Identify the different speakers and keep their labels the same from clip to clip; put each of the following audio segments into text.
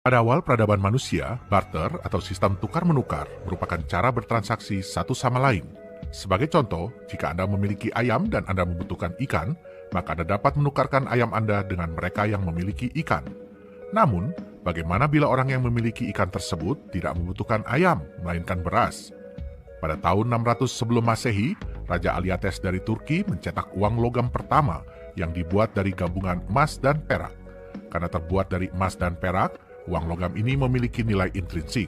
Speaker 1: Pada awal peradaban manusia, barter atau sistem tukar-menukar merupakan cara bertransaksi satu sama lain. Sebagai contoh, jika Anda memiliki ayam dan Anda membutuhkan ikan, maka Anda dapat menukarkan ayam Anda dengan mereka yang memiliki ikan. Namun, bagaimana bila orang yang memiliki ikan tersebut tidak membutuhkan ayam, melainkan beras? Pada tahun 600 sebelum Masehi, Raja Aliates dari Turki mencetak uang logam pertama yang dibuat dari gabungan emas dan perak. Karena terbuat dari emas dan perak, uang logam ini memiliki nilai intrinsik.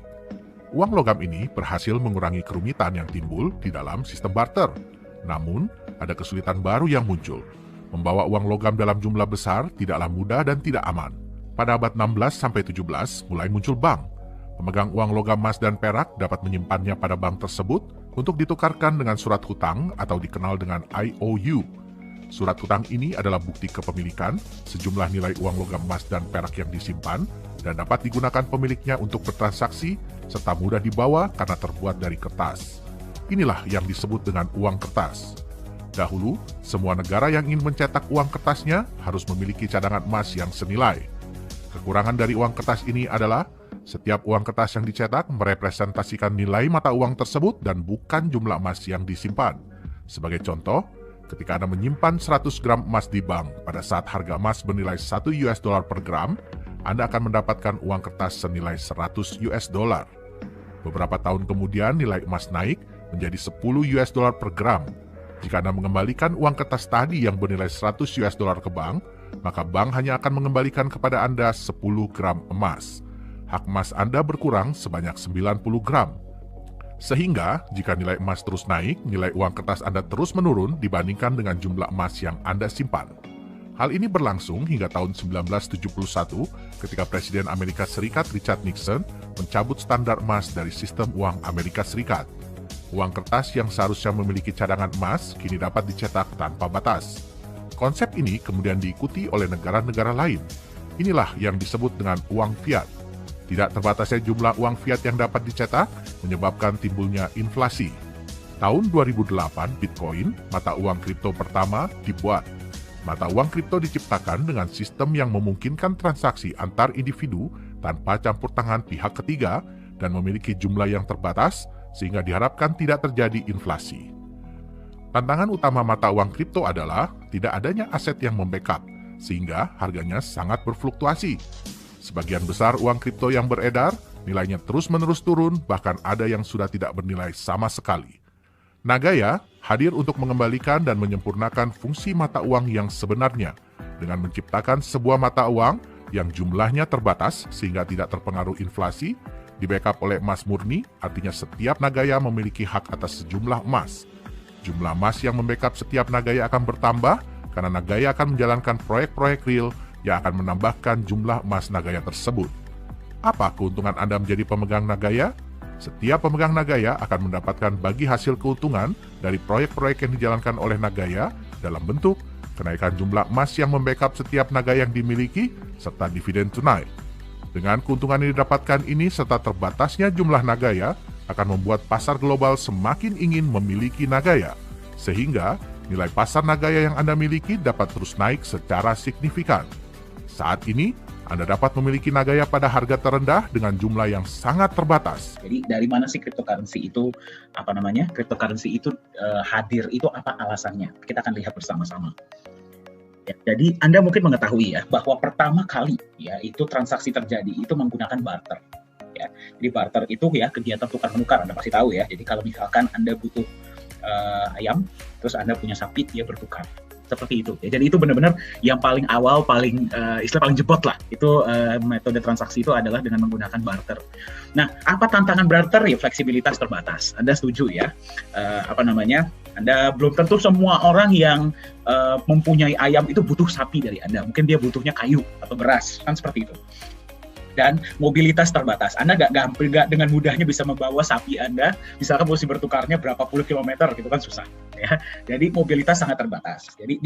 Speaker 1: Uang logam ini berhasil mengurangi kerumitan yang timbul di dalam sistem barter. Namun, ada kesulitan baru yang muncul. Membawa uang logam dalam jumlah besar tidaklah mudah dan tidak aman. Pada abad 16-17 mulai muncul bank. Pemegang uang logam emas dan perak dapat menyimpannya pada bank tersebut untuk ditukarkan dengan surat hutang atau dikenal dengan IOU. Surat hutang ini adalah bukti kepemilikan, sejumlah nilai uang logam emas dan perak yang disimpan, dan dapat digunakan pemiliknya untuk bertransaksi, serta mudah dibawa karena terbuat dari kertas. Inilah yang disebut dengan uang kertas. Dahulu, semua negara yang ingin mencetak uang kertasnya harus memiliki cadangan emas yang senilai. Kekurangan dari uang kertas ini adalah, setiap uang kertas yang dicetak merepresentasikan nilai mata uang tersebut dan bukan jumlah emas yang disimpan. Sebagai contoh, ketika Anda menyimpan 100 gram emas di bank pada saat harga emas bernilai $1 per gram, Anda akan mendapatkan uang kertas senilai $100. Beberapa tahun kemudian nilai emas naik menjadi $10 per gram. Jika Anda mengembalikan uang kertas tadi yang bernilai $100 ke bank, maka bank hanya akan mengembalikan kepada Anda 10 gram emas. Hak emas Anda berkurang sebanyak 90 gram. Sehingga, jika nilai emas terus naik, nilai uang kertas Anda terus menurun dibandingkan dengan jumlah emas yang Anda simpan. Hal ini berlangsung hingga tahun 1971 ketika Presiden Amerika Serikat Richard Nixon mencabut standar emas dari sistem uang Amerika Serikat. Uang kertas yang seharusnya memiliki cadangan emas kini dapat dicetak tanpa batas. Konsep ini kemudian diikuti oleh negara-negara lain. Inilah yang disebut dengan uang fiat. Tidak terbatasnya jumlah uang fiat yang dapat dicetak menyebabkan timbulnya inflasi. Tahun 2008, Bitcoin, mata uang kripto pertama, dibuat. Mata uang kripto diciptakan dengan sistem yang memungkinkan transaksi antar individu tanpa campur tangan pihak ketiga dan memiliki jumlah yang terbatas sehingga diharapkan tidak terjadi inflasi. Tantangan utama mata uang kripto adalah tidak adanya aset yang membackup, sehingga harganya sangat berfluktuasi. Sebagian besar uang kripto yang beredar, nilainya terus-menerus turun, bahkan ada yang sudah tidak bernilai sama sekali. Nagaya hadir untuk mengembalikan dan menyempurnakan fungsi mata uang yang sebenarnya, dengan menciptakan sebuah mata uang yang jumlahnya terbatas sehingga tidak terpengaruh inflasi, di-backup oleh emas murni, artinya setiap Nagaya memiliki hak atas sejumlah emas. Jumlah emas yang membackup setiap Nagaya akan bertambah karena Nagaya akan menjalankan proyek-proyek real yang akan menambahkan jumlah emas Nagaya tersebut. Apa keuntungan Anda menjadi pemegang Nagaya? Setiap pemegang Nagaya akan mendapatkan bagi hasil keuntungan dari proyek-proyek yang dijalankan oleh Nagaya dalam bentuk kenaikan jumlah emas yang membackup setiap Nagaya yang dimiliki serta dividen tunai. Dengan keuntungan yang didapatkan ini serta terbatasnya jumlah Nagaya akan membuat pasar global semakin ingin memiliki Nagaya, sehingga nilai pasar Nagaya yang Anda miliki dapat terus naik secara signifikan. Saat ini, Anda dapat memiliki Nagaya pada harga terendah dengan jumlah yang sangat terbatas.
Speaker 2: Jadi dari mana sih cryptocurrency itu Cryptocurrency itu hadir itu apa alasannya? Kita akan lihat bersama-sama. Ya, jadi Anda mungkin mengetahui ya bahwa pertama kali ya itu transaksi terjadi itu menggunakan barter. Ya, jadi barter itu ya kegiatan tukar menukar, Anda pasti tahu ya. Jadi kalau misalkan Anda butuh ayam, terus Anda punya sapi, dia bertukar. Seperti itu. Ya, jadi itu benar-benar yang paling awal, paling jebot lah. Itu metode transaksi itu adalah dengan menggunakan barter. Nah, apa tantangan barter? Ya fleksibilitas terbatas. Anda setuju ya? Anda belum tentu semua orang yang mempunyai ayam itu butuh sapi dari Anda. Mungkin dia butuhnya kayu atau beras, kan seperti itu. Dan mobilitas terbatas. Anda nggak dengan mudahnya bisa membawa sapi Anda, misalkan mesti bertukarnya berapa puluh kilometer, gitu kan susah. Ya. Jadi mobilitas sangat terbatas. Jadi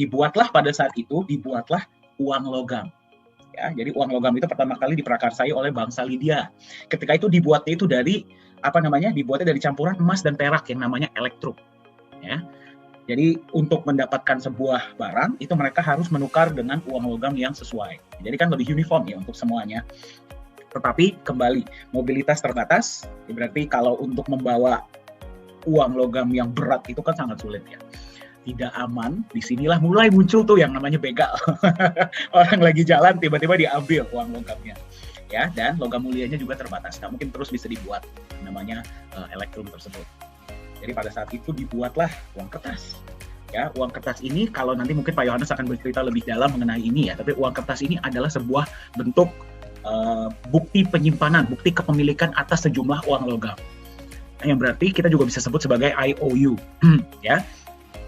Speaker 2: pada saat itu dibuatlah uang logam. Ya, jadi uang logam itu pertama kali diprakarsai oleh bangsa Lydia. Ketika itu dibuatnya itu dibuatnya dari campuran emas dan perak yang namanya elektrum. Ya. Jadi untuk mendapatkan sebuah barang itu mereka harus menukar dengan uang logam yang sesuai. Jadi kan lebih uniform ya untuk semuanya. Tetapi kembali, mobilitas terbatas, berarti kalau untuk membawa uang logam yang berat itu kan sangat sulit ya. Tidak aman, disinilah mulai muncul tuh yang namanya begal. Orang lagi jalan tiba-tiba diambil uang logamnya. Ya, dan logam mulianya juga terbatas, nggak mungkin terus bisa dibuat namanya elektrum tersebut. Jadi pada saat itu dibuatlah uang kertas. Ya, uang kertas ini kalau nanti mungkin Pak Yohanes akan bercerita lebih dalam mengenai ini ya, tapi uang kertas ini adalah sebuah bentuk bukti penyimpanan, bukti kepemilikan atas sejumlah uang logam. Yang berarti kita juga bisa sebut sebagai IOU, ya.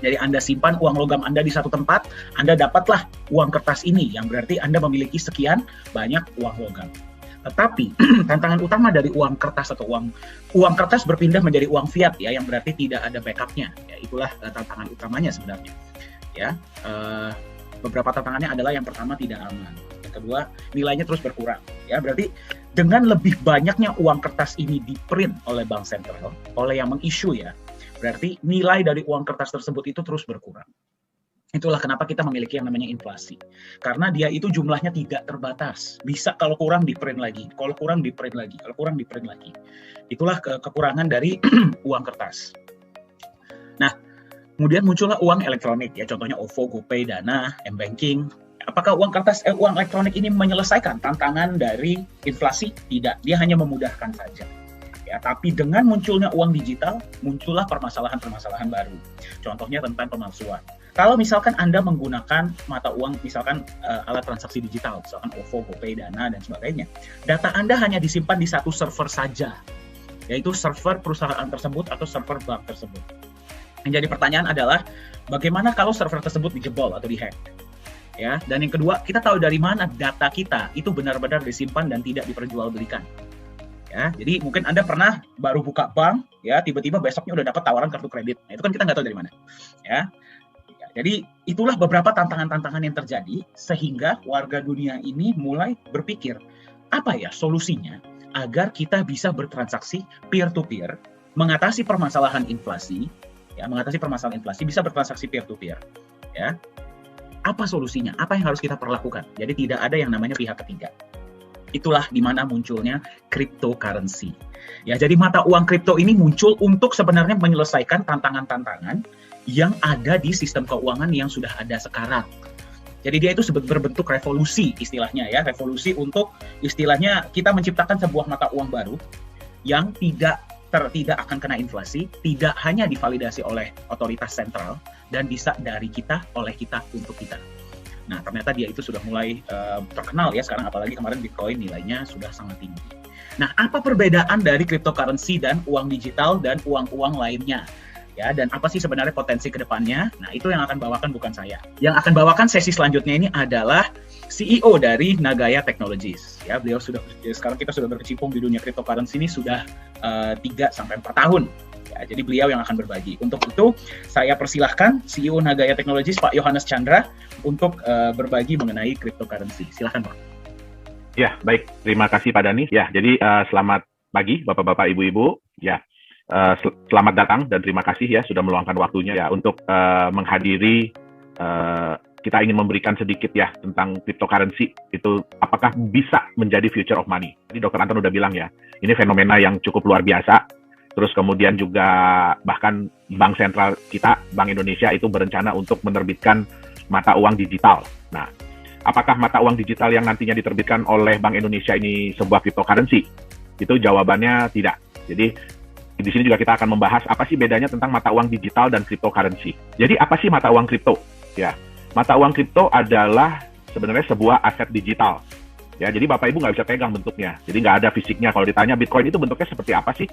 Speaker 2: Jadi Anda simpan uang logam Anda di satu tempat, Anda dapatlah uang kertas ini, yang berarti Anda memiliki sekian banyak uang logam. Tetapi tantangan utama dari uang kertas atau uang kertas berpindah menjadi uang fiat ya, yang berarti tidak ada backupnya. Ya, itulah tantangan utamanya sebenarnya. Ya, beberapa tantangannya adalah yang pertama tidak aman. Kedua, nilainya terus berkurang. Ya, berarti dengan lebih banyaknya uang kertas ini di-print oleh bank sentral, oleh yang meng-issue ya, berarti nilai dari uang kertas tersebut itu terus berkurang. Itulah kenapa kita memiliki yang namanya inflasi. Karena dia itu jumlahnya tidak terbatas. Bisa kalau kurang di-print lagi, kalau kurang di-print lagi, kalau kurang di-print lagi. Itulah kekurangan dari uang kertas. Nah, kemudian muncullah uang elektronik ya, contohnya OVO, GoPay, Dana, M-Banking. Apakah uang elektronik ini menyelesaikan tantangan dari inflasi? Tidak, dia hanya memudahkan saja. Ya, tapi dengan munculnya uang digital, muncullah permasalahan-permasalahan baru. Contohnya tentang pemalsuan. Kalau misalkan Anda menggunakan mata uang, misalkan alat transaksi digital, misalkan OVO, GoPay, Dana, dan sebagainya, data Anda hanya disimpan di satu server saja, yaitu server perusahaan tersebut atau server bank tersebut. Yang jadi pertanyaan adalah, bagaimana kalau server tersebut dijebol atau dihack? Ya, dan yang kedua, kita tahu dari mana data kita itu benar-benar disimpan dan tidak diperjualbelikan. Ya, jadi mungkin Anda pernah baru buka bank, ya tiba-tiba besoknya udah dapat tawaran kartu kredit. Nah, itu kan kita nggak tahu dari mana. Ya, jadi itulah beberapa tantangan-tantangan yang terjadi sehingga warga dunia ini mulai berpikir, apa ya solusinya agar kita bisa bertransaksi peer-to-peer, mengatasi permasalahan inflasi, ya mengatasi permasalahan inflasi bisa bertransaksi peer-to-peer, ya. Apa solusinya? Apa yang harus kita perlakukan? Jadi tidak ada yang namanya pihak ketiga. Itulah di mana munculnya cryptocurrency. Ya, jadi mata uang kripto ini muncul untuk sebenarnya menyelesaikan tantangan-tantangan yang ada di sistem keuangan yang sudah ada sekarang. Jadi dia itu berbentuk revolusi istilahnya ya, revolusi untuk istilahnya kita menciptakan sebuah mata uang baru yang tidak akan kena inflasi, tidak hanya divalidasi oleh otoritas sentral, dan bisa dari kita, oleh kita, untuk kita. Nah, ternyata dia itu sudah mulai terkenal ya sekarang, apalagi kemarin Bitcoin nilainya sudah sangat tinggi. Nah, apa perbedaan dari cryptocurrency dan uang digital dan uang-uang lainnya? Ya, dan apa sih sebenarnya potensi ke depannya? Nah, itu yang akan bawakan bukan saya. Yang akan bawakan sesi selanjutnya ini adalah CEO dari Nagaya Technologies. Ya, beliau sekarang kita sudah berkecimpung di dunia cryptocurrency ini sudah 3-4 tahun. Ya, jadi beliau yang akan berbagi. Untuk itu, saya persilahkan CEO Nagaya Technologies, Pak Yohanes Chandra, untuk berbagi mengenai cryptocurrency. Silakan, Pak.
Speaker 3: Ya, baik. Terima kasih, Pak Dani. Ya, jadi selamat pagi, Bapak-Bapak, Ibu-Ibu. Ya, selamat datang dan terima kasih ya sudah meluangkan waktunya ya untuk menghadiri. Kita ingin memberikan sedikit ya tentang cryptocurrency itu apakah bisa menjadi future of money. Jadi Dr. Anton udah bilang ya, ini fenomena yang cukup luar biasa. Terus kemudian juga bahkan Bank Sentral kita, Bank Indonesia itu berencana untuk menerbitkan mata uang digital. Nah, apakah mata uang digital yang nantinya diterbitkan oleh Bank Indonesia ini sebuah cryptocurrency? Itu jawabannya tidak. Jadi di sini juga kita akan membahas apa sih bedanya tentang mata uang digital dan cryptocurrency. Jadi apa sih mata uang kripto? Ya, mata uang kripto adalah sebenarnya sebuah aset digital. Ya, jadi Bapak Ibu nggak bisa pegang bentuknya. Jadi nggak ada fisiknya. Kalau ditanya Bitcoin itu bentuknya seperti apa sih?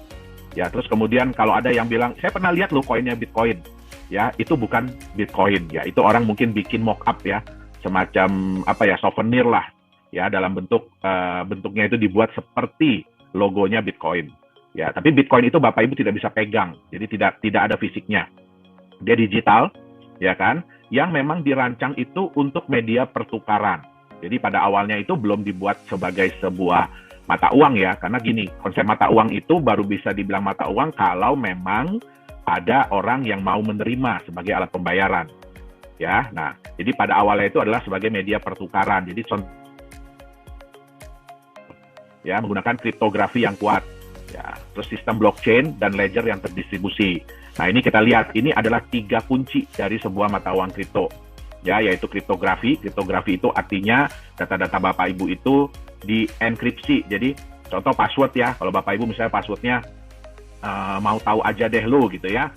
Speaker 3: Ya, terus kemudian kalau ada yang bilang, saya pernah lihat loh koinnya Bitcoin. Ya, itu bukan Bitcoin. Ya, itu orang mungkin bikin mock up ya, semacam apa ya, souvenir lah. Ya, dalam bentuknya itu dibuat seperti logonya Bitcoin. Ya, tapi Bitcoin itu Bapak Ibu tidak bisa pegang. Jadi tidak ada fisiknya. Dia digital, ya kan? Yang memang dirancang itu untuk media pertukaran. Jadi pada awalnya itu belum dibuat sebagai sebuah mata uang ya, karena gini, konsep mata uang itu baru bisa dibilang mata uang kalau memang ada orang yang mau menerima sebagai alat pembayaran. Ya, nah, jadi pada awalnya itu adalah sebagai media pertukaran. Jadi ya, menggunakan kriptografi yang kuat, ya, terus sistem blockchain dan ledger yang terdistribusi. Nah, ini kita lihat, ini adalah 3 kunci dari sebuah mata uang kripto, ya, yaitu kriptografi. Kriptografi itu artinya data-data Bapak Ibu itu dienkripsi. Jadi, contoh password ya, kalau Bapak Ibu misalnya passwordnya mau tahu aja deh lo gitu ya.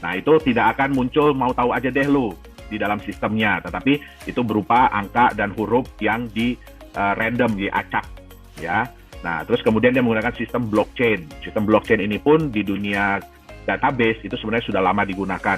Speaker 3: Nah, itu tidak akan muncul mau tahu aja deh lo di dalam sistemnya, tetapi itu berupa angka dan huruf yang di random, diacak, ya. Nah, terus kemudian dia menggunakan sistem blockchain. Sistem blockchain ini pun di dunia database itu sebenarnya sudah lama digunakan,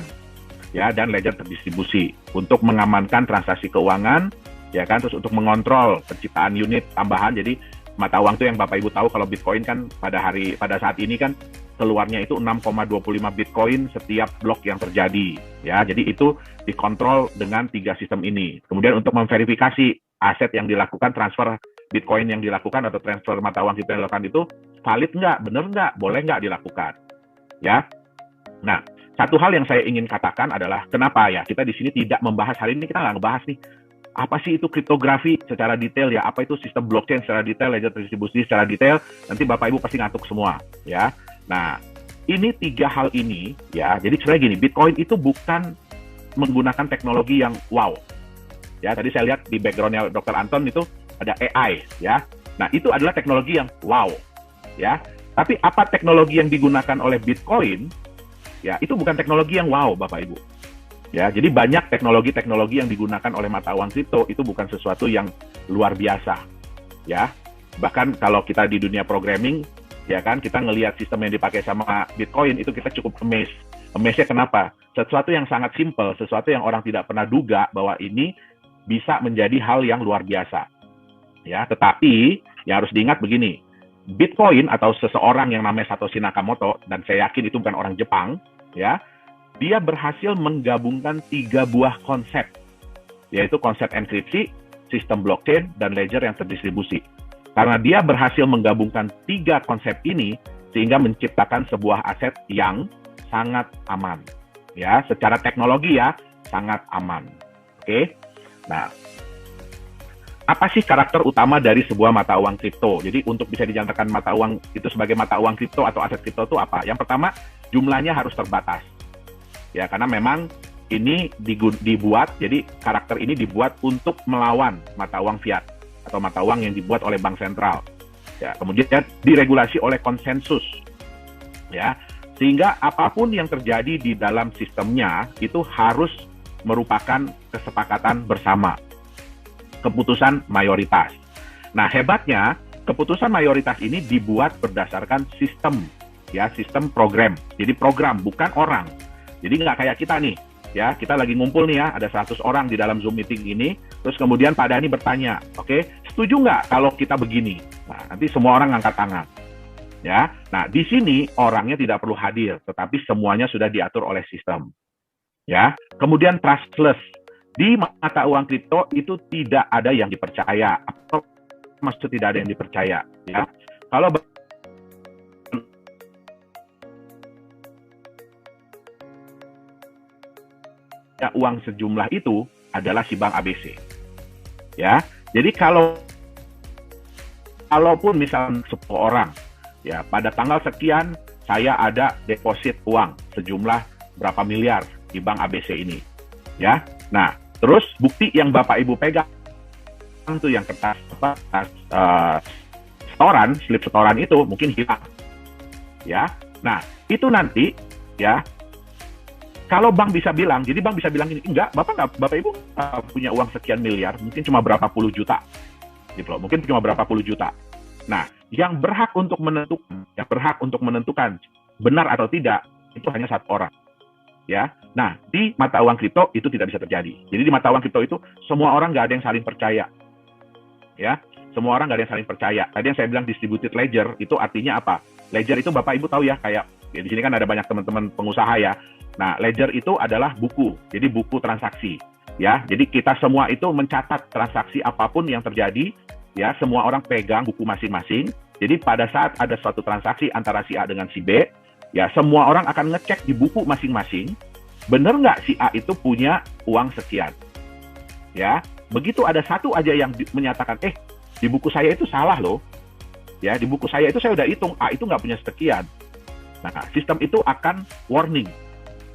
Speaker 3: ya, dan ledger terdistribusi untuk mengamankan transaksi keuangan, ya kan, terus untuk mengontrol penciptaan unit tambahan. Jadi mata uang itu yang Bapak Ibu tahu kalau Bitcoin kan pada saat ini kan keluarnya itu 6,25 Bitcoin setiap blok yang terjadi, ya. Jadi itu dikontrol dengan 3 sistem ini. Kemudian untuk memverifikasi aset yang dilakukan, transfer Bitcoin yang dilakukan atau transfer mata uang kita yang dilakukan itu valid nggak, bener nggak, boleh nggak dilakukan, ya. Nah, satu hal yang saya ingin katakan adalah kenapa ya kita di sini tidak membahas hari ini, kita nggak ngebahas nih apa sih itu kriptografi secara detail ya, apa itu sistem blockchain secara detail, ledger terdistribusi secara detail, nanti Bapak Ibu pasti ngantuk semua, ya. Nah, ini 3 hal ini, ya. Jadi sebenarnya gini, Bitcoin itu bukan menggunakan teknologi yang wow, ya. Tadi saya lihat di backgroundnya Dr. Anton itu ada AI, ya. Nah, itu adalah teknologi yang wow, ya. Tapi apa teknologi yang digunakan oleh Bitcoin, ya, itu bukan teknologi yang wow, Bapak Ibu. Ya, jadi banyak teknologi-teknologi yang digunakan oleh mata uang kripto itu bukan sesuatu yang luar biasa, ya. Bahkan kalau kita di dunia programming, ya kan, kita ngelihat sistem yang dipakai sama Bitcoin itu kita cukup amazed. Amazed-nya kenapa? Sesuatu yang sangat simple, sesuatu yang orang tidak pernah duga bahwa ini bisa menjadi hal yang luar biasa. Ya, tetapi yang harus diingat begini, Bitcoin atau seseorang yang namanya Satoshi Nakamoto, dan saya yakin itu bukan orang Jepang, ya, dia berhasil menggabungkan 3 buah konsep, yaitu konsep enkripsi, sistem blockchain, dan ledger yang terdistribusi. Karena dia berhasil menggabungkan 3 konsep ini, sehingga menciptakan sebuah aset yang sangat aman. Ya, secara teknologi ya, sangat aman. Oke? Nah, apa sih karakter utama dari sebuah mata uang kripto? Jadi untuk bisa dinyatakan mata uang itu sebagai mata uang kripto atau aset kripto itu apa? Yang pertama, jumlahnya harus terbatas. Ya, karena memang ini dibuat, jadi karakter ini dibuat untuk melawan mata uang fiat atau mata uang yang dibuat oleh bank sentral. Ya, kemudian diregulasi oleh konsensus. Ya, sehingga apapun yang terjadi di dalam sistemnya itu harus merupakan kesepakatan bersama. Keputusan mayoritas. Nah, hebatnya keputusan mayoritas ini dibuat berdasarkan sistem, ya, sistem program. Jadi program, bukan orang. Jadi nggak kayak kita nih, ya, kita lagi ngumpul nih ya, ada 100 orang di dalam Zoom meeting ini, terus kemudian Pak Dhani bertanya, oke, setuju nggak kalau kita begini? Nah, nanti semua orang ngangkat tangan, ya. Nah, di sini orangnya tidak perlu hadir, tetapi semuanya sudah diatur oleh sistem, ya. Kemudian trustless. Di mata uang kripto itu tidak ada yang dipercaya, atau maksud tidak ada yang dipercaya, ya. Kalau uang sejumlah itu adalah si bank ABC, ya. Jadi kalaupun misalnya 10 orang, ya, pada tanggal sekian saya ada deposit uang sejumlah berapa miliar di bank ABC ini, ya. Nah, terus bukti yang Bapak Ibu pegang itu yang kertas setoran, slip setoran itu mungkin hilang, ya. Nah, itu nanti, ya, kalau bank bisa bilang, jadi bank bisa bilang ini, enggak, Bapak Ibu punya uang sekian miliar, mungkin cuma berapa puluh juta, gitu loh, mungkin cuma berapa puluh juta. Nah, yang berhak untuk menentukan benar atau tidak itu hanya 1 orang. Ya, nah di mata uang kripto itu tidak bisa terjadi. Jadi di mata uang kripto itu semua orang nggak ada yang saling percaya, ya, semua orang nggak ada yang saling percaya. Tadi yang saya bilang distributed ledger itu artinya apa? Ledger itu Bapak Ibu tahu ya, kayak ya, di sini kan ada banyak teman-teman pengusaha ya. Nah, ledger itu adalah buku, jadi buku transaksi, ya. Jadi kita semua itu mencatat transaksi apapun yang terjadi, ya. Semua orang pegang buku masing-masing. Jadi pada saat ada suatu transaksi antara si A dengan si B, ya, semua orang akan ngecek di buku masing-masing, bener nggak si A itu punya uang sekian. Ya, begitu ada satu aja yang menyatakan, di buku saya itu salah loh. Ya, di buku saya itu saya udah hitung, A itu nggak punya sekian. Nah, sistem itu akan warning.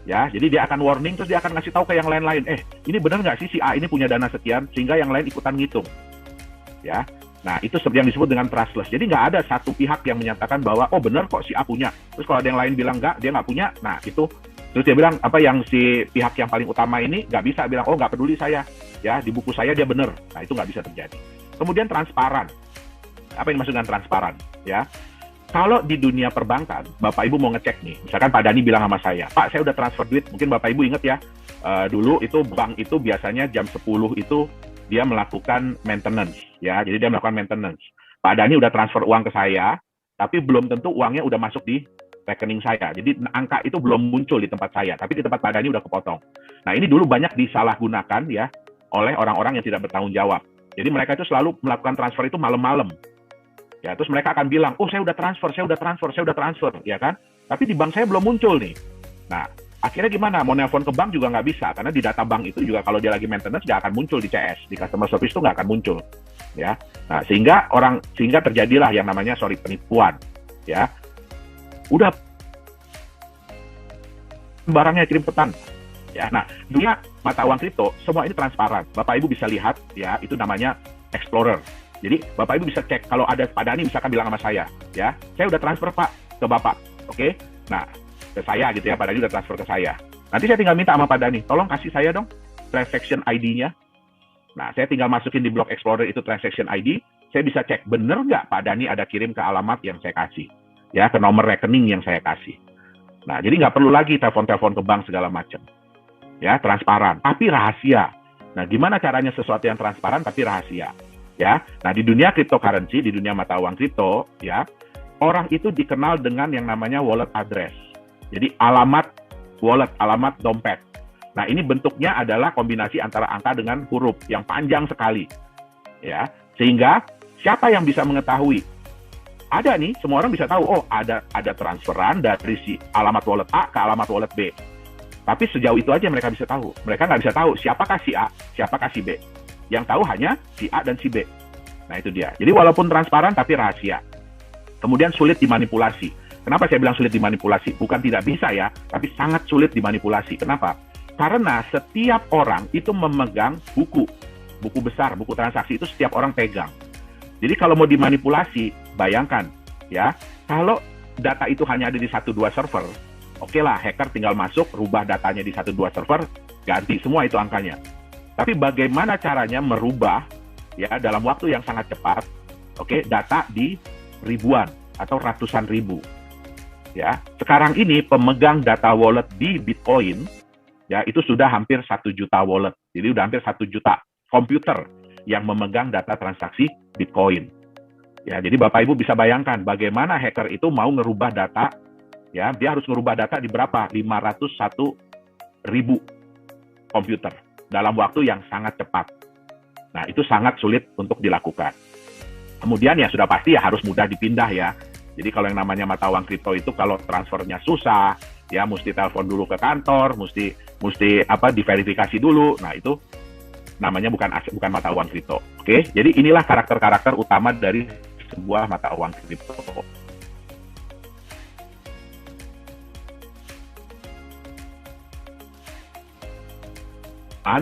Speaker 3: Ya, jadi dia akan warning, terus dia akan ngasih tahu ke yang lain-lain, ini benar nggak sih si A ini punya dana sekian, sehingga yang lain ikutan ngitung. Ya, nah itu yang disebut dengan trustless. Jadi nggak ada satu pihak yang menyatakan bahwa, oh benar kok si A punya. Terus kalau ada yang lain bilang nggak, dia nggak punya, nah itu, terus dia bilang, yang si pihak yang paling utama ini nggak bisa bilang, oh nggak peduli saya, ya di buku saya dia benar. Nah itu nggak bisa terjadi. Kemudian transparan. Apa yang dimaksud dengan transparan? Ya, kalau di dunia perbankan, Bapak Ibu mau ngecek nih, misalkan Pak Dani bilang sama saya, Pak saya udah transfer duit, mungkin Bapak Ibu ingat ya, dulu itu bank itu biasanya jam 10 itu dia melakukan maintenance, ya, jadi dia melakukan maintenance. Pak Dani udah transfer uang ke saya, tapi belum tentu uangnya udah masuk di rekening saya, jadi angka itu belum muncul di tempat saya, tapi di tempat Pak Dani udah kepotong. Nah ini dulu banyak disalahgunakan ya oleh orang-orang yang tidak bertanggung jawab. Jadi mereka itu selalu melakukan transfer itu malam-malam. Ya, terus mereka akan bilang, oh saya udah transfer, ya kan? Tapi di bank saya belum muncul nih. Nah, akhirnya gimana? Mau nelpon ke bank juga nggak bisa, karena di data bank itu juga kalau dia lagi maintenance nggak akan muncul di CS, di customer service itu nggak akan muncul. Ya, nah sehingga terjadilah yang namanya penipuan. Ya, udah barangnya kirim pesan. Ya, nah dunia mata uang kripto semua ini transparan. Bapak Ibu bisa lihat, ya itu namanya Explorer. Jadi Bapak Ibu bisa cek, kalau ada Pak Dani misalkan bilang sama saya, ya, saya udah transfer Pak ke Bapak, oke? Nah, ke saya gitu ya, Pak Dani udah transfer ke saya. Nanti saya tinggal minta sama Pak Dani, tolong kasih saya dong transaction ID-nya. Nah, saya tinggal masukin di Block Explorer itu transaction ID, saya bisa cek bener nggak Pak Dani ada kirim ke alamat yang saya kasih, ya, ke nomor rekening yang saya kasih. Nah, jadi nggak perlu lagi telepon-telepon ke bank segala macam. Ya, transparan, tapi rahasia. Nah, gimana caranya sesuatu yang transparan tapi rahasia? Ya, nah di dunia cryptocurrency, di dunia mata uang kripto, ya, orang itu dikenal dengan yang namanya wallet address. Jadi alamat wallet, alamat dompet. Nah ini bentuknya adalah kombinasi antara angka dengan huruf yang panjang sekali, ya. Sehingga siapa yang bisa mengetahui? Ada nih, semua orang bisa tahu. Oh ada transferan dari si alamat wallet A ke alamat wallet B. Tapi sejauh itu aja mereka bisa tahu. Mereka nggak bisa tahu siapakah si A, siapakah si B. Yang tahu hanya si A dan si B. Nah itu dia. Jadi walaupun transparan tapi rahasia. Kemudian sulit dimanipulasi. Kenapa saya bilang sulit dimanipulasi? Bukan tidak bisa ya, tapi sangat sulit dimanipulasi. Kenapa? Karena setiap orang itu memegang buku besar, buku transaksi itu setiap orang pegang. Jadi kalau mau dimanipulasi, bayangkan ya, kalau data itu hanya ada di 1-2 server, oke lah, hacker tinggal masuk, rubah datanya di 1-2 server, ganti semua itu angkanya. Tapi bagaimana caranya merubah ya dalam waktu yang sangat cepat, data di ribuan atau ratusan ribu. Ya, sekarang ini pemegang data wallet di Bitcoin ya itu sudah hampir 1 juta wallet. Jadi udah hampir 1 juta komputer yang memegang data transaksi Bitcoin. Ya, jadi Bapak Ibu bisa bayangkan bagaimana hacker itu mau ngerubah data, ya, dia harus ngerubah data di berapa? 501.000 komputer dalam waktu yang sangat cepat. Nah, itu sangat sulit untuk dilakukan. Kemudian ya sudah pasti ya harus mudah dipindah ya. Jadi kalau yang namanya mata uang kripto itu kalau transfernya susah, ya mesti telepon dulu ke kantor, mesti diverifikasi dulu. Nah, itu namanya bukan mata uang kripto. Oke, jadi inilah karakter-karakter utama dari sebuah mata uang kripto.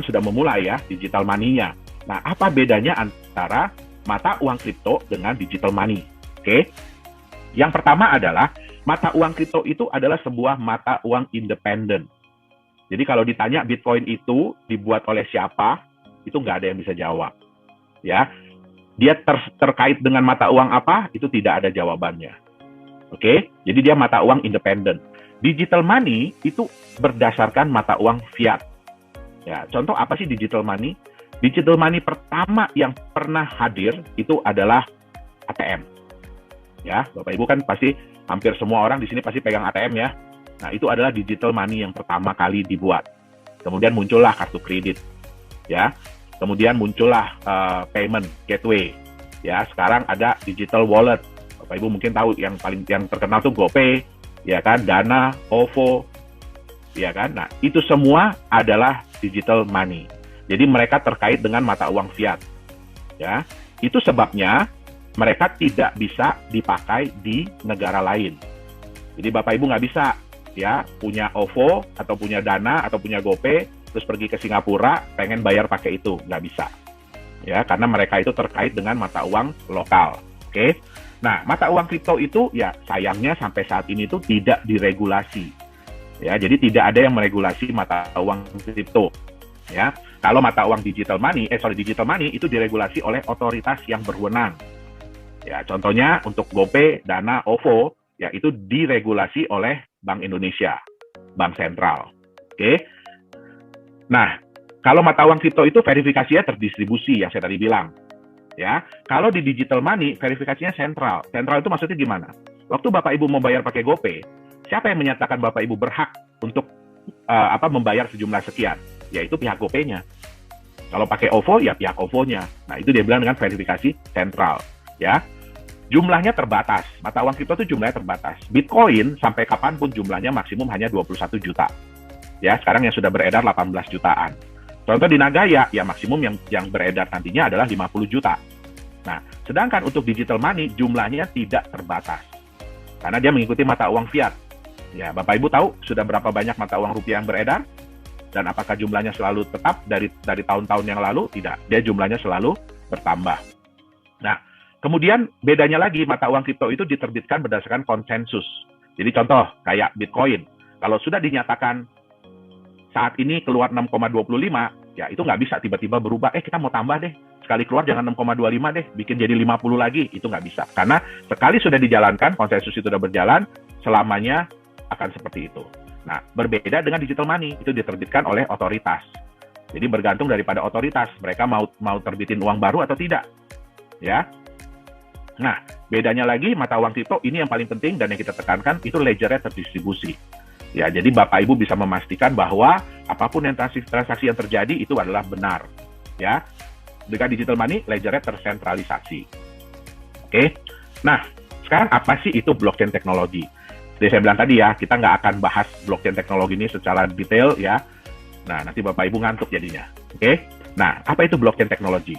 Speaker 3: Sudah memulai ya digital money-nya. Nah, apa bedanya antara mata uang kripto dengan digital money? Oke. Yang pertama adalah mata uang kripto itu adalah sebuah mata uang independen. Jadi kalau ditanya Bitcoin itu dibuat oleh siapa, itu nggak ada yang bisa jawab. Ya, dia terkait dengan mata uang apa, itu tidak ada jawabannya. Oke, jadi dia mata uang independen. Digital money itu berdasarkan mata uang fiat. Ya, contoh apa sih digital money? Digital money pertama yang pernah hadir itu adalah ATM. Ya, Bapak Ibu kan pasti hampir semua orang di sini pasti pegang ATM ya. Nah, itu adalah digital money yang pertama kali dibuat. Kemudian muncullah kartu kredit. Ya. Kemudian muncullah payment gateway. Ya, sekarang ada digital wallet. Bapak Ibu mungkin tahu yang terkenal tuh GoPay, ya kan, Dana, OVO, ya kan. Nah, itu semua adalah digital money. Jadi mereka terkait dengan mata uang fiat. Ya. Itu sebabnya mereka tidak bisa dipakai di negara lain. Jadi Bapak Ibu nggak bisa ya punya OVO atau punya Dana atau punya GoPay terus pergi ke Singapura pengen bayar pakai itu, nggak bisa. Ya, karena mereka itu terkait dengan mata uang lokal. Oke. Nah, mata uang kripto itu ya sayangnya sampai saat ini itu tidak diregulasi. Ya, jadi tidak ada yang meregulasi mata uang kripto. Ya, kalau mata uang digital money itu diregulasi oleh otoritas yang berwenang. Ya, contohnya untuk GoPay, Dana, OVO, ya itu diregulasi oleh Bank Indonesia, Bank Sentral. Oke. Nah, kalau mata uang kripto itu verifikasinya terdistribusi yang saya tadi bilang. Ya, kalau di digital money verifikasinya sentral. Sentral itu maksudnya gimana? Waktu Bapak Ibu mau bayar pakai GoPay, siapa yang menyatakan Bapak Ibu berhak untuk membayar sejumlah sekian? Yaitu pihak GoPay-nya. Kalau pakai OVO ya pihak OVO-nya. Nah, itu dia bilang dengan verifikasi sentral, ya. Jumlahnya terbatas. Mata uang kripto itu jumlahnya terbatas. Bitcoin sampai kapanpun jumlahnya maksimum hanya 21 juta. Ya, sekarang yang sudah beredar 18 jutaan. Contoh di Nagaya, ya maksimum yang beredar nantinya adalah 50 juta. Nah, sedangkan untuk digital money jumlahnya tidak terbatas. Karena dia mengikuti mata uang fiat. Ya, Bapak Ibu tahu sudah berapa banyak mata uang rupiah yang beredar? Dan apakah jumlahnya selalu tetap dari tahun-tahun yang lalu? Tidak, dia jumlahnya selalu bertambah. Nah, kemudian bedanya lagi mata uang kripto itu diterbitkan berdasarkan konsensus. Jadi contoh kayak Bitcoin, kalau sudah dinyatakan saat ini keluar 6,25, ya itu nggak bisa tiba-tiba berubah, kita mau tambah deh, sekali keluar jangan 6,25 deh, bikin jadi 50 lagi, itu nggak bisa. Karena sekali sudah dijalankan, konsensus itu sudah berjalan, selamanya akan seperti itu. Nah, berbeda dengan digital money, itu diterbitkan oleh otoritas. Jadi bergantung daripada otoritas, mereka mau terbitin uang baru atau tidak. Ya. Nah, bedanya lagi mata uang kripto ini yang paling penting dan yang kita tekankan, itu ledgernya terdistribusi. Ya, jadi Bapak Ibu bisa memastikan bahwa apapun yang transaksi yang terjadi itu adalah benar. Ya, dengan digital money, ledgernya tersentralisasi. Oke, nah sekarang apa sih itu blockchain teknologi? Jadi saya bilang tadi ya, kita nggak akan bahas blockchain teknologi ini secara detail ya. Nah, nanti Bapak Ibu ngantuk jadinya. Oke, nah apa itu blockchain teknologi?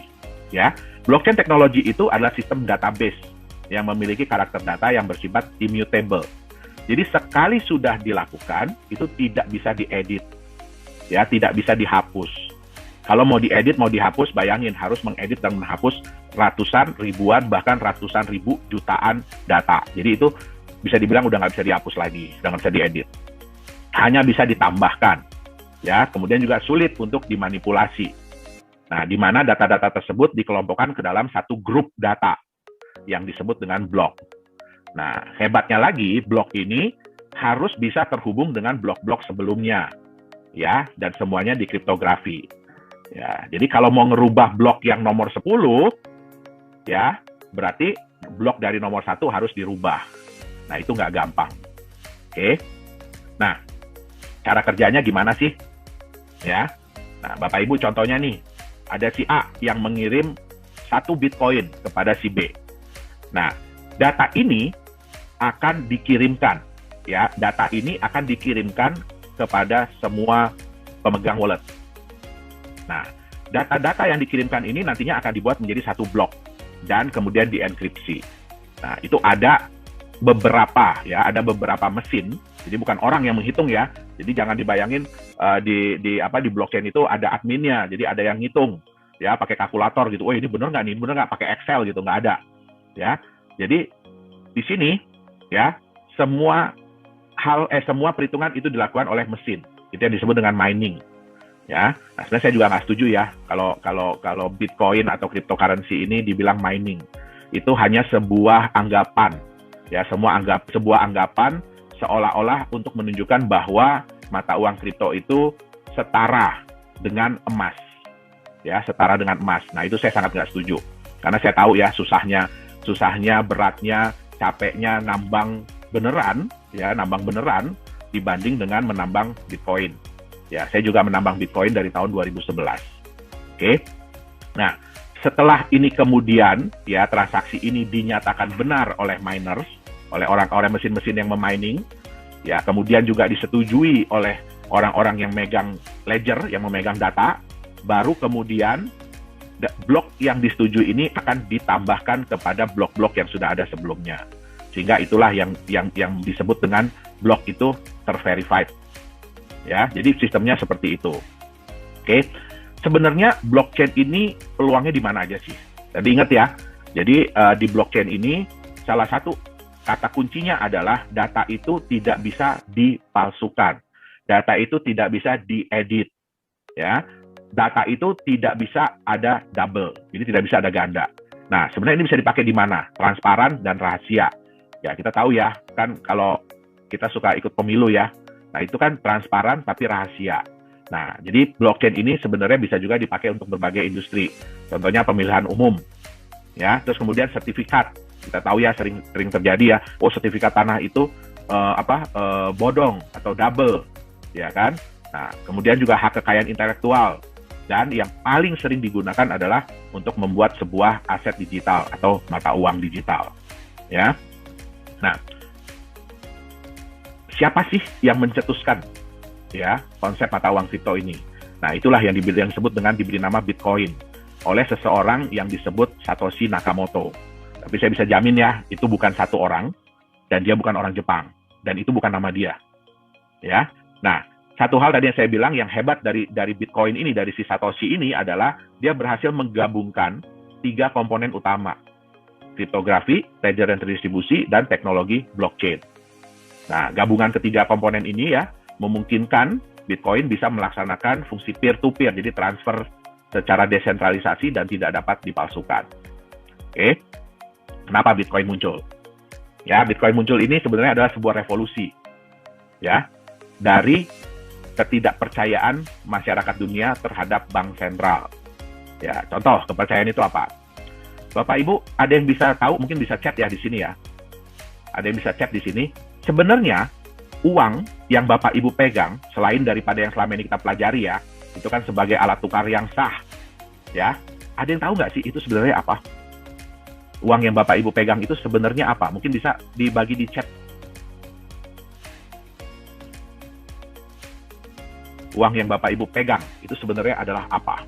Speaker 3: Ya, blockchain teknologi itu adalah sistem database yang memiliki karakter data yang bersifat immutable. Jadi sekali sudah dilakukan, itu tidak bisa diedit. Ya, tidak bisa dihapus. Kalau mau diedit, mau dihapus, bayangin harus mengedit dan menghapus ratusan, ribuan, bahkan ratusan ribu jutaan data. Jadi itu bisa dibilang udah nggak bisa dihapus lagi, udah nggak bisa diedit. Hanya bisa ditambahkan. Ya, kemudian juga sulit untuk dimanipulasi. Nah, di mana data-data tersebut dikelompokkan ke dalam satu grup data yang disebut dengan blok. Nah, hebatnya lagi, blok ini harus bisa terhubung dengan blok-blok sebelumnya, ya, dan semuanya dikriptografi. Ya, jadi kalau mau ngerubah blok yang nomor 10, ya, berarti blok dari nomor 1 harus dirubah. Nah, itu nggak gampang. Oke. Nah, cara kerjanya gimana sih? Ya, nah, Bapak Ibu contohnya nih, ada si A yang mengirim 1 Bitcoin kepada si B. Nah, data ini akan dikirimkan, ya. Data ini akan dikirimkan kepada semua pemegang wallet. Nah, data-data yang dikirimkan ini nantinya akan dibuat menjadi satu blok dan kemudian dienkripsi. Nah, itu ada beberapa, ya, ada beberapa mesin. Jadi bukan orang yang menghitung ya. Jadi jangan dibayangin di blockchain itu ada adminnya. Jadi ada yang ngitung, ya, pakai kalkulator gitu. Oh, ini benar nggak nih? Benar nggak pakai Excel gitu? Nggak ada, ya. Jadi di sini, ya, semua perhitungan itu dilakukan oleh mesin. Itu yang disebut dengan mining, ya. Nah, sebenarnya saya juga nggak setuju ya kalau Bitcoin atau cryptocurrency ini dibilang mining. Itu hanya sebuah anggapan, ya, sebuah anggapan seolah-olah untuk menunjukkan bahwa mata uang kripto itu setara dengan emas, ya, setara dengan emas. Nah, itu saya sangat nggak setuju karena saya tahu ya susahnya, beratnya, capeknya nambang beneran dibanding dengan menambang Bitcoin. Ya, saya juga menambang Bitcoin dari tahun 2011. Oke. Nah, setelah ini kemudian, ya, transaksi ini dinyatakan benar oleh miners, oleh orang-orang mesin-mesin yang memining, ya, kemudian juga disetujui oleh orang-orang yang megang ledger, yang memegang data, baru kemudian blok yang disetujui ini akan ditambahkan kepada blok-blok yang sudah ada sebelumnya. Sehingga itulah yang disebut dengan blok itu terverified. Ya, jadi sistemnya seperti itu. Oke. Sebenarnya blockchain ini peluangnya di mana aja sih? Tadi ingat ya. Jadi di blockchain ini salah satu kata kuncinya adalah data itu tidak bisa dipalsukan. Data itu tidak bisa diedit. Ya. Data itu tidak bisa ada double. Jadi tidak bisa ada ganda. Nah, sebenarnya ini bisa dipakai di mana? Transparan dan rahasia. Ya, kita tahu ya, kan kalau kita suka ikut pemilu ya. Nah, itu kan transparan tapi rahasia. Nah, jadi blockchain ini sebenarnya bisa juga dipakai untuk berbagai industri. Contohnya pemilihan umum. Ya, terus kemudian sertifikat. Kita tahu ya sering terjadi ya, sertifikat tanah itu bodong atau double, ya kan? Nah, kemudian juga hak kekayaan intelektual. Dan yang paling sering digunakan adalah untuk membuat sebuah aset digital atau mata uang digital. Ya. Nah, siapa sih yang mencetuskan ya konsep mata uang kripto ini? Nah, itulah yang disebut dengan diberi nama Bitcoin oleh seseorang yang disebut Satoshi Nakamoto. Tapi saya bisa jamin ya, itu bukan satu orang dan dia bukan orang Jepang dan itu bukan nama dia. Ya. Nah, satu hal tadi yang saya bilang yang hebat dari Bitcoin ini, dari si Satoshi ini adalah dia berhasil menggabungkan 3 komponen utama. Kriptografi, ledger dan terdistribusi, dan teknologi blockchain. Nah, gabungan ketiga komponen ini ya memungkinkan Bitcoin bisa melaksanakan fungsi peer-to-peer, jadi transfer secara desentralisasi dan tidak dapat dipalsukan. Oke, kenapa Bitcoin muncul? Ya, Bitcoin muncul ini sebenarnya adalah sebuah revolusi, ya, dari ketidakpercayaan masyarakat dunia terhadap bank sentral. Ya, contoh kepercayaan itu apa? Bapak Ibu, ada yang bisa tahu? Mungkin bisa chat ya di sini ya. Ada yang bisa chat di sini. Sebenarnya uang yang Bapak Ibu pegang, selain daripada yang selama ini kita pelajari ya, itu kan sebagai alat tukar yang sah. Ya, ada yang tahu nggak sih itu sebenarnya apa? Uang yang Bapak Ibu pegang itu sebenarnya apa? Mungkin bisa dibagi di chat. Uang yang Bapak Ibu pegang itu sebenarnya adalah apa?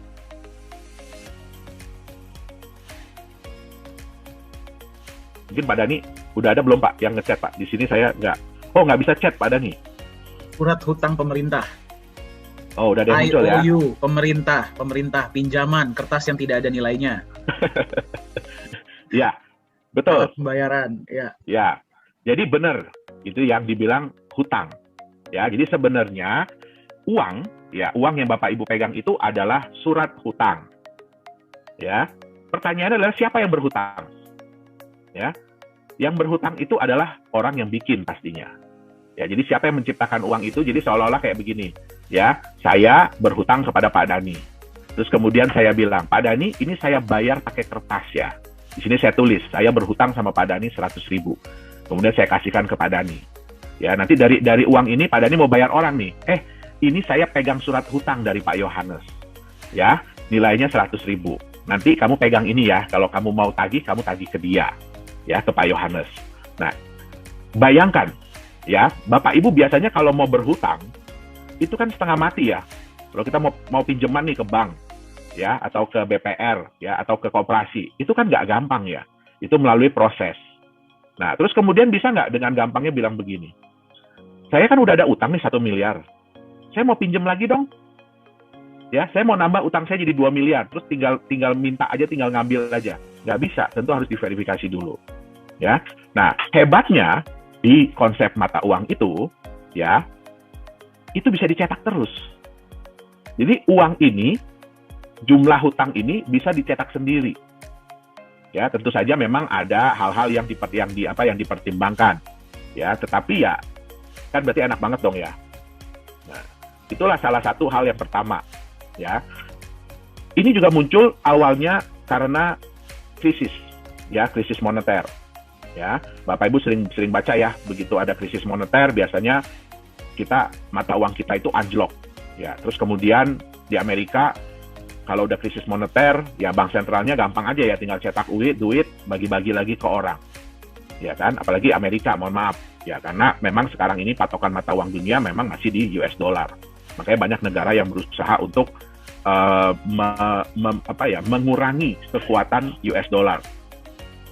Speaker 3: Mungkin Pak Dani udah ada belum Pak yang ngechat Pak? Di sini saya nggak bisa chat Pak Dani.
Speaker 2: Surat hutang pemerintah.
Speaker 3: Oh, udah ada yang muncul ya.
Speaker 2: IOU, pemerintah, pinjaman, kertas yang tidak ada nilainya.
Speaker 3: Ya, betul.
Speaker 2: Pembayaran, ya.
Speaker 3: Ya, jadi benar itu yang dibilang hutang. Ya, jadi sebenarnya uang yang Bapak Ibu pegang itu adalah surat hutang. Ya, pertanyaannya adalah siapa yang berhutang? Ya, yang berhutang itu adalah orang yang bikin pastinya. Ya, jadi siapa yang menciptakan uang itu? Jadi seolah-olah kayak begini, ya, saya berhutang kepada Pak Dani. Terus kemudian saya bilang, Pak Dani, ini saya bayar pakai kertas ya. Di sini saya tulis, saya berhutang sama Pak Dani 100.000. Kemudian saya kasihkan ke Pak Dani. Ya, nanti dari uang ini Pak Dani mau bayar orang nih. Ini saya pegang surat hutang dari Pak Yohanes. Ya, nilainya 100.000. Nanti kamu pegang ini ya. Kalau kamu mau tagih, kamu tagih ke dia. Ya, ke Pak Yohanes. Nah, bayangkan ya, Bapak Ibu biasanya kalau mau berhutang itu kan setengah mati ya. Kalau kita mau pinjaman nih ke bank ya, atau ke BPR ya, atau ke koperasi, itu kan nggak gampang ya. Itu melalui proses. Nah, terus kemudian bisa nggak dengan gampangnya bilang begini, saya kan udah ada utang nih 1 miliar, saya mau pinjam lagi dong. Ya, saya mau nambah utang saya jadi 2 miliar, terus tinggal minta aja, tinggal ngambil aja. Nggak bisa, tentu harus diverifikasi dulu. Ya, nah hebatnya di konsep mata uang itu, ya, itu bisa dicetak terus. Jadi uang ini, jumlah hutang ini bisa dicetak sendiri. Ya, tentu saja memang ada hal-hal yang dipertimbangkan. Ya, tetapi ya, kan berarti enak banget dong ya. Nah, itulah salah satu hal yang pertama. Ya, ini juga muncul awalnya karena krisis, ya, krisis moneter. Ya, Bapak Ibu sering baca ya, begitu ada krisis moneter biasanya mata uang kita itu anjlok. Ya, terus kemudian di Amerika kalau udah krisis moneter, ya bank sentralnya gampang aja ya, tinggal cetak duit, bagi-bagi lagi ke orang. Ya kan, apalagi Amerika, mohon maaf. Ya, karena memang sekarang ini patokan mata uang dunia memang masih di US dollar. Makanya banyak negara yang berusaha untuk mengurangi kekuatan US dollar.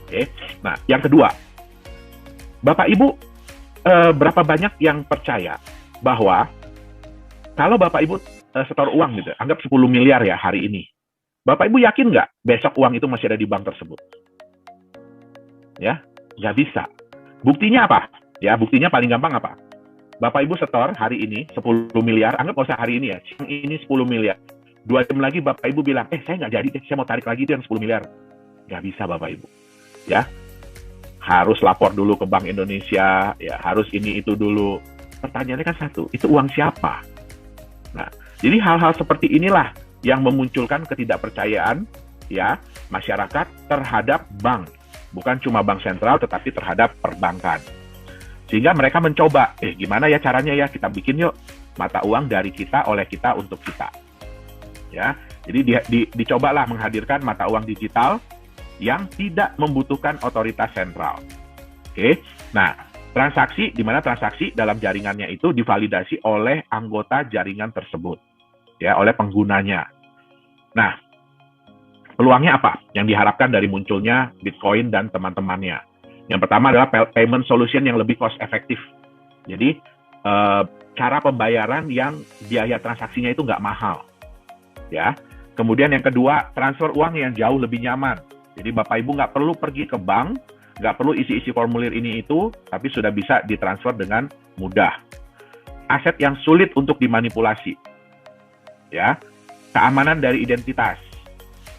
Speaker 3: Oke. Nah, yang kedua, Bapak Ibu, berapa banyak yang percaya bahwa kalau Bapak Ibu setor uang gitu, anggap 10 miliar ya hari ini, Bapak Ibu yakin nggak besok uang itu masih ada di bank tersebut? Ya, nggak bisa. Buktinya apa? Ya, buktinya paling gampang apa? Bapak Ibu setor hari ini 10 miliar, anggap nggak usah hari ini ya, siang ini 10 miliar. 2 jam lagi Bapak Ibu bilang, saya nggak jadi deh, saya mau tarik lagi itu yang 10 miliar. Nggak bisa Bapak Ibu. Ya, harus lapor dulu ke Bank Indonesia, ya harus ini itu dulu. Pertanyaannya kan satu, itu uang siapa? Nah, jadi hal-hal seperti inilah yang memunculkan ketidakpercayaan ya masyarakat terhadap bank. Bukan cuma bank sentral, tetapi terhadap perbankan. Sehingga mereka mencoba, gimana ya caranya ya, kita bikin yuk mata uang dari kita, oleh kita, untuk kita. Ya, jadi dicobalah menghadirkan mata uang digital yang tidak membutuhkan otoritas sentral. Oke, nah transaksi, di mana transaksi dalam jaringannya itu divalidasi oleh anggota jaringan tersebut, ya, oleh penggunanya. Nah, peluangnya apa yang diharapkan dari munculnya Bitcoin dan teman-temannya? Yang pertama adalah payment solution yang lebih cost efektif. Jadi, cara pembayaran yang biaya transaksinya itu nggak mahal. Ya. Kemudian yang kedua, transfer uang yang jauh lebih nyaman. Jadi, Bapak Ibu nggak perlu pergi ke bank, nggak perlu isi-isi formulir ini itu, tapi sudah bisa ditransfer dengan mudah. Aset yang sulit untuk dimanipulasi. Ya. Keamanan dari identitas.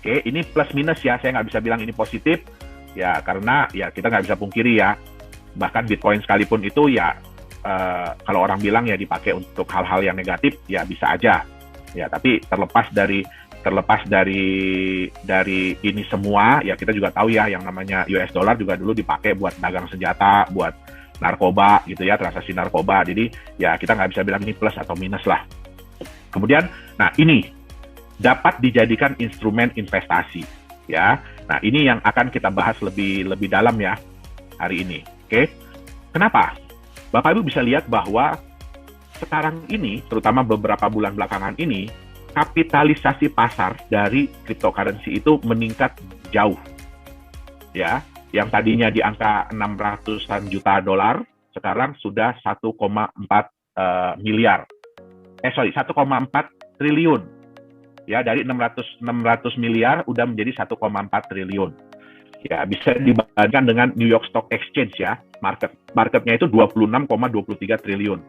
Speaker 3: Oke, ini plus minus ya, saya nggak bisa bilang ini positif, ya karena ya kita nggak bisa pungkiri ya, bahkan Bitcoin sekalipun itu ya, kalau orang bilang ya dipakai untuk hal-hal yang negatif, ya bisa aja, ya tapi terlepas dari ini semua, ya kita juga tahu ya yang namanya US dollar juga dulu dipakai buat dagang senjata, buat narkoba gitu ya, transaksi narkoba, jadi ya kita nggak bisa bilang ini plus atau minus lah. Kemudian, nah ini dapat dijadikan instrumen investasi, ya. Nah, ini yang akan kita bahas lebih dalam ya hari ini. Oke. Kenapa? Bapak Ibu bisa lihat bahwa sekarang ini, terutama beberapa bulan belakangan ini, kapitalisasi pasar dari cryptocurrency itu meningkat jauh. Ya, yang tadinya di angka 600-an juta dolar, sekarang sudah 1,4 miliar. 1,4 triliun. Ya, dari 600 miliar udah menjadi 1,4 triliun. Ya, bisa dibandingkan dengan New York Stock Exchange ya. Marketnya itu 26,23 triliun.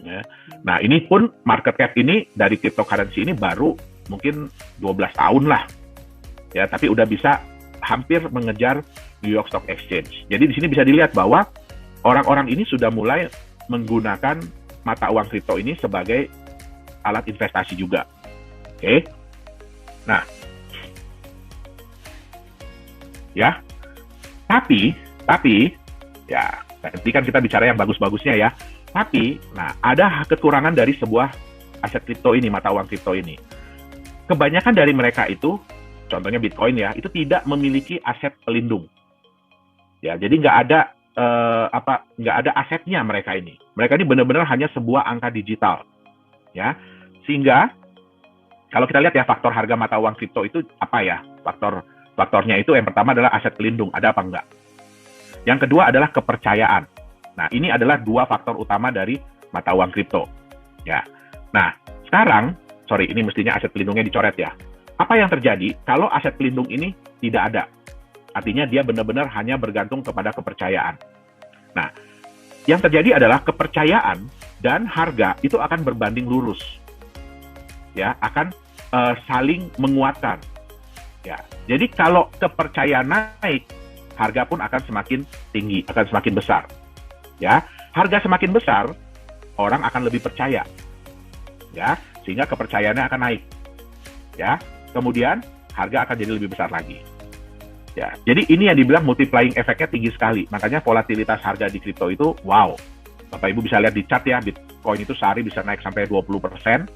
Speaker 3: Ya. Nah, ini pun market cap ini dari cryptocurrency ini baru mungkin 12 tahun lah. Ya, tapi udah bisa hampir mengejar New York Stock Exchange. Jadi di sini bisa dilihat bahwa orang-orang ini sudah mulai menggunakan mata uang kripto ini sebagai alat investasi juga. Oke, nah, ya, tapi, ya, nanti kan kita bicara yang bagus-bagusnya ya. Tapi, nah, ada kekurangan dari sebuah aset kripto ini, mata uang kripto ini. Kebanyakan dari mereka itu, contohnya Bitcoin ya, itu tidak memiliki aset pelindung. Ya, jadi nggak ada asetnya mereka ini. Mereka ini benar-benar hanya sebuah angka digital, ya, sehingga kalau kita lihat ya faktor harga mata uang kripto itu apa ya? Faktornya itu yang pertama adalah aset pelindung, ada apa enggak? Yang kedua adalah kepercayaan. Nah, ini adalah dua faktor utama dari mata uang kripto. Ya. Nah, sekarang, ini mestinya aset pelindungnya dicoret ya. Apa yang terjadi kalau aset pelindung ini tidak ada? Artinya dia benar-benar hanya bergantung kepada kepercayaan. Nah, yang terjadi adalah kepercayaan dan harga itu akan berbanding lurus. Ya, akan saling menguatkan. Ya, jadi kalau kepercayaan naik, harga pun akan semakin tinggi, akan semakin besar. Ya, harga semakin besar, orang akan lebih percaya. Ya, sehingga kepercayaannya akan naik. Ya, kemudian harga akan jadi lebih besar lagi. Ya, jadi ini yang dibilang multiplying efeknya tinggi sekali. Makanya volatilitas harga di kripto itu wow. Bapak Ibu bisa lihat di chart ya, Bitcoin itu sehari bisa naik sampai 20%.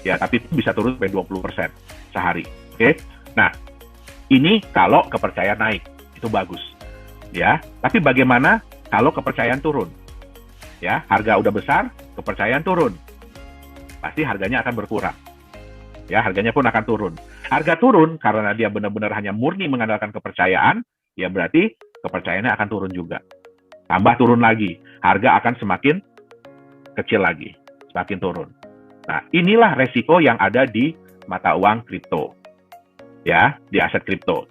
Speaker 3: Ya, tapi itu bisa turun sampai 20% sehari. Oke. Nah, ini kalau kepercayaan naik, itu bagus. Ya, tapi bagaimana kalau kepercayaan turun? Ya, harga udah besar, kepercayaan turun. Pasti harganya akan berkurang. Ya, harganya pun akan turun. Harga turun karena dia benar-benar hanya murni mengandalkan kepercayaan, ya berarti kepercayaannya akan turun juga. Tambah turun lagi, harga akan semakin kecil lagi, semakin turun. Nah, inilah resiko yang ada di mata uang kripto. Ya, di aset kripto.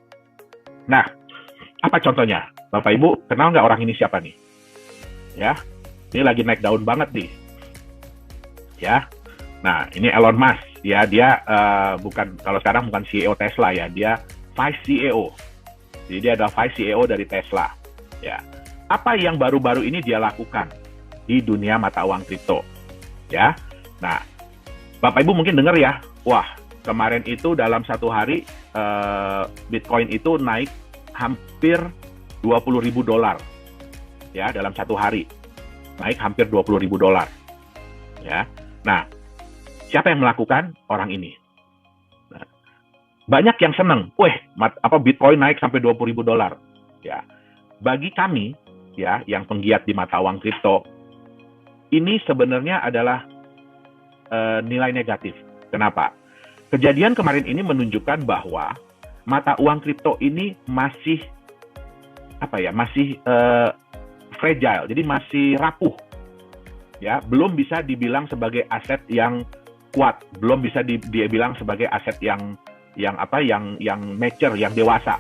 Speaker 3: Nah, apa contohnya? Bapak Ibu, kenal nggak orang ini siapa nih? Ya, ini lagi naik daun banget nih. Ya, nah ini Elon Musk. Ya, dia bukan, kalau sekarang bukan CEO Tesla ya, dia Vice CEO. Jadi dia adalah Vice CEO dari Tesla. Ya, apa yang baru-baru ini dia lakukan di dunia mata uang kripto? Ya, nah Bapak Ibu mungkin dengar ya, wah kemarin itu dalam satu hari Bitcoin itu naik hampir $20.000 ya dalam satu hari, naik hampir $20.000 ya. Nah, siapa yang melakukan? Orang ini. Nah, banyak yang seneng, Bitcoin naik sampai $20.000 ya. Bagi kami ya yang penggiat di mata uang kripto, ini sebenarnya adalah nilai negatif. Kenapa? Kejadian kemarin ini menunjukkan bahwa mata uang kripto ini masih fragile, jadi masih rapuh, ya, belum bisa dibilang sebagai aset yang kuat, belum bisa dia bilang sebagai aset yang mature, yang dewasa,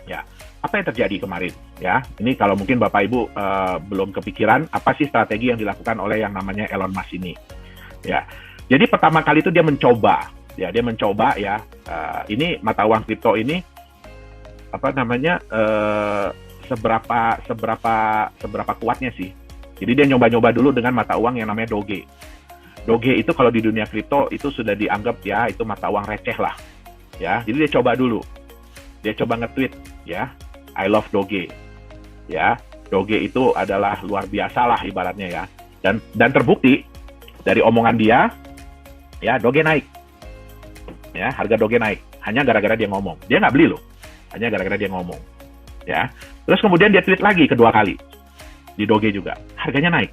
Speaker 3: ya. Apa yang terjadi kemarin, ya? Ini kalau mungkin Bapak Ibu belum kepikiran apa sih strategi yang dilakukan oleh yang namanya Elon Musk ini, ya. Jadi pertama kali itu dia mencoba ya, ini mata uang kripto ini seberapa kuatnya sih. Jadi dia nyoba-nyoba dulu dengan mata uang yang namanya Doge. Doge itu kalau di dunia kripto itu sudah dianggap ya itu mata uang receh lah. Ya, jadi dia coba dulu. Dia coba nge-tweet ya, I love Doge. Ya, Doge itu adalah luar biasa lah ibaratnya ya. Dan terbukti dari omongan dia ya, Doge naik. Ya, harga Doge naik hanya gara-gara dia ngomong. Dia nggak beli loh. Hanya gara-gara dia ngomong. Ya. Terus kemudian dia tweet lagi kedua kali. Di Doge juga. Harganya naik.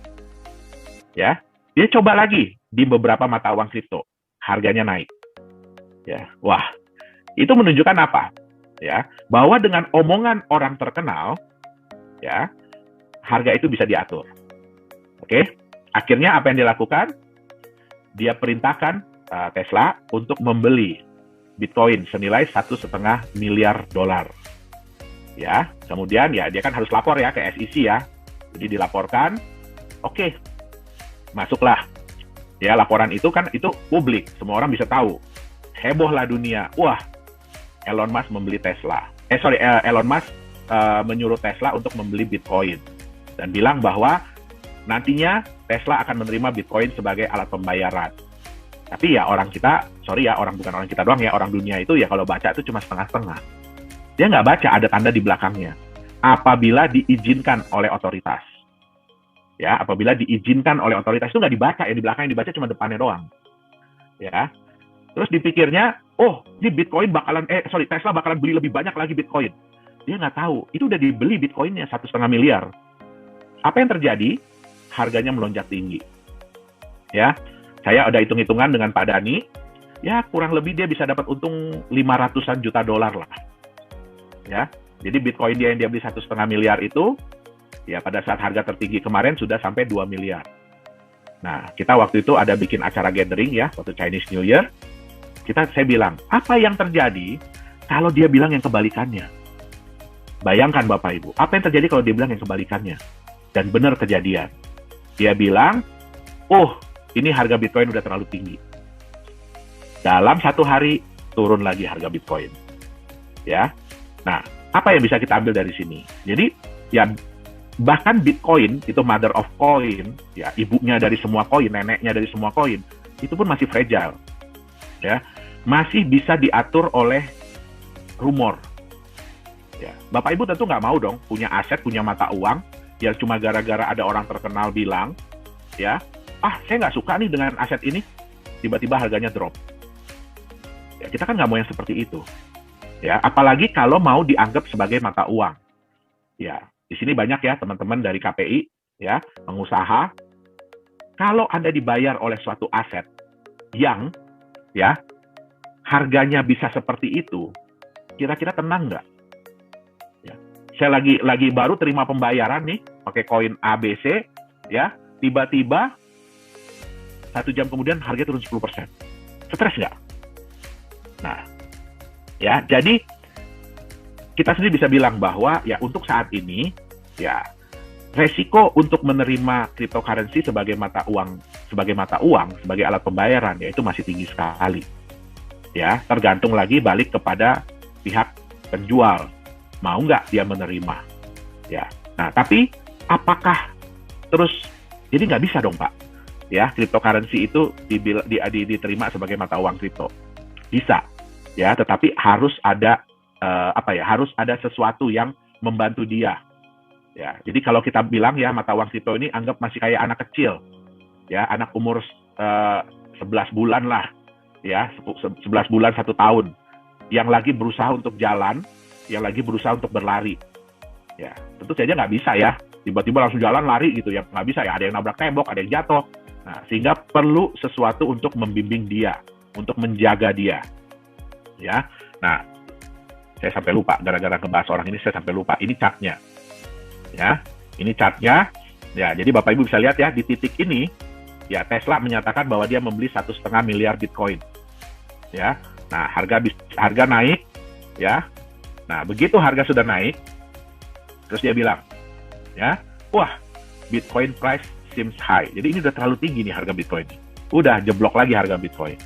Speaker 3: Ya. Dia coba lagi di beberapa mata uang kripto. Harganya naik. Ya. Wah. Itu menunjukkan apa? Ya, bahwa dengan omongan orang terkenal, ya, harga itu bisa diatur. Oke? Akhirnya apa yang dilakukan? Dia perintahkan Tesla untuk membeli Bitcoin senilai $1,5 miliar. Ya, kemudian ya dia kan harus lapor ya ke SEC ya. Jadi dilaporkan, oke, masuklah. Ya, laporan itu kan itu publik, semua orang bisa tahu. Hebohlah dunia. Wah, Elon Musk membeli Tesla. Elon Musk menyuruh Tesla untuk membeli Bitcoin dan bilang bahwa nantinya Tesla akan menerima Bitcoin sebagai alat pembayaran. Tapi ya orang kita, bukan orang kita doang ya, orang dunia itu ya kalau baca itu cuma setengah-setengah. Dia nggak baca ada tanda di belakangnya. Apabila diizinkan oleh otoritas. Ya, apabila diizinkan oleh otoritas itu nggak dibaca ya, di belakang yang dibaca cuma depannya doang. Ya. Terus dipikirnya, ini Bitcoin Tesla bakalan beli lebih banyak lagi Bitcoin. Dia nggak tahu, itu udah dibeli Bitcoinnya $1,5 miliar. Apa yang terjadi? Harganya melonjak tinggi. Ya. Saya ada hitung-hitungan dengan Pak Dhani, ya kurang lebih dia bisa dapat untung $500-an juta lah. Ya, jadi Bitcoin yang dia beli $1,5 miliar itu, ya pada saat harga tertinggi kemarin sudah sampai 2 miliar. Nah, kita waktu itu ada bikin acara gathering ya, waktu Chinese New Year. Saya bilang, apa yang terjadi kalau dia bilang yang kebalikannya? Bayangkan Bapak Ibu, apa yang terjadi kalau dia bilang yang kebalikannya? Dan benar kejadian. Dia bilang, ini harga Bitcoin udah terlalu tinggi. Dalam satu hari, turun lagi harga Bitcoin. Ya. Nah, apa yang bisa kita ambil dari sini? Jadi, ya bahkan Bitcoin, itu mother of coin, ya ibunya dari semua koin, neneknya dari semua koin, itu pun masih fragile. Ya. Masih bisa diatur oleh rumor. Ya. Bapak Ibu tentu nggak mau dong punya aset, punya mata uang, yang cuma gara-gara ada orang terkenal bilang, ya, saya nggak suka nih dengan aset ini, tiba-tiba harganya drop. Ya, kita kan nggak mau yang seperti itu. Ya, apalagi kalau mau dianggap sebagai mata uang. Ya, di sini banyak ya teman-teman dari KPI, ya, pengusaha. Kalau Anda dibayar oleh suatu aset yang, ya, harganya bisa seperti itu, kira-kira tenang nggak? Ya. Saya lagi baru terima pembayaran nih, pakai koin ABC, ya, tiba-tiba 1 jam kemudian harga turun 10%. Stres nggak? Nah, ya, jadi kita sendiri bisa bilang bahwa ya untuk saat ini, ya, resiko untuk menerima cryptocurrency sebagai mata uang, sebagai alat pembayaran, ya itu masih tinggi sekali. Ya, tergantung lagi balik kepada pihak penjual, mau nggak dia menerima. Ya, nah tapi apakah terus, jadi nggak bisa dong Pak, ya cryptocurrency itu diterima sebagai mata uang kripto, bisa, ya, tetapi harus ada harus ada sesuatu yang membantu dia. Ya, jadi kalau kita bilang ya mata uang kripto ini anggap masih kayak anak kecil, ya, anak umur 11 bulan lah, ya, 11 bulan 1 tahun, yang lagi berusaha untuk jalan, yang lagi berusaha untuk berlari. Ya, tentu saja nggak bisa ya, tiba-tiba langsung jalan lari gitu ya, nggak bisa ya, ada yang nabrak tembok, ada yang jatuh. Nah, sehingga perlu sesuatu untuk membimbing dia, untuk menjaga dia. Ya, nah, saya sampai lupa, gara-gara ngebahas orang ini saya sampai lupa, ini chartnya. Ya, ini chartnya. Ya, jadi Bapak Ibu bisa lihat ya, di titik ini, ya Tesla menyatakan bahwa dia membeli 1,5 miliar Bitcoin. Ya, nah harga naik, ya. Nah, begitu harga sudah naik, terus dia bilang, ya, wah, Bitcoin price seems high. Jadi ini udah terlalu tinggi nih harga Bitcoin. Udah jeblok lagi harga Bitcoin.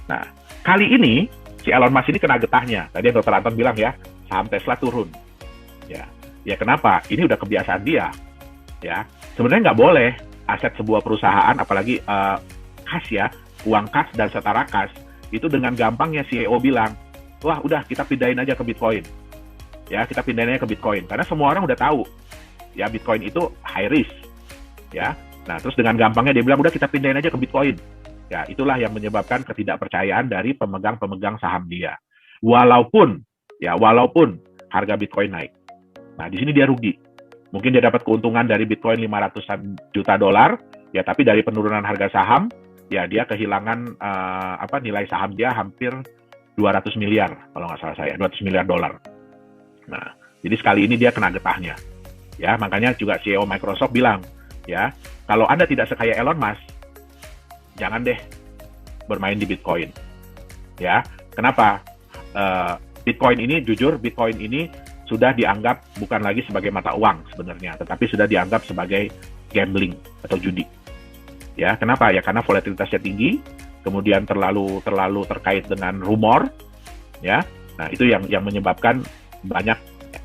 Speaker 3: Nah, kali ini si Elon Musk ini kena getahnya. Tadi Dr. Anton bilang ya, saham Tesla turun. Ya kenapa? Ini udah kebiasaan dia. Ya, sebenarnya nggak boleh aset sebuah perusahaan, apalagi kas ya, uang kas dan setara kas, itu dengan gampangnya CEO bilang, wah udah kita pindahin aja ke Bitcoin. Ya, kita pindahin aja ke Bitcoin. Karena semua orang udah tahu, ya Bitcoin itu high risk. Ya, nah terus dengan gampangnya dia bilang, udah kita pindahin aja ke Bitcoin. Ya, itulah yang menyebabkan ketidakpercayaan dari pemegang saham dia. Walaupun harga Bitcoin naik. Nah, di sini dia rugi. Mungkin dia dapat keuntungan dari Bitcoin 500-an juta dolar, ya tapi dari penurunan harga saham, ya dia kehilangan nilai saham dia hampir 200 miliar, kalau nggak salah saya, 200 miliar dolar. Nah, jadi sekali ini dia kena getahnya. Ya, makanya juga CEO Microsoft bilang, ya, kalau Anda tidak sekaya Elon Musk, jangan deh bermain di Bitcoin. Ya, kenapa? Bitcoin ini, jujur, Bitcoin ini sudah dianggap bukan lagi sebagai mata uang sebenarnya, tetapi sudah dianggap sebagai gambling atau judi. Ya, kenapa? Ya karena volatilitasnya tinggi, kemudian terlalu terkait dengan rumor, ya. Nah, itu yang menyebabkan banyak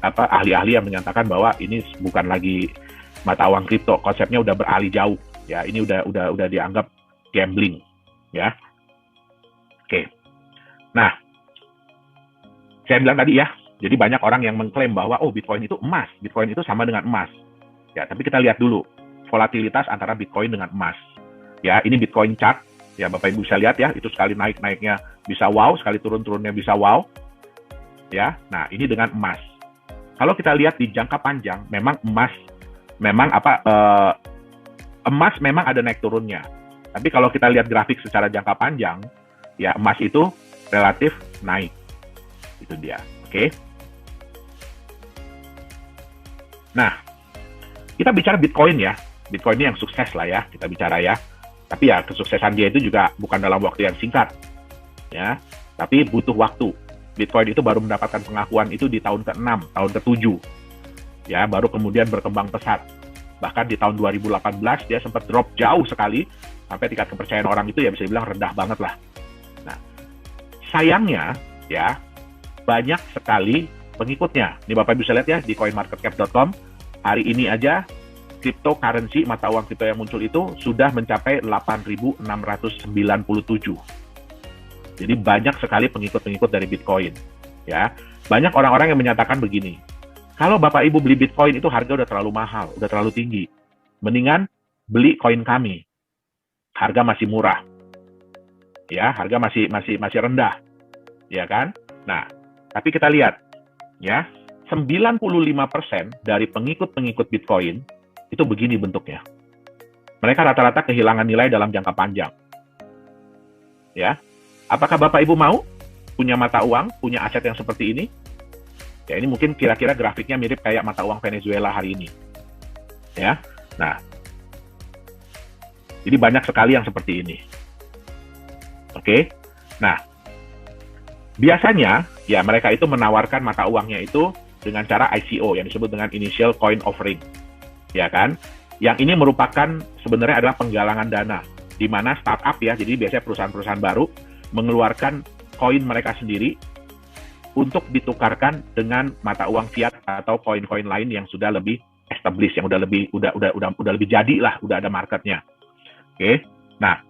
Speaker 3: ahli-ahli yang menyatakan bahwa ini bukan lagi mata uang kripto, konsepnya udah beralih jauh. Ya, ini udah dianggap gambling, ya. Oke. Nah, saya bilang tadi ya, jadi banyak orang yang mengklaim bahwa Bitcoin itu emas, Bitcoin itu sama dengan emas. Ya, tapi kita lihat dulu volatilitas antara Bitcoin dengan emas. Ya, ini Bitcoin chart. Ya, Bapak Ibu bisa lihat ya, itu sekali naiknya bisa wow, sekali turunnya bisa wow. Ya, nah ini dengan emas. Kalau kita lihat di jangka panjang, memang emas ada naik turunnya. Tapi kalau kita lihat grafik secara jangka panjang, ya emas itu relatif naik. Itu dia. Oke. Nah, kita bicara Bitcoin ya. Bitcoin ini yang sukses lah ya, kita bicara ya. Tapi ya kesuksesan dia itu juga bukan dalam waktu yang singkat. Ya, tapi butuh waktu. Bitcoin itu baru mendapatkan pengakuan itu di tahun ke-6, tahun ke-7. Ya, baru kemudian berkembang pesat. Bahkan di tahun 2018 dia sempat drop jauh sekali, sampai tingkat kepercayaan orang itu ya bisa dibilang rendah banget lah. Nah, sayangnya ya, banyak sekali pengikutnya. Ini Bapak bisa lihat ya di coinmarketcap.com, hari ini aja cryptocurrency, mata uang kripto yang muncul itu sudah mencapai 8.697. Jadi banyak sekali pengikut-pengikut dari Bitcoin. Ya, banyak orang-orang yang menyatakan begini, kalau Bapak Ibu beli Bitcoin itu harga udah terlalu mahal, udah terlalu tinggi. Mendingan beli koin kami. Harga masih murah. Ya, harga masih rendah. Ya kan? Nah, tapi kita lihat ya, 95% dari pengikut-pengikut Bitcoin itu begini bentuknya. Mereka rata-rata kehilangan nilai dalam jangka panjang. Ya. Apakah Bapak Ibu mau punya mata uang, punya aset yang seperti ini. Ya, ini mungkin kira-kira grafiknya mirip kayak mata uang Venezuela hari ini. Ya. Nah, jadi banyak sekali yang seperti ini. Oke. Nah, biasanya ya mereka itu menawarkan mata uangnya itu dengan cara ICO yang disebut dengan Initial Coin Offering. Ya kan? Yang ini merupakan sebenarnya adalah penggalangan dana di mana startup ya, jadi biasanya perusahaan-perusahaan baru mengeluarkan koin mereka sendiri untuk ditukarkan dengan mata uang fiat atau koin-koin lain yang sudah lebih established, yang udah lebih jadi lah, udah ada marketnya. Oke. Nah,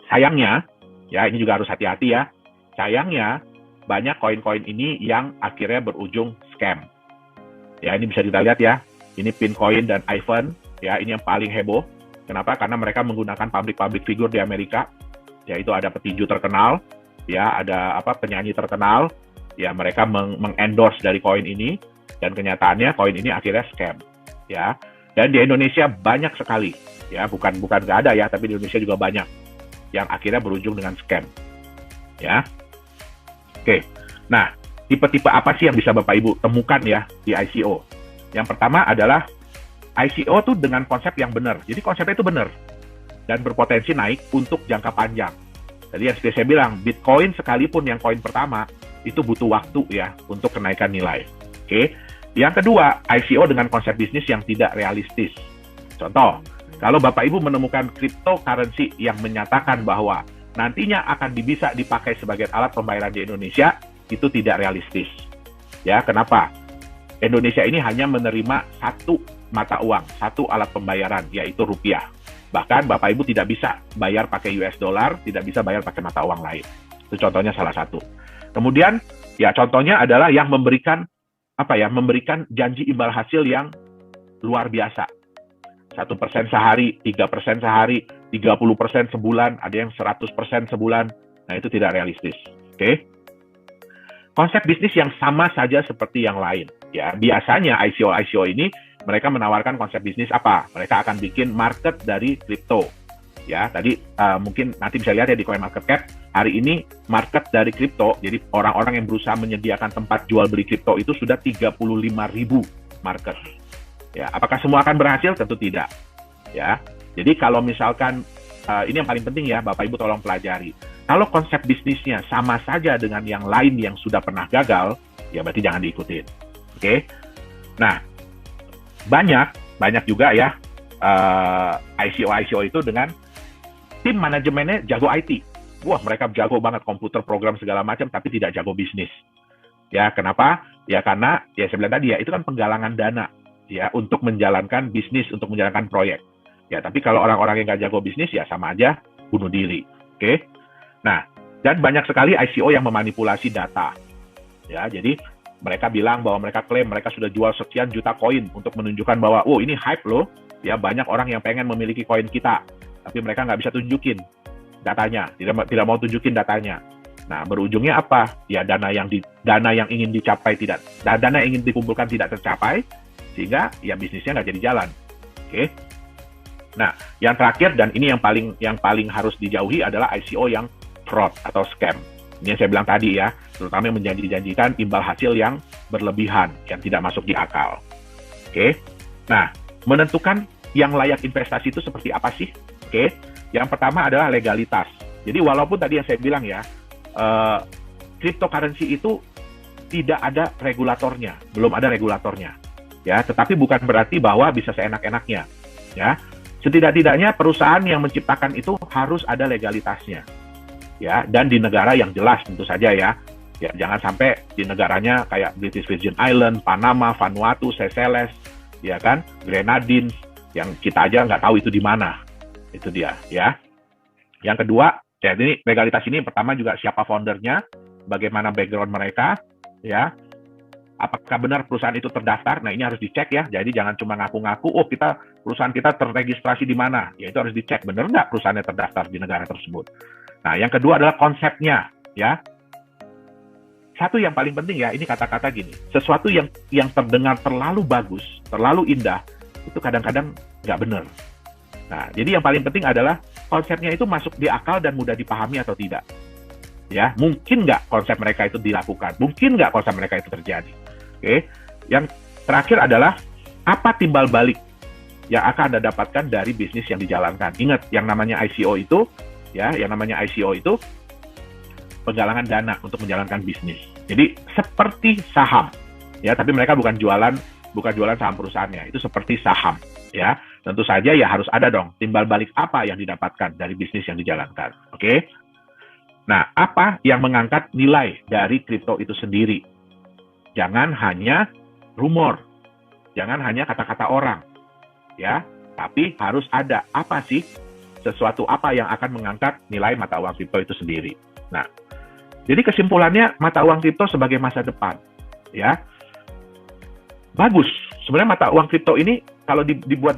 Speaker 3: sayangnya ya ini juga harus hati-hati ya. Sayangnya banyak koin-koin ini yang akhirnya berujung scam. Ya, ini bisa kita lihat ya. Ini Pincoin dan Ivan, ya ini yang paling heboh. Kenapa? Karena mereka menggunakan public figure di Amerika. Yaitu ada petinju terkenal, ya ada penyanyi terkenal, ya mereka mengendorse dari koin ini, dan kenyataannya koin ini akhirnya scam. Ya, dan di Indonesia banyak sekali, ya bukan nggak ada ya, tapi di Indonesia juga banyak yang akhirnya berujung dengan scam. Ya, oke. Nah, tipe-tipe apa sih yang bisa Bapak Ibu temukan ya di ICO? Yang pertama adalah ICO tuh dengan konsep yang benar. Jadi konsepnya itu benar dan berpotensi naik untuk jangka panjang. Jadi yang seperti saya bilang, Bitcoin sekalipun yang koin pertama itu butuh waktu ya untuk kenaikan nilai. Oke. Yang kedua, ICO dengan konsep bisnis yang tidak realistis. Contoh, kalau Bapak Ibu menemukan cryptocurrency yang menyatakan bahwa nantinya akan bisa dipakai sebagai alat pembayaran di Indonesia, itu tidak realistis. Ya, kenapa? Indonesia ini hanya menerima satu mata uang, satu alat pembayaran, yaitu rupiah. Bahkan Bapak Ibu tidak bisa bayar pakai US dollar, tidak bisa bayar pakai mata uang lain. Itu contohnya salah satu. Kemudian, ya contohnya adalah yang memberikan janji imbal hasil yang luar biasa. 1% sehari, 3% sehari, 30% sebulan, ada yang 100% sebulan. Nah, itu tidak realistis. Oke? Konsep bisnis yang sama saja seperti yang lain. Ya, biasanya ICO ini mereka menawarkan konsep bisnis apa? Mereka akan bikin market dari kripto. Ya, tadi mungkin nanti bisa lihat ya di CoinMarketCap, hari ini market dari kripto, jadi orang-orang yang berusaha menyediakan tempat jual beli kripto itu sudah 35.000 market. Ya, apakah semua akan berhasil? Tentu tidak. Ya, jadi kalau misalkan ini yang paling penting ya, Bapak Ibu tolong pelajari. Kalau konsep bisnisnya sama saja dengan yang lain yang sudah pernah gagal, ya berarti jangan diikutin. Oke? Nah, banyak juga ya ICO itu dengan tim manajemennya jago IT. Wah, mereka jago banget komputer, program segala macam, tapi tidak jago bisnis. Ya, kenapa? Ya karena ya saya bilang tadi ya, itu kan penggalangan dana ya untuk menjalankan bisnis, untuk menjalankan proyek. Ya, tapi kalau orang-orang yang nggak jago bisnis ya sama aja bunuh diri. Oke? Nah, dan banyak sekali ICO yang memanipulasi data. Ya, jadi mereka bilang bahwa mereka klaim mereka sudah jual sekian juta koin untuk menunjukkan bahwa, oh ini hype loh, ya banyak orang yang pengen memiliki koin kita, tapi mereka nggak bisa tunjukin datanya, tidak mau tunjukin datanya. Nah, berujungnya apa? Ya dana yang ingin dicapai dana yang ingin dikumpulkan tidak tercapai, sehingga ya bisnisnya nggak jadi jalan. Oke? Nah, yang terakhir dan ini yang paling harus dijauhi adalah ICO yang fraud atau scam. Ini yang saya bilang tadi ya, terutama yang menjanjikan imbal hasil yang berlebihan, yang tidak masuk di akal. Oke? Nah, menentukan yang layak investasi itu seperti apa sih? Oke? Yang pertama adalah legalitas. Jadi walaupun tadi yang saya bilang ya, cryptocurrency itu tidak ada regulatornya, belum ada regulatornya. Ya, tetapi bukan berarti bahwa bisa seenak-enaknya. Ya, setidak-tidaknya perusahaan yang menciptakan itu harus ada legalitasnya. Ya, dan di negara yang jelas tentu saja ya. Ya, jangan sampai di negaranya kayak British Virgin Island, Panama, Vanuatu, Seychelles, ya kan, Grenadines, yang kita aja nggak tahu itu di mana. Itu dia, ya. Yang kedua, ya ini legalitas ini pertama juga siapa foundernya, bagaimana background mereka, ya. Apakah benar perusahaan itu terdaftar? Nah, ini harus dicek ya. Jadi jangan cuma ngaku-ngaku, oh perusahaan kita terregistrasi di mana? Ya itu harus dicek, benar nggak perusahaannya terdaftar di negara tersebut. Nah, yang kedua adalah konsepnya, ya. Satu yang paling penting ya, ini kata-kata gini, sesuatu yang terdengar terlalu bagus, terlalu indah, itu kadang-kadang nggak benar. Nah, jadi yang paling penting adalah konsepnya itu masuk di akal dan mudah dipahami atau tidak. Ya, mungkin nggak konsep mereka itu dilakukan? Mungkin nggak konsep mereka itu terjadi? Oke. Yang terakhir adalah apa timbal balik yang akan Anda dapatkan dari bisnis yang dijalankan. Ingat, yang namanya ICO itu, penggalangan dana untuk menjalankan bisnis. Jadi seperti saham, ya, tapi mereka bukan jualan saham perusahaannya, itu seperti saham, ya. Tentu saja ya harus ada dong timbal balik apa yang didapatkan dari bisnis yang dijalankan. Oke. Nah, apa yang mengangkat nilai dari kripto itu sendiri? Jangan hanya rumor, jangan hanya kata-kata orang, ya, tapi harus ada apa sih sesuatu apa yang akan mengangkat nilai mata uang kripto itu sendiri. Nah, jadi kesimpulannya mata uang kripto sebagai masa depan, ya, bagus. Sebenarnya mata uang kripto ini kalau dibuat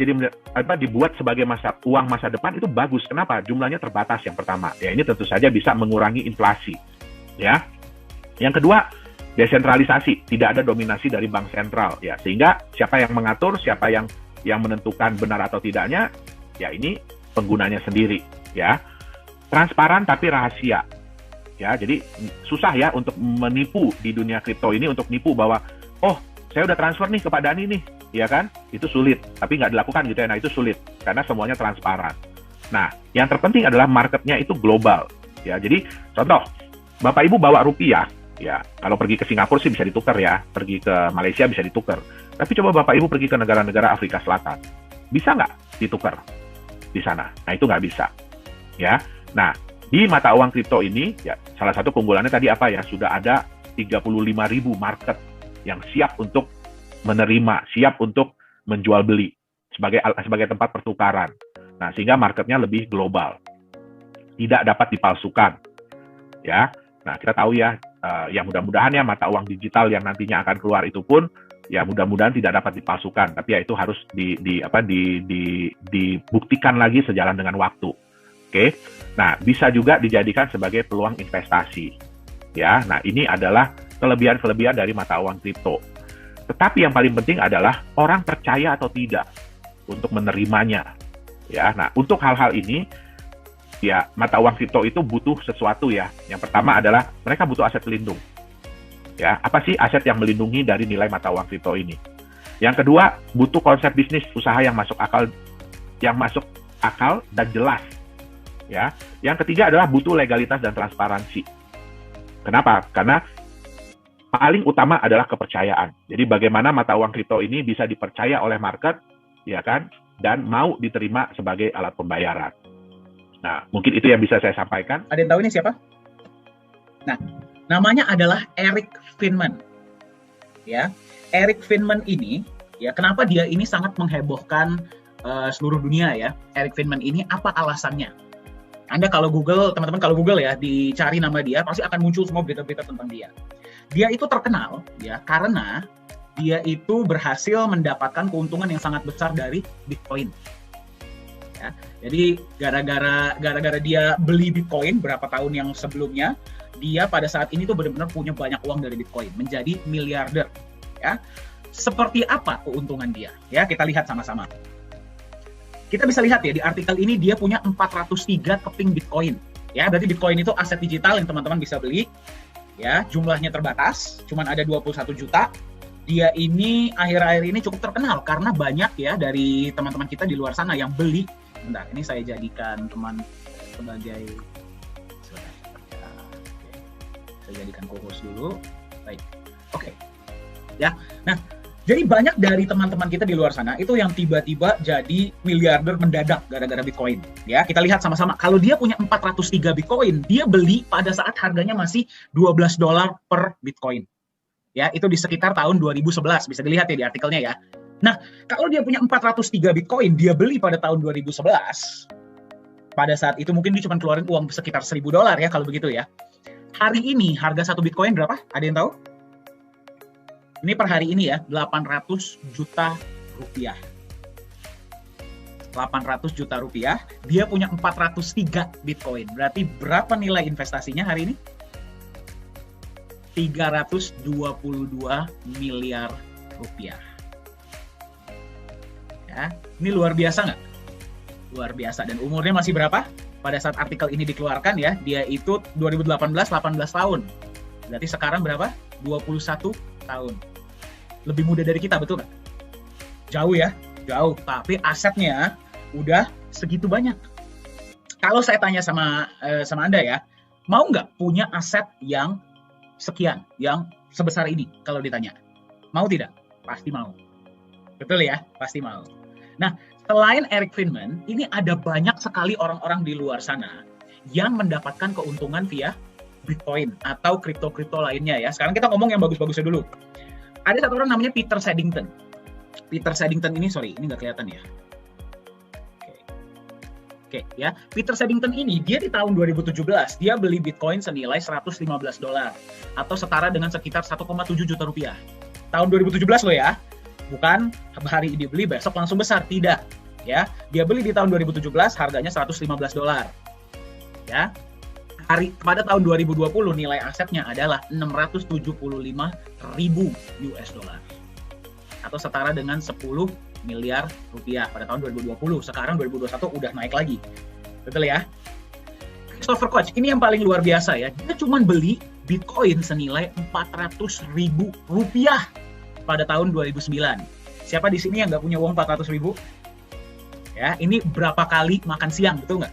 Speaker 3: sebagai uang masa depan itu bagus. Kenapa? Jumlahnya terbatas yang pertama. Ya, ini tentu saja bisa mengurangi inflasi, ya. Yang kedua, desentralisasi, tidak ada dominasi dari bank sentral, ya, sehingga siapa yang mengatur, siapa yang menentukan benar atau tidaknya, ya ini penggunanya sendiri, ya. Transparan tapi rahasia, ya. Jadi susah ya untuk menipu di dunia kripto ini, untuk nipu bahwa saya udah transfer nih ke Pak Dhani nih, ya kan? Itu sulit, tapi nggak dilakukan gitu ya. Nah, itu sulit karena semuanya transparan. Nah, yang terpenting adalah marketnya itu global, ya. Jadi contoh, Bapak Ibu bawa rupiah, ya, kalau pergi ke Singapura sih bisa ditukar ya, pergi ke Malaysia bisa ditukar. Tapi coba Bapak Ibu pergi ke negara-negara Afrika Selatan, bisa nggak ditukar di sana? Nah, itu nggak bisa, ya. Nah, di mata uang kripto ini, ya, salah satu keunggulannya tadi apa ya? Sudah ada 35.000 market yang siap untuk menerima, siap untuk menjual beli sebagai tempat pertukaran. Nah, sehingga marketnya lebih global, tidak dapat dipalsukan, ya. Nah, kita tahu ya, yang mudah-mudahan ya mata uang digital yang nantinya akan keluar itu pun ya mudah-mudahan tidak dapat dipalsukan, tapi ya itu harus dibuktikan lagi sejalan dengan waktu. Oke. Nah, bisa juga dijadikan sebagai peluang investasi. Ya, nah ini adalah kelebihan-kelebihan dari mata uang kripto. Tetapi yang paling penting adalah orang percaya atau tidak untuk menerimanya. Ya, nah untuk hal-hal ini ya mata uang kripto itu butuh sesuatu ya. Yang pertama adalah mereka butuh aset pelindung. Ya, apa sih aset yang melindungi dari nilai mata uang kripto ini? Yang kedua, butuh konsep bisnis usaha yang masuk akal dan jelas. Ya, yang ketiga adalah butuh legalitas dan transparansi. Kenapa? Karena paling utama adalah kepercayaan. Jadi bagaimana mata uang kripto ini bisa dipercaya oleh market, ya kan, dan mau diterima sebagai alat pembayaran. Nah, mungkin itu yang bisa saya sampaikan.
Speaker 2: Ada yang tahu ini siapa? Nah, namanya adalah Eric Friedman. Ya, Eric Friedman ini, ya, kenapa dia ini sangat menghebohkan seluruh dunia ya? Eric Friedman ini apa alasannya? Anda kalau Google, teman-teman kalau Google ya, dicari nama dia, pasti akan muncul semua berita-berita tentang dia. Dia itu terkenal ya karena dia itu berhasil mendapatkan keuntungan yang sangat besar dari Bitcoin. Ya, jadi gara-gara dia beli Bitcoin berapa tahun yang sebelumnya, dia pada saat ini tuh benar-benar punya banyak uang dari Bitcoin, menjadi miliarder. Ya, seperti apa keuntungan dia? Ya, kita lihat sama-sama. Kita bisa lihat ya di artikel ini dia punya 403 keping Bitcoin. Ya, berarti Bitcoin itu aset digital yang teman-teman bisa beli. Ya, jumlahnya terbatas, cuman ada 21 juta. Dia ini akhir-akhir ini cukup terkenal karena banyak ya dari teman-teman kita di luar sana yang beli. Bentar, ini saya jadikan teman sebagai saya jadikan co-host dulu. Baik. Oke. Ya. Nah, jadi banyak dari teman-teman kita di luar sana itu yang tiba-tiba jadi miliarder mendadak gara-gara Bitcoin. Ya, kita lihat sama-sama. Kalau dia punya 403 Bitcoin, dia beli pada saat harganya masih $12 per Bitcoin. Ya, itu di sekitar tahun 2011. Bisa dilihat ya di artikelnya ya. Nah, kalau dia punya 403 Bitcoin, dia beli pada tahun 2011. Pada saat itu mungkin dia cuma keluarin uang sekitar $1.000 ya kalau begitu ya. Hari ini harga satu Bitcoin berapa? Ada yang tahu? Ini per hari ini ya, 800 juta rupiah. 800 juta rupiah, dia punya 403 Bitcoin. Berarti berapa nilai investasinya hari ini? 322 miliar rupiah. Ya, ini luar biasa nggak? Luar biasa. Dan umurnya masih berapa? pada saat artikel ini dikeluarkan ya, dia itu 2018 18 tahun. Berarti sekarang berapa? 21 tahun. Lebih muda dari kita, betul nggak? Jauh ya, jauh. Tapi asetnya udah segitu banyak. Kalau saya tanya sama Anda ya, mau nggak punya aset yang sekian, yang sebesar ini kalau ditanya? Mau tidak? Pasti mau. Betul ya? Pasti mau. Nah, selain Eric Friedman, ini ada banyak sekali orang-orang di luar sana yang mendapatkan keuntungan via Bitcoin atau kripto-kripto lainnya ya. Sekarang kita ngomong yang bagus-bagusnya dulu. Ada satu orang namanya Peter Saddington. Peter Saddington ini, sorry, ini nggak kelihatan ya. Oke, ya. Peter Saddington ini, dia di tahun 2017, dia beli Bitcoin senilai $115 atau setara dengan sekitar 1,7 juta rupiah. Tahun 2017 loh ya. Bukan hari ini beli besok langsung besar, tidak ya. Dia beli di tahun 2017 harganya $115 ya. Pada tahun 2020 nilai asetnya adalah 675.000 US dollar atau setara dengan 10 miliar rupiah pada tahun 2020. Sekarang 2021 udah naik lagi, betul ya. Christopher Koch ini yang paling luar biasa ya, dia cuma beli Bitcoin senilai 400.000 rupiah pada tahun 2009. Siapa di sini yang nggak punya uang 400.000? Ya, ini berapa kali makan siang, betul nggak?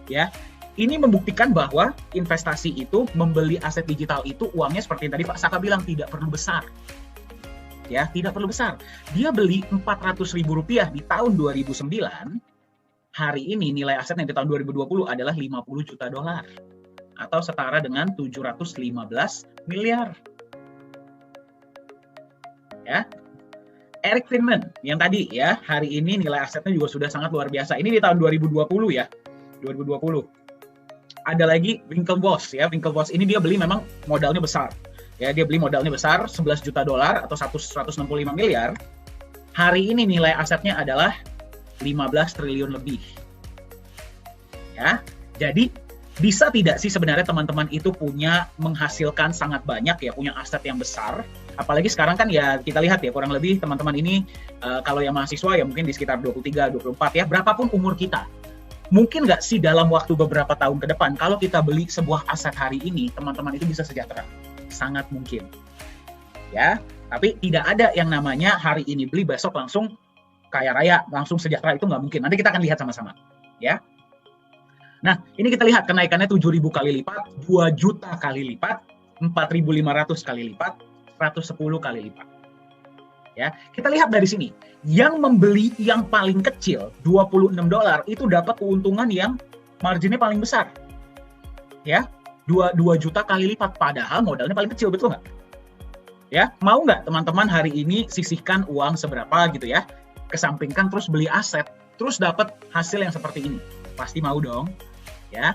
Speaker 2: Ya, ini membuktikan bahwa investasi itu, membeli aset digital itu, uangnya seperti yang tadi Pak Saka bilang, tidak perlu besar. Ya, tidak perlu besar. Dia beli 400.000 rupiah di tahun 2009, hari ini nilai asetnya di tahun 2020 adalah 50 juta dolar. Atau setara dengan 715 miliar. Ya, Eric Friedman yang tadi ya, hari ini nilai asetnya juga sudah sangat luar biasa. Ini di tahun 2020 ya, 2020. Ada lagi Winklevoss ya, Winklevoss ini dia beli memang modalnya besar. Ya, dia beli modalnya besar, 11 juta dolar atau 165 miliar. Hari ini nilai asetnya adalah 15 triliun lebih. Ya, jadi bisa tidak sih sebenarnya teman-teman itu menghasilkan sangat banyak ya, punya aset yang besar. Apalagi sekarang kan ya kita lihat ya, kurang lebih teman-teman ini kalau yang mahasiswa ya mungkin di sekitar 23, 24 ya, berapapun umur kita. Mungkin nggak sih dalam waktu beberapa tahun ke depan, kalau kita beli sebuah aset hari ini, teman-teman itu bisa sejahtera. Sangat mungkin. Ya, tapi tidak ada yang namanya hari ini beli, besok langsung kaya raya, langsung sejahtera, itu nggak mungkin. Nanti kita akan lihat sama-sama. Ya. Nah, ini kita lihat kenaikannya 7.000 kali lipat, 2 juta kali lipat, 4.500 kali lipat, 110 kali lipat. Ya, kita lihat dari sini. Yang membeli yang paling kecil, $26, itu dapat keuntungan yang marginnya paling besar. Ya, 2 juta kali lipat, padahal modalnya paling kecil, betul nggak? Ya, mau nggak teman-teman hari ini sisihkan uang seberapa gitu ya, kesampingkan terus beli aset, terus dapat hasil yang seperti ini? Pasti mau dong. Ya,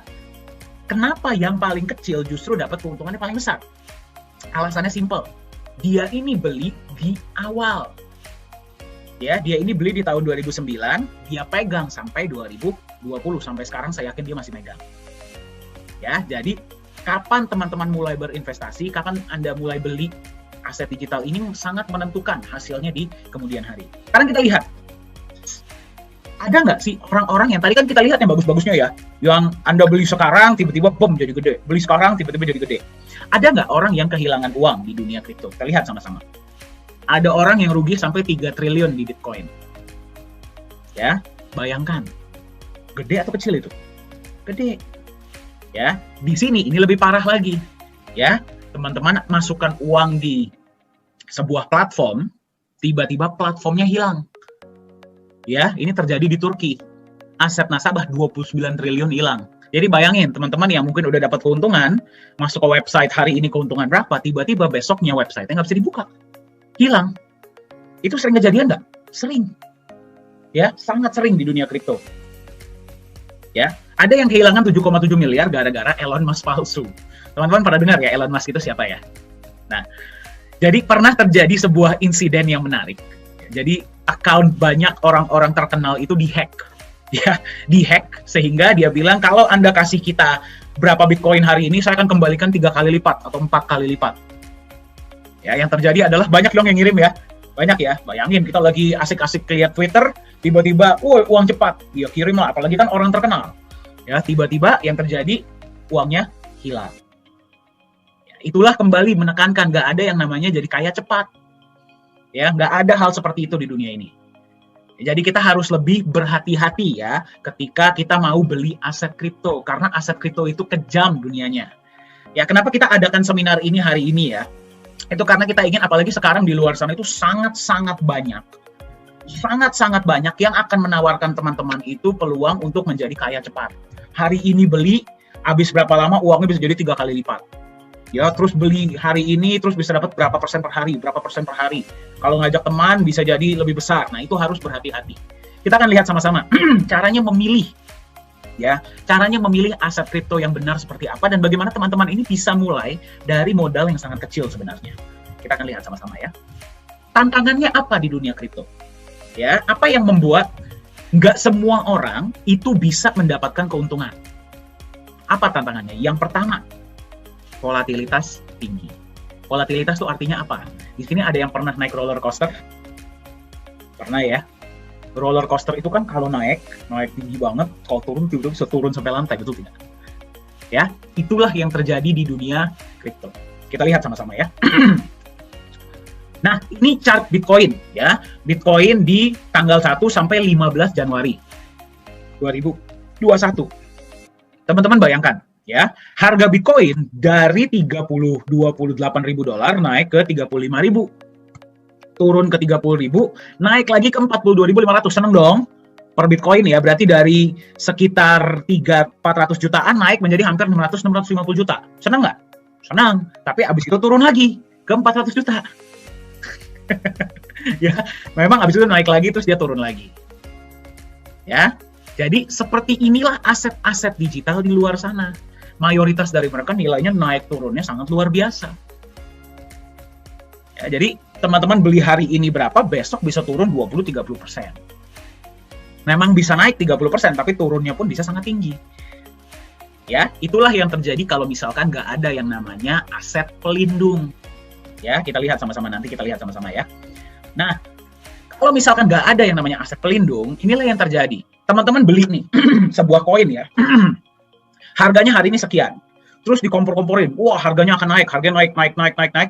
Speaker 2: kenapa yang paling kecil justru dapat keuntungannya paling besar? Alasannya simple. Dia ini beli di awal. Ya, dia ini beli di tahun 2009, dia pegang sampai 2020, sampai sekarang saya yakin dia masih megang. Ya, jadi kapan teman-teman mulai berinvestasi, kapan Anda mulai beli aset digital ini sangat menentukan hasilnya di kemudian hari. Sekarang kita lihat. Ada nggak sih orang-orang yang tadi kan kita lihat yang bagus-bagusnya ya, yang Anda beli sekarang tiba-tiba bom jadi gede, beli sekarang tiba-tiba jadi gede. Ada nggak orang yang kehilangan uang di dunia kripto? Kita lihat sama-sama. Ada orang yang rugi sampai 3 triliun di Bitcoin. Ya, bayangkan. Gede atau kecil itu? Gede. Ya, di sini ini lebih parah lagi. Ya, teman-teman masukkan uang di sebuah platform, tiba-tiba platformnya hilang. Ya, ini terjadi di Turki. Aset nasabah 29 triliun hilang. Jadi bayangin teman-teman yang mungkin udah dapat keuntungan, masuk ke website hari ini keuntungan berapa, tiba-tiba besoknya website-nya nggak bisa dibuka. Hilang. Itu sering kejadian nggak? Sering. Ya, sangat sering di dunia kripto. Ya, ada yang kehilangan 7,7 miliar gara-gara Elon Musk palsu. Teman-teman pada dengar ya Elon Musk itu siapa ya? Nah, jadi pernah terjadi sebuah insiden yang menarik. Jadi account banyak orang-orang terkenal itu dihack. Ya, dihack sehingga dia bilang kalau Anda kasih kita berapa Bitcoin hari ini, saya akan kembalikan 3 kali lipat atau 4 kali lipat. Ya, yang terjadi adalah banyak dong yang ngirim ya. Banyak ya. Bayangin kita lagi asik-asik lihat Twitter, tiba-tiba, uang cepat. Dia kirim lah, apalagi kan orang terkenal. Ya, tiba-tiba yang terjadi uangnya hilang. Ya, itulah kembali menekankan nggak ada yang namanya jadi kaya cepat. Ya, nggak ada hal seperti itu di dunia ini. Jadi kita harus lebih berhati-hati ya ketika kita mau beli aset kripto, karena aset kripto itu kejam dunianya. Ya, kenapa kita adakan seminar ini hari ini ya? Itu karena kita ingin, apalagi sekarang di luar sana itu sangat-sangat banyak yang akan menawarkan teman-teman itu peluang untuk menjadi kaya cepat. Hari ini beli, habis berapa lama uangnya bisa jadi 3 kali lipat. Ya, terus beli hari ini, terus bisa dapat berapa persen per hari. Kalau ngajak teman bisa jadi lebih besar. Nah, itu harus berhati-hati. Kita akan lihat sama-sama caranya memilih. Ya, caranya memilih aset kripto yang benar seperti apa dan bagaimana teman-teman ini bisa mulai dari modal yang sangat kecil sebenarnya. Kita akan lihat sama-sama ya. Tantangannya apa di dunia kripto? Ya, apa yang membuat nggak semua orang itu bisa mendapatkan keuntungan? Apa tantangannya? Yang pertama, volatilitas tinggi. Volatilitas itu artinya apa? Di sini ada yang pernah naik roller coaster? Pernah ya? Roller coaster itu kan kalau naik tinggi banget, kalau turun tiba-tiba bisa turun sampai lantai, betul tidak? Ya, itulah yang terjadi di dunia kripto. Kita lihat sama-sama ya. Nah, ini chart Bitcoin ya. Bitcoin di tanggal 1 sampai 15 Januari 2021. Teman-teman bayangkan ya, harga Bitcoin dari 28.000 dolar naik ke 35.000. Turun ke 30.000, naik lagi ke 42.500. Seneng dong per Bitcoin ya, berarti dari sekitar 300-400 jutaan naik menjadi hampir 600-650 juta. Senang nggak? Senang, tapi abis itu turun lagi ke 400 juta. Ya, memang abis itu naik lagi, terus dia turun lagi. Ya, jadi seperti inilah aset-aset digital di luar sana. Mayoritas dari mereka nilainya naik turunnya sangat luar biasa. Ya, jadi teman-teman beli hari ini berapa, besok bisa turun 20-30%. Memang bisa naik 30%, tapi turunnya pun bisa sangat tinggi. Ya, itulah yang terjadi kalau misalkan nggak ada yang namanya aset pelindung. Ya, kita lihat sama-sama nanti, kita lihat sama-sama ya. Nah, kalau misalkan nggak ada yang namanya aset pelindung, inilah yang terjadi. Teman-teman beli nih, sebuah koin ya, harganya hari ini sekian. Terus dikompor-komporin, wah harganya akan naik, harganya naik.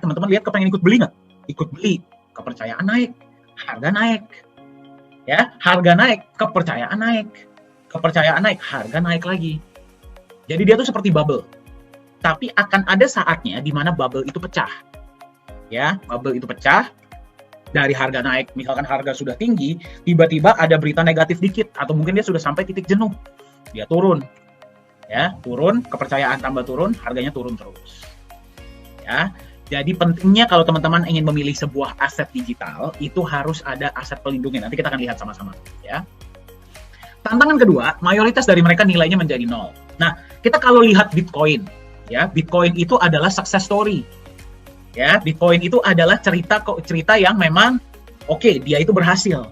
Speaker 2: Teman-teman lihat, kepengen ikut beli nggak? Ikut beli, kepercayaan naik, harga naik. Ya, harga naik, kepercayaan naik, harga naik lagi. Jadi dia tuh seperti bubble. Tapi akan ada saatnya di mana bubble itu pecah. Ya, bubble itu pecah, dari harga naik, misalkan harga sudah tinggi, tiba-tiba ada berita negatif dikit, atau mungkin dia sudah sampai titik jenuh, dia turun. Ya, turun, kepercayaan tambah turun, harganya turun terus. Ya, jadi pentingnya kalau teman-teman ingin memilih sebuah aset digital, itu harus ada aset pelindungnya. Nanti kita akan lihat sama-sama. Ya. Tantangan kedua, mayoritas dari mereka nilainya menjadi nol. Nah, kita kalau lihat Bitcoin, ya, Bitcoin itu adalah success story. Ya, Bitcoin itu adalah cerita yang memang oke, dia itu berhasil.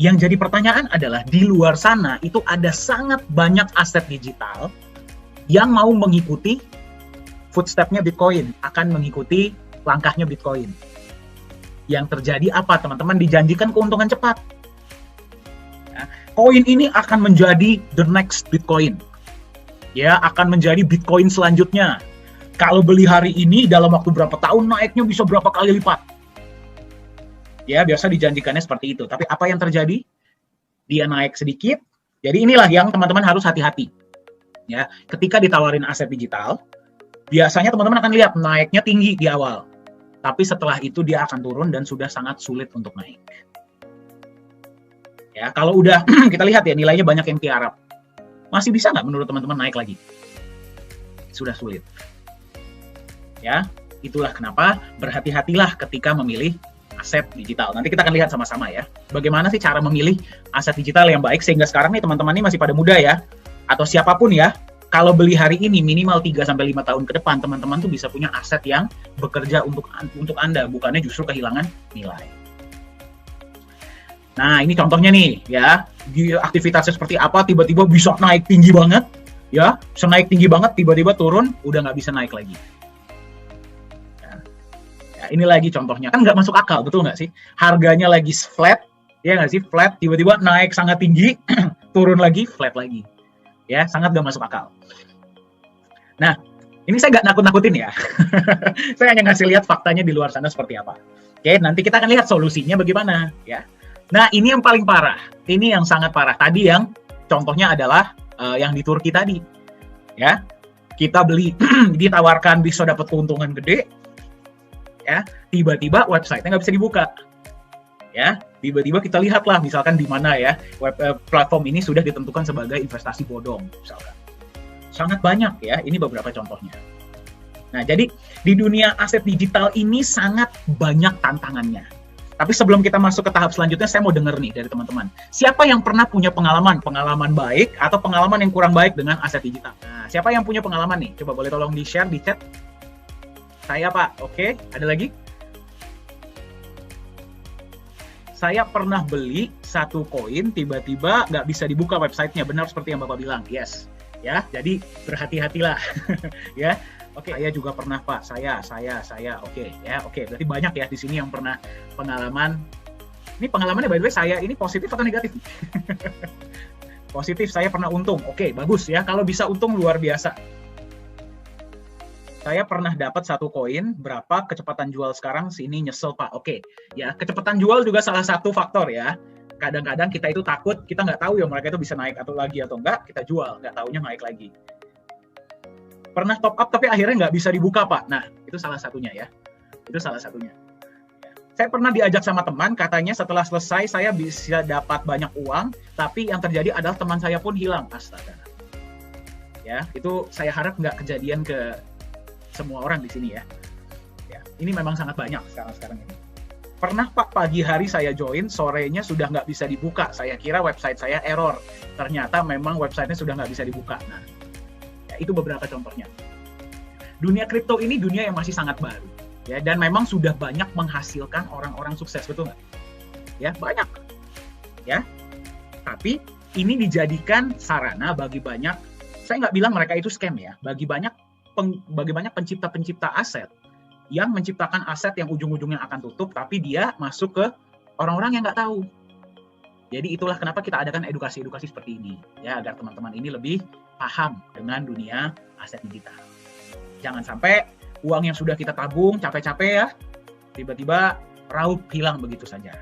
Speaker 2: Yang jadi pertanyaan adalah di luar sana itu ada sangat banyak aset digital yang mau mengikuti footstep-nya Bitcoin, akan mengikuti langkahnya Bitcoin. Yang terjadi apa, teman-teman? Dijanjikan keuntungan cepat. Ya, koin ini akan menjadi the next Bitcoin. Ya, akan menjadi Bitcoin selanjutnya. Kalau beli hari ini dalam waktu berapa tahun naiknya bisa berapa kali lipat. Ya, biasa dijanjikannya seperti itu. Tapi apa yang terjadi? Dia naik sedikit. Jadi inilah yang teman-teman harus hati-hati. Ya, ketika ditawarin aset digital, biasanya teman-teman akan lihat naiknya tinggi di awal. Tapi setelah itu dia akan turun dan sudah sangat sulit untuk naik. Ya, kalau udah kita lihat ya nilainya banyak yang tiarap. Masih bisa nggak menurut teman-teman naik lagi? Sudah sulit. Ya, itulah kenapa berhati-hatilah ketika memilih aset digital. Nanti kita akan lihat sama-sama ya. Bagaimana sih cara memilih aset digital yang baik sehingga sekarang nih teman-teman ini masih pada muda ya. Atau siapapun ya. Kalau beli hari ini minimal 3-5 tahun ke depan teman-teman tuh bisa punya aset yang bekerja untuk Anda, bukannya justru kehilangan nilai. Nah, ini contohnya nih ya. Aktivitasnya seperti apa, tiba-tiba bisa naik tinggi banget ya. Senaik tinggi banget, tiba-tiba turun, udah nggak bisa naik lagi. Ini lagi contohnya, kan nggak masuk akal, betul nggak sih? Harganya lagi flat, ya nggak sih? Flat, tiba-tiba naik sangat tinggi, turun lagi, flat lagi. Ya, sangat gak masuk akal. Nah, ini saya nggak nakut-nakutin ya. Saya hanya ngasih lihat faktanya di luar sana seperti apa. Oke, nanti kita akan lihat solusinya bagaimana ya. Nah, ini yang paling parah. Ini yang sangat parah. Tadi yang contohnya adalah yang di Turki tadi. Ya. Kita beli ditawarkan bisa dapat keuntungan gede. Ya, tiba-tiba website-nya nggak bisa dibuka. Ya, tiba-tiba kita lihatlah misalkan di mana ya platform ini sudah ditentukan sebagai investasi bodong misalkan. Sangat banyak ya, ini beberapa contohnya. Nah, jadi di dunia aset digital ini sangat banyak tantangannya. Tapi sebelum kita masuk ke tahap selanjutnya, saya mau dengar nih dari teman-teman. Siapa yang pernah punya pengalaman baik atau pengalaman yang kurang baik dengan aset digital? Nah, siapa yang punya pengalaman nih? Coba boleh tolong di-share di chat. Saya, Pak. Oke, ada lagi? Saya pernah beli satu koin, tiba-tiba nggak bisa dibuka websitenya. Benar seperti yang Bapak bilang. Yes. Ya, jadi berhati-hatilah. Ya. Oke, saya juga pernah, Pak. Saya. Oke, ya. Oke, berarti banyak ya di sini yang pernah pengalaman. Ini pengalamannya by the way saya ini positif atau negatif? Positif, saya pernah untung. Oke, bagus ya. Kalau bisa untung luar biasa. Saya pernah dapat satu koin, berapa kecepatan jual sekarang, sini nyesel Pak. Oke, ya kecepatan jual juga salah satu faktor ya. Kadang-kadang kita itu takut, kita nggak tahu ya mereka itu bisa naik atau lagi atau enggak, kita jual, nggak taunya naik lagi. Pernah top up tapi akhirnya nggak bisa dibuka Pak. Nah, itu salah satunya ya. Itu salah satunya. Saya pernah diajak sama teman, katanya setelah selesai saya bisa dapat banyak uang, tapi yang terjadi adalah teman saya pun hilang. Astaga. Ya, itu saya harap nggak kejadian ke semua orang di sini ya. Ya, ini memang sangat banyak sekarang ini. Pernah Pak, pagi hari saya join, sorenya sudah nggak bisa dibuka. Saya kira website saya error. Ternyata memang websitenya sudah nggak bisa dibuka. Nah, ya, itu beberapa contohnya. Dunia kripto ini dunia yang masih sangat baru. Ya, dan memang sudah banyak menghasilkan orang-orang sukses, betul nggak? Ya, banyak. Ya, tapi ini dijadikan sarana bagi banyak, saya nggak bilang mereka itu scam ya, bagi banyak pencipta-pencipta aset yang menciptakan aset yang ujung-ujungnya akan tutup, tapi dia masuk ke orang-orang yang nggak tahu. Jadi itulah kenapa kita adakan edukasi-edukasi seperti ini, ya agar teman-teman ini lebih paham dengan dunia aset digital. Jangan sampai uang yang sudah kita tabung capek-capek ya, tiba-tiba raup hilang begitu saja.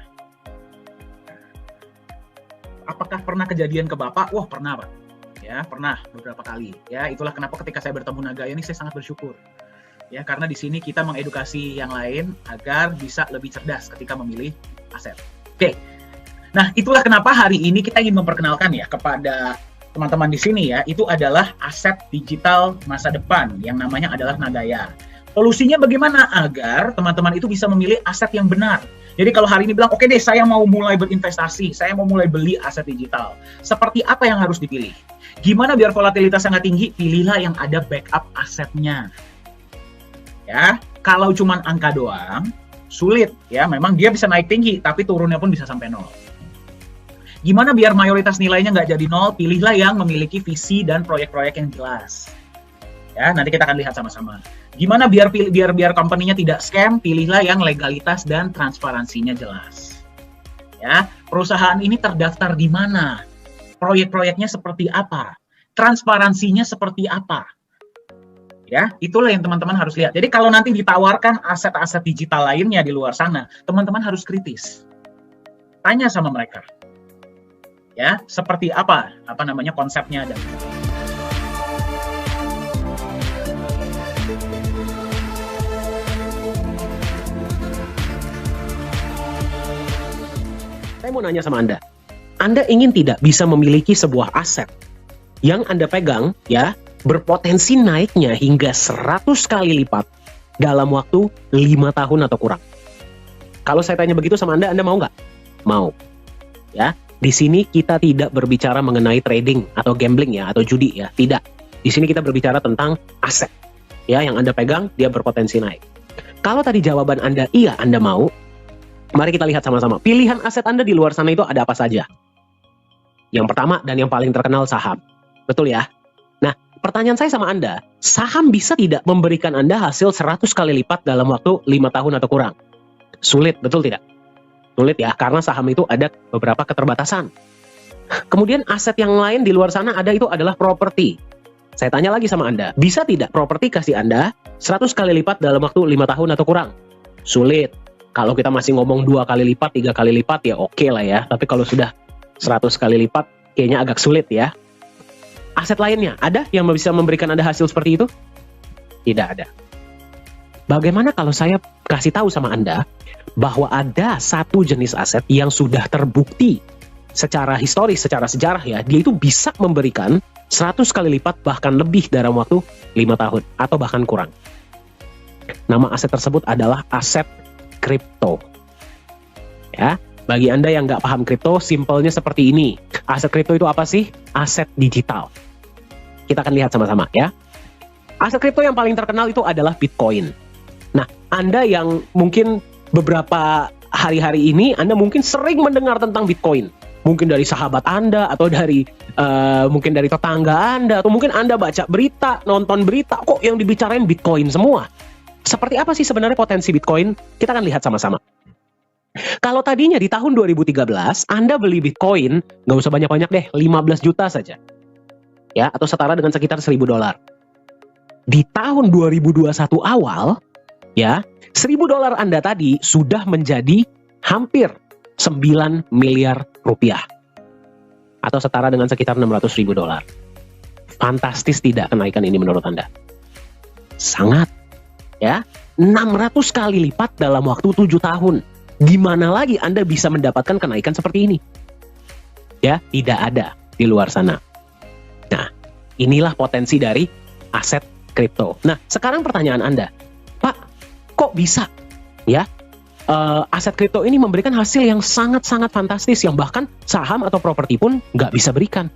Speaker 2: Apakah pernah kejadian ke Bapak? Wah pernah Pak. Ya, pernah beberapa kali. Ya, itulah kenapa ketika saya bertemu Nagaya ini saya sangat bersyukur. Ya, karena di sini kita mengedukasi yang lain agar bisa lebih cerdas ketika memilih aset. Oke. Nah, itulah kenapa hari ini kita ingin memperkenalkan ya kepada teman-teman di sini ya, itu adalah aset digital masa depan yang namanya adalah Nagaya. Solusinya bagaimana agar teman-teman itu bisa memilih aset yang benar? Jadi kalau hari ini bilang, oke deh saya mau mulai berinvestasi, saya mau mulai beli aset digital. Seperti apa yang harus dipilih? Gimana biar volatilitas sangat tinggi? Pilihlah yang ada backup asetnya. Ya, kalau cuma angka doang, sulit. Ya, memang dia bisa naik tinggi, tapi turunnya pun bisa sampai 0. Gimana biar mayoritas nilainya nggak jadi 0? Pilihlah yang memiliki visi dan proyek-proyek yang jelas. Ya, nanti kita akan lihat sama-sama. Gimana biar company-nya tidak scam? Pilihlah yang legalitas dan transparansinya jelas. Ya, perusahaan ini terdaftar di mana? Proyek-proyeknya seperti apa? Transparansinya seperti apa? Ya, itulah yang teman-teman harus lihat. Jadi kalau nanti ditawarkan aset-aset digital lainnya di luar sana, teman-teman harus kritis. Tanya sama mereka. Ya, seperti apa namanya konsepnya dan
Speaker 4: saya mau nanya sama Anda ingin tidak bisa memiliki sebuah aset yang Anda pegang ya berpotensi naiknya hingga 100 kali lipat dalam waktu 5 tahun atau kurang? Kalau saya tanya begitu sama Anda mau nggak? Mau. Ya, di sini kita tidak berbicara mengenai trading atau gambling ya atau judi ya, tidak. Di sini kita berbicara tentang aset ya yang Anda pegang dia berpotensi naik. Kalau tadi jawaban Anda iya Anda mau, mari kita lihat sama-sama. Pilihan aset Anda di luar sana itu ada apa saja? Yang pertama dan yang paling terkenal saham. Betul ya? Nah, pertanyaan saya sama Anda, saham bisa tidak memberikan Anda hasil 100 kali lipat dalam waktu 5 tahun atau kurang? Sulit, betul tidak? Sulit ya, karena saham itu ada beberapa keterbatasan. Kemudian aset yang lain di luar sana ada, itu adalah properti. Saya tanya lagi sama Anda, bisa tidak properti kasih Anda 100 kali lipat dalam waktu 5 tahun atau kurang? Sulit. Kalau kita masih ngomong 2 kali lipat, 3 kali lipat ya oke lah ya. Tapi kalau sudah 100 kali lipat kayaknya agak sulit ya. Aset lainnya, ada yang bisa memberikan Anda hasil seperti itu? Tidak ada. Bagaimana kalau saya kasih tahu sama Anda bahwa ada satu jenis aset yang sudah terbukti secara historis, secara sejarah ya, dia itu bisa memberikan 100 kali lipat bahkan lebih dalam waktu 5 tahun atau bahkan kurang. Nama aset tersebut adalah aset kripto. Ya, bagi Anda yang nggak paham kripto, simpelnya seperti ini. Aset kripto itu apa sih? Aset digital. Kita akan lihat sama-sama ya. Aset kripto yang paling terkenal itu adalah Bitcoin. Nah, Anda yang mungkin beberapa hari-hari ini, Anda mungkin sering mendengar tentang Bitcoin. Mungkin dari sahabat Anda, atau dari mungkin dari tetangga Anda, atau mungkin Anda baca berita, nonton berita, kok yang dibicarain Bitcoin semua. Seperti apa sih sebenarnya potensi Bitcoin? Kita akan lihat sama-sama. Kalau tadinya di tahun 2013, Anda beli Bitcoin, nggak usah banyak-banyak deh, 15 juta saja. Ya, atau setara dengan sekitar $1.000. Di tahun 2021 awal, ya, $1.000 Anda tadi sudah menjadi hampir 9 miliar rupiah. Atau setara dengan sekitar $600.000. Fantastis tidak kenaikan ini menurut Anda? Sangat. Ya, 600 kali lipat dalam waktu 7 tahun. Gimana lagi Anda bisa mendapatkan kenaikan seperti ini? Ya, tidak ada di luar sana. Nah, inilah potensi dari aset kripto. Nah, sekarang pertanyaan Anda, Pak, kok bisa ya aset kripto ini memberikan hasil yang sangat-sangat fantastis, yang bahkan saham atau properti pun nggak bisa berikan?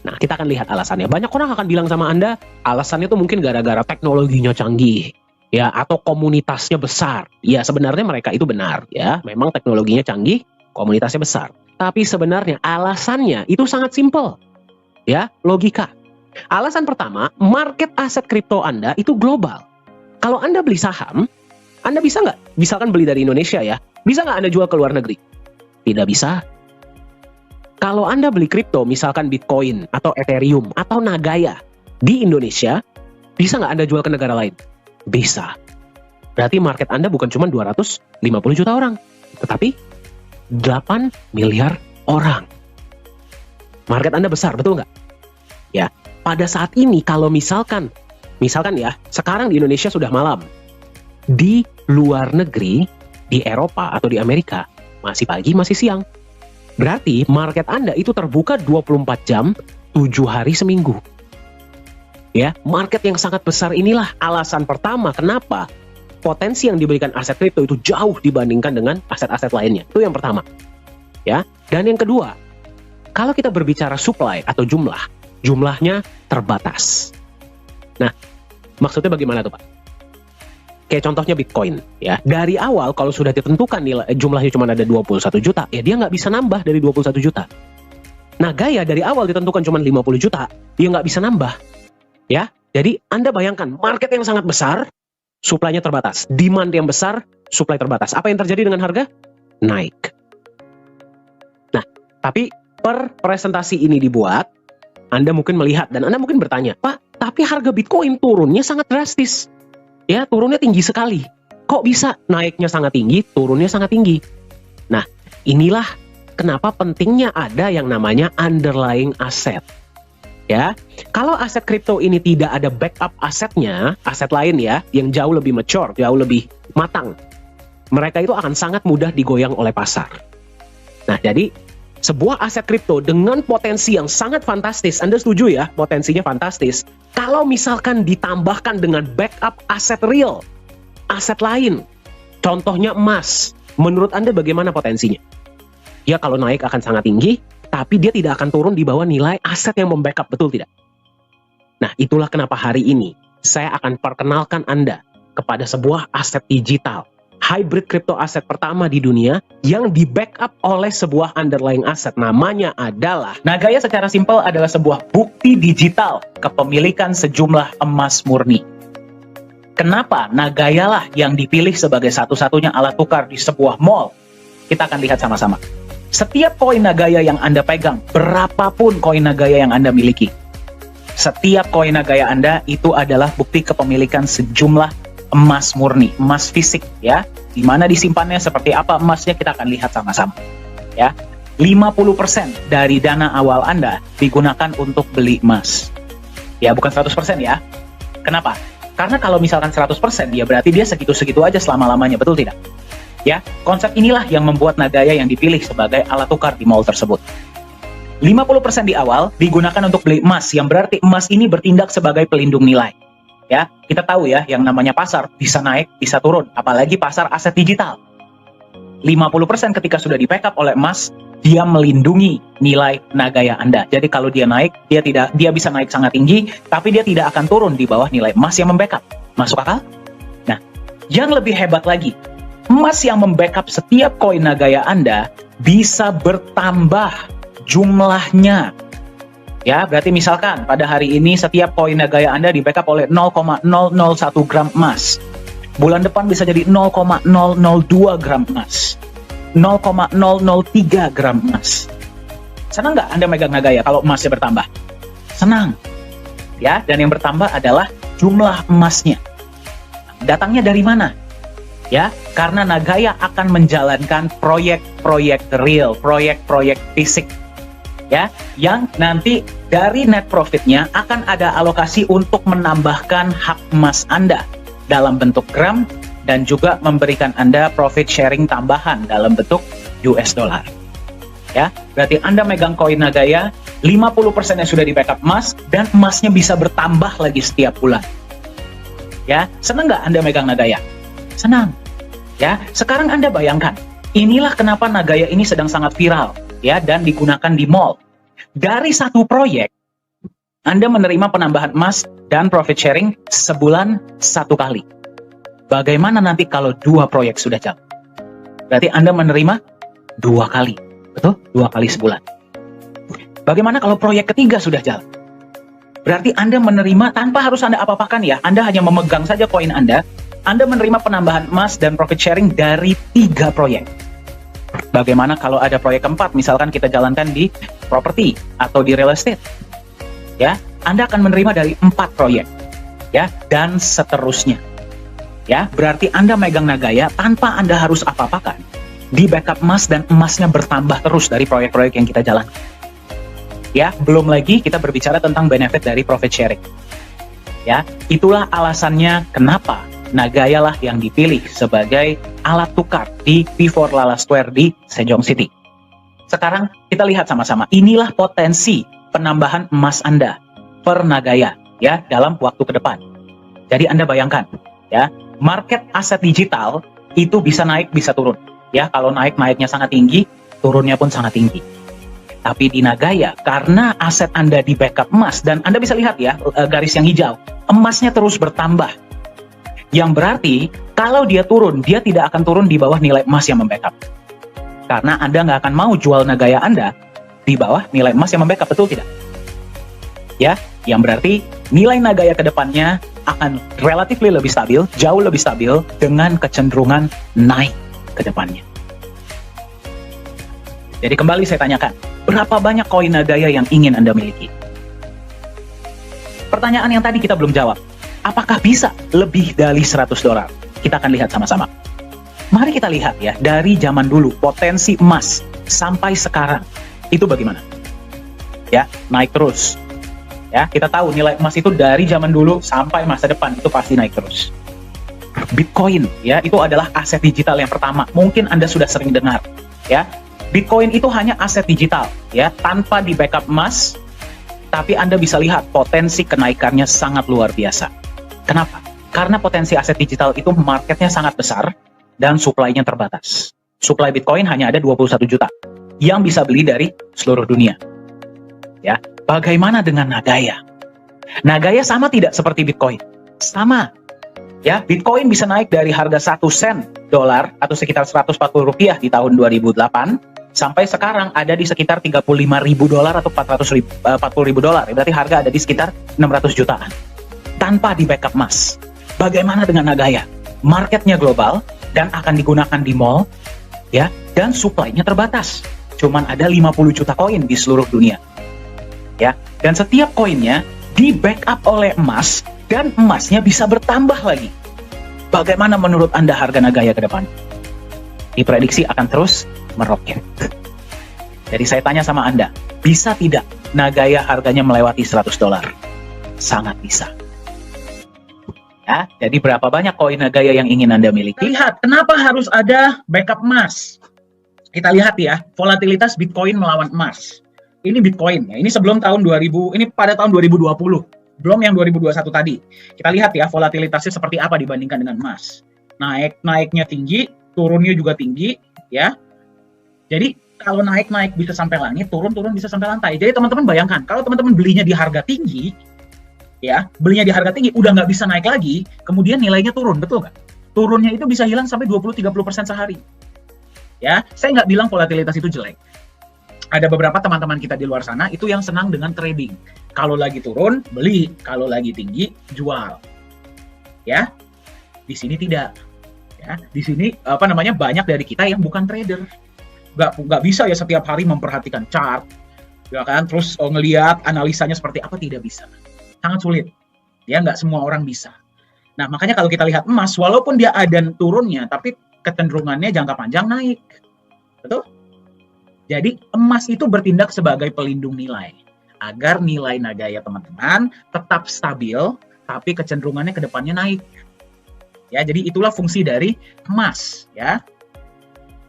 Speaker 4: Nah, kita akan lihat alasannya. Banyak orang akan bilang sama Anda, alasannya itu mungkin gara-gara teknologinya canggih, ya, atau komunitasnya besar. Ya, sebenarnya mereka itu benar, ya. Memang teknologinya canggih, komunitasnya besar. Tapi sebenarnya alasannya itu sangat simpel, ya, logika. Alasan pertama, market aset kripto Anda itu global. Kalau Anda beli saham, Anda bisa nggak, misalkan beli dari Indonesia ya, bisa nggak Anda jual ke luar negeri? Tidak bisa. Kalau Anda beli kripto, misalkan Bitcoin, atau Ethereum, atau Nagaya di Indonesia, bisa nggak Anda jual ke negara lain? Bisa. Berarti market Anda bukan cuma 250 juta orang, tetapi 8 miliar orang. Market Anda besar, betul nggak? Ya, pada saat ini kalau misalkan ya, sekarang di Indonesia sudah malam. Di luar negeri, di Eropa atau di Amerika, masih pagi, masih siang. Berarti market Anda itu terbuka 24 jam, 7 hari seminggu. Ya, market yang sangat besar inilah alasan pertama kenapa potensi yang diberikan aset kripto itu jauh dibandingkan dengan aset-aset lainnya. Itu yang pertama. Ya, dan yang kedua, kalau kita berbicara supply atau jumlahnya terbatas. Nah, maksudnya bagaimana tuh, Pak? Kayak contohnya Bitcoin, ya. Dari awal kalau sudah ditentukan nilai jumlahnya cuma ada 21 juta, ya dia nggak bisa nambah dari 21 juta. Nah, Gaya dari awal ditentukan cuma 50 juta, dia nggak bisa nambah. Ya, jadi Anda bayangkan, market yang sangat besar, supply-nya terbatas. Demand yang besar, supply terbatas. Apa yang terjadi dengan harga? Naik. Nah, tapi per presentasi ini dibuat, Anda mungkin melihat dan Anda mungkin bertanya, Pak, tapi harga Bitcoin turunnya sangat drastis. Ya, turunnya tinggi sekali. Kok bisa naiknya sangat tinggi, turunnya sangat tinggi? Nah, inilah kenapa pentingnya ada yang namanya underlying asset. Ya, kalau aset kripto ini tidak ada backup asetnya, aset lain ya, yang jauh lebih mature, jauh lebih matang, mereka itu akan sangat mudah digoyang oleh pasar. Nah, jadi sebuah aset kripto dengan potensi yang sangat fantastis, Anda setuju ya, potensinya fantastis. Kalau misalkan ditambahkan dengan backup aset real, aset lain, contohnya emas, menurut Anda bagaimana potensinya? Ya, kalau naik akan sangat tinggi, tapi dia tidak akan turun di bawah nilai aset yang membackup, betul tidak? Nah, itulah kenapa hari ini saya akan perkenalkan Anda kepada sebuah aset digital, hybrid crypto aset pertama di dunia yang di backup oleh sebuah underlying asset. Namanya adalah Nagaya. Secara simpel adalah sebuah bukti digital kepemilikan sejumlah emas murni. Kenapa Nagaya lah yang dipilih sebagai satu-satunya alat tukar di sebuah mall? Kita akan lihat sama-sama.
Speaker 2: Setiap koin Nagaya yang Anda pegang, berapapun koin Nagaya yang Anda miliki, setiap koin Nagaya Anda itu adalah bukti kepemilikan sejumlah emas murni, emas fisik ya. Di mana disimpannya, seperti apa emasnya, kita akan lihat sama-sama ya. 50% dari dana awal Anda digunakan untuk beli emas. Ya, bukan 100% ya. Kenapa? Karena kalau misalkan 100%, ya berarti dia segitu-segitu aja selama-lamanya, betul tidak? Ya, konsep inilah yang membuat Nagaya yang dipilih sebagai alat tukar di mall tersebut. 50% di awal digunakan untuk beli emas, yang berarti emas ini bertindak sebagai pelindung nilai. Ya, kita tahu ya, yang namanya pasar bisa naik, bisa turun, apalagi pasar aset digital. 50% ketika sudah di-backup oleh emas, dia melindungi nilai Nagaya Anda. Jadi kalau dia naik, dia bisa naik sangat tinggi, tapi dia tidak akan turun di bawah nilai emas yang membackup. Masuk akal? Nah, yang lebih hebat lagi, emas yang membackup setiap koin Nagaya Anda bisa bertambah jumlahnya. Ya, berarti misalkan pada hari ini setiap koin Nagaya Anda di-backup oleh 0,001 gram emas. Bulan depan bisa jadi 0,002 gram emas. 0,003 gram emas. Senang nggak Anda megang Nagaya kalau emasnya bertambah? Senang. Ya, dan yang bertambah adalah jumlah emasnya. Datangnya dari mana? Ya, karena Nagaya akan menjalankan proyek-proyek real, proyek-proyek fisik. Ya, yang nanti dari net profitnya akan ada alokasi untuk menambahkan hak emas Anda dalam bentuk gram, dan juga memberikan Anda profit sharing tambahan dalam bentuk US dollar. Ya, berarti Anda megang koin Nagaya, 50%-nya sudah di-backup emas, dan emasnya bisa bertambah lagi setiap bulan. Ya, senang nggak Anda megang Nagaya? Senang. Ya, sekarang Anda bayangkan, inilah kenapa Nagaya ini sedang sangat viral, ya, dan digunakan di mall. Dari satu proyek, Anda menerima penambahan emas dan profit sharing sebulan 1 kali. Bagaimana nanti kalau 2 proyek sudah jalan? Berarti Anda menerima 2 kali. Betul? 2 kali sebulan. Bagaimana kalau proyek ketiga sudah jalan? Berarti Anda menerima tanpa harus Anda apa-apakan ya. Anda hanya memegang saja koin Anda menerima penambahan emas dan profit sharing dari 3 proyek. Bagaimana kalau ada proyek keempat, misalkan kita jalankan di properti atau di real estate? Ya, Anda akan menerima dari 4 proyek. Ya, dan seterusnya. Ya, berarti Anda megang Nagaya tanpa Anda harus apa-apakan. Di backup emas dan emasnya bertambah terus dari proyek-proyek yang kita jalankan. Ya, belum lagi kita berbicara tentang benefit dari profit sharing. Ya, itulah alasannya kenapa Nagaya lah yang dipilih sebagai alat tukar di P4 Lala Square di Sejong City. Sekarang kita lihat sama-sama. Inilah potensi penambahan emas Anda per Nagaya ya dalam waktu ke depan. Jadi Anda bayangkan ya, market aset digital itu bisa naik, bisa turun. Ya, kalau naiknya sangat tinggi, turunnya pun sangat tinggi. Tapi di Nagaya, karena aset Anda di backup emas, dan Anda bisa lihat ya, garis yang hijau, emasnya terus bertambah. Yang berarti, kalau dia turun, dia tidak akan turun di bawah nilai emas yang membackup. Karena Anda nggak akan mau jual Nagaya Anda di bawah nilai emas yang membackup, betul tidak? Ya, yang berarti nilai Nagaya ke depannya akan relatif lebih stabil, jauh lebih stabil, dengan kecenderungan naik ke depannya. Jadi kembali saya tanyakan, berapa banyak koin Nagaya yang ingin Anda miliki? Pertanyaan yang tadi kita belum jawab. Apakah bisa lebih dari $100? Kita akan lihat sama-sama. Mari kita lihat ya, dari zaman dulu, potensi emas sampai sekarang, itu bagaimana? Ya, naik terus. Ya, kita tahu nilai emas itu dari zaman dulu sampai masa depan itu pasti naik terus. Bitcoin ya, itu adalah aset digital yang pertama. Mungkin Anda sudah sering dengar ya. Bitcoin itu hanya aset digital ya, tanpa di backup emas, tapi Anda bisa lihat potensi kenaikannya sangat luar biasa. Kenapa? Karena potensi aset digital itu marketnya sangat besar dan supply-nya terbatas. Supply Bitcoin hanya ada 21 juta yang bisa beli dari seluruh dunia. Ya, bagaimana dengan Nagaya? Nagaya sama tidak seperti Bitcoin? Sama. Ya, Bitcoin bisa naik dari harga 1 sen dolar atau sekitar 140 rupiah di tahun 2008 sampai sekarang ada di sekitar 35.000 dolar atau 40.000 dolar. Berarti harga ada di sekitar 600 jutaan. Tanpa di backup emas. Bagaimana dengan Nagaya? Marketnya global dan akan digunakan di mall, ya, dan supply-nya terbatas. cuman ada 50 juta koin di seluruh dunia. Ya, dan setiap koinnya di backup oleh emas dan emasnya bisa bertambah lagi. Bagaimana menurut Anda harga Nagaya ke depan? Diprediksi akan terus meroket. Jadi saya tanya sama Anda, bisa tidak Nagaya harganya melewati $100? Sangat bisa. Ya, jadi berapa banyak koin Nagaya yang ingin Anda miliki? Lihat, kenapa harus ada backup emas? Kita lihat ya, volatilitas Bitcoin melawan emas. Ini Bitcoin ya, ini sebelum tahun 2000, ini pada tahun 2020, belum yang 2021 tadi. Kita lihat ya, volatilitasnya seperti apa dibandingkan dengan emas. Naiknya tinggi, turunnya juga tinggi, ya. Jadi kalau naik bisa sampai langit, turun bisa sampai lantai. Jadi teman-teman bayangkan, kalau teman-teman belinya di harga tinggi, ya, belinya di harga tinggi, udah nggak bisa naik lagi, kemudian nilainya turun, betul nggak? Turunnya itu bisa hilang sampai 20-30% sehari. Ya, saya nggak bilang volatilitas itu jelek. Ada beberapa teman-teman kita di luar sana itu yang senang dengan trading. Kalau lagi turun, beli. Kalau lagi tinggi, jual. Ya, di sini tidak. Ya, di sini banyak dari kita yang bukan trader. Nggak bisa ya setiap hari memperhatikan chart, ya kan? Terus ngelihat analisanya seperti apa, tidak bisa. Sangat sulit. Ya, nggak semua orang bisa. Nah, makanya kalau kita lihat emas, walaupun dia ada turunnya, tapi kecenderungannya jangka panjang naik. Betul? Jadi emas itu bertindak sebagai pelindung nilai agar nilai Nagaya teman-teman tetap stabil tapi kecenderungannya ke depannya naik. Ya, jadi itulah fungsi dari emas, ya.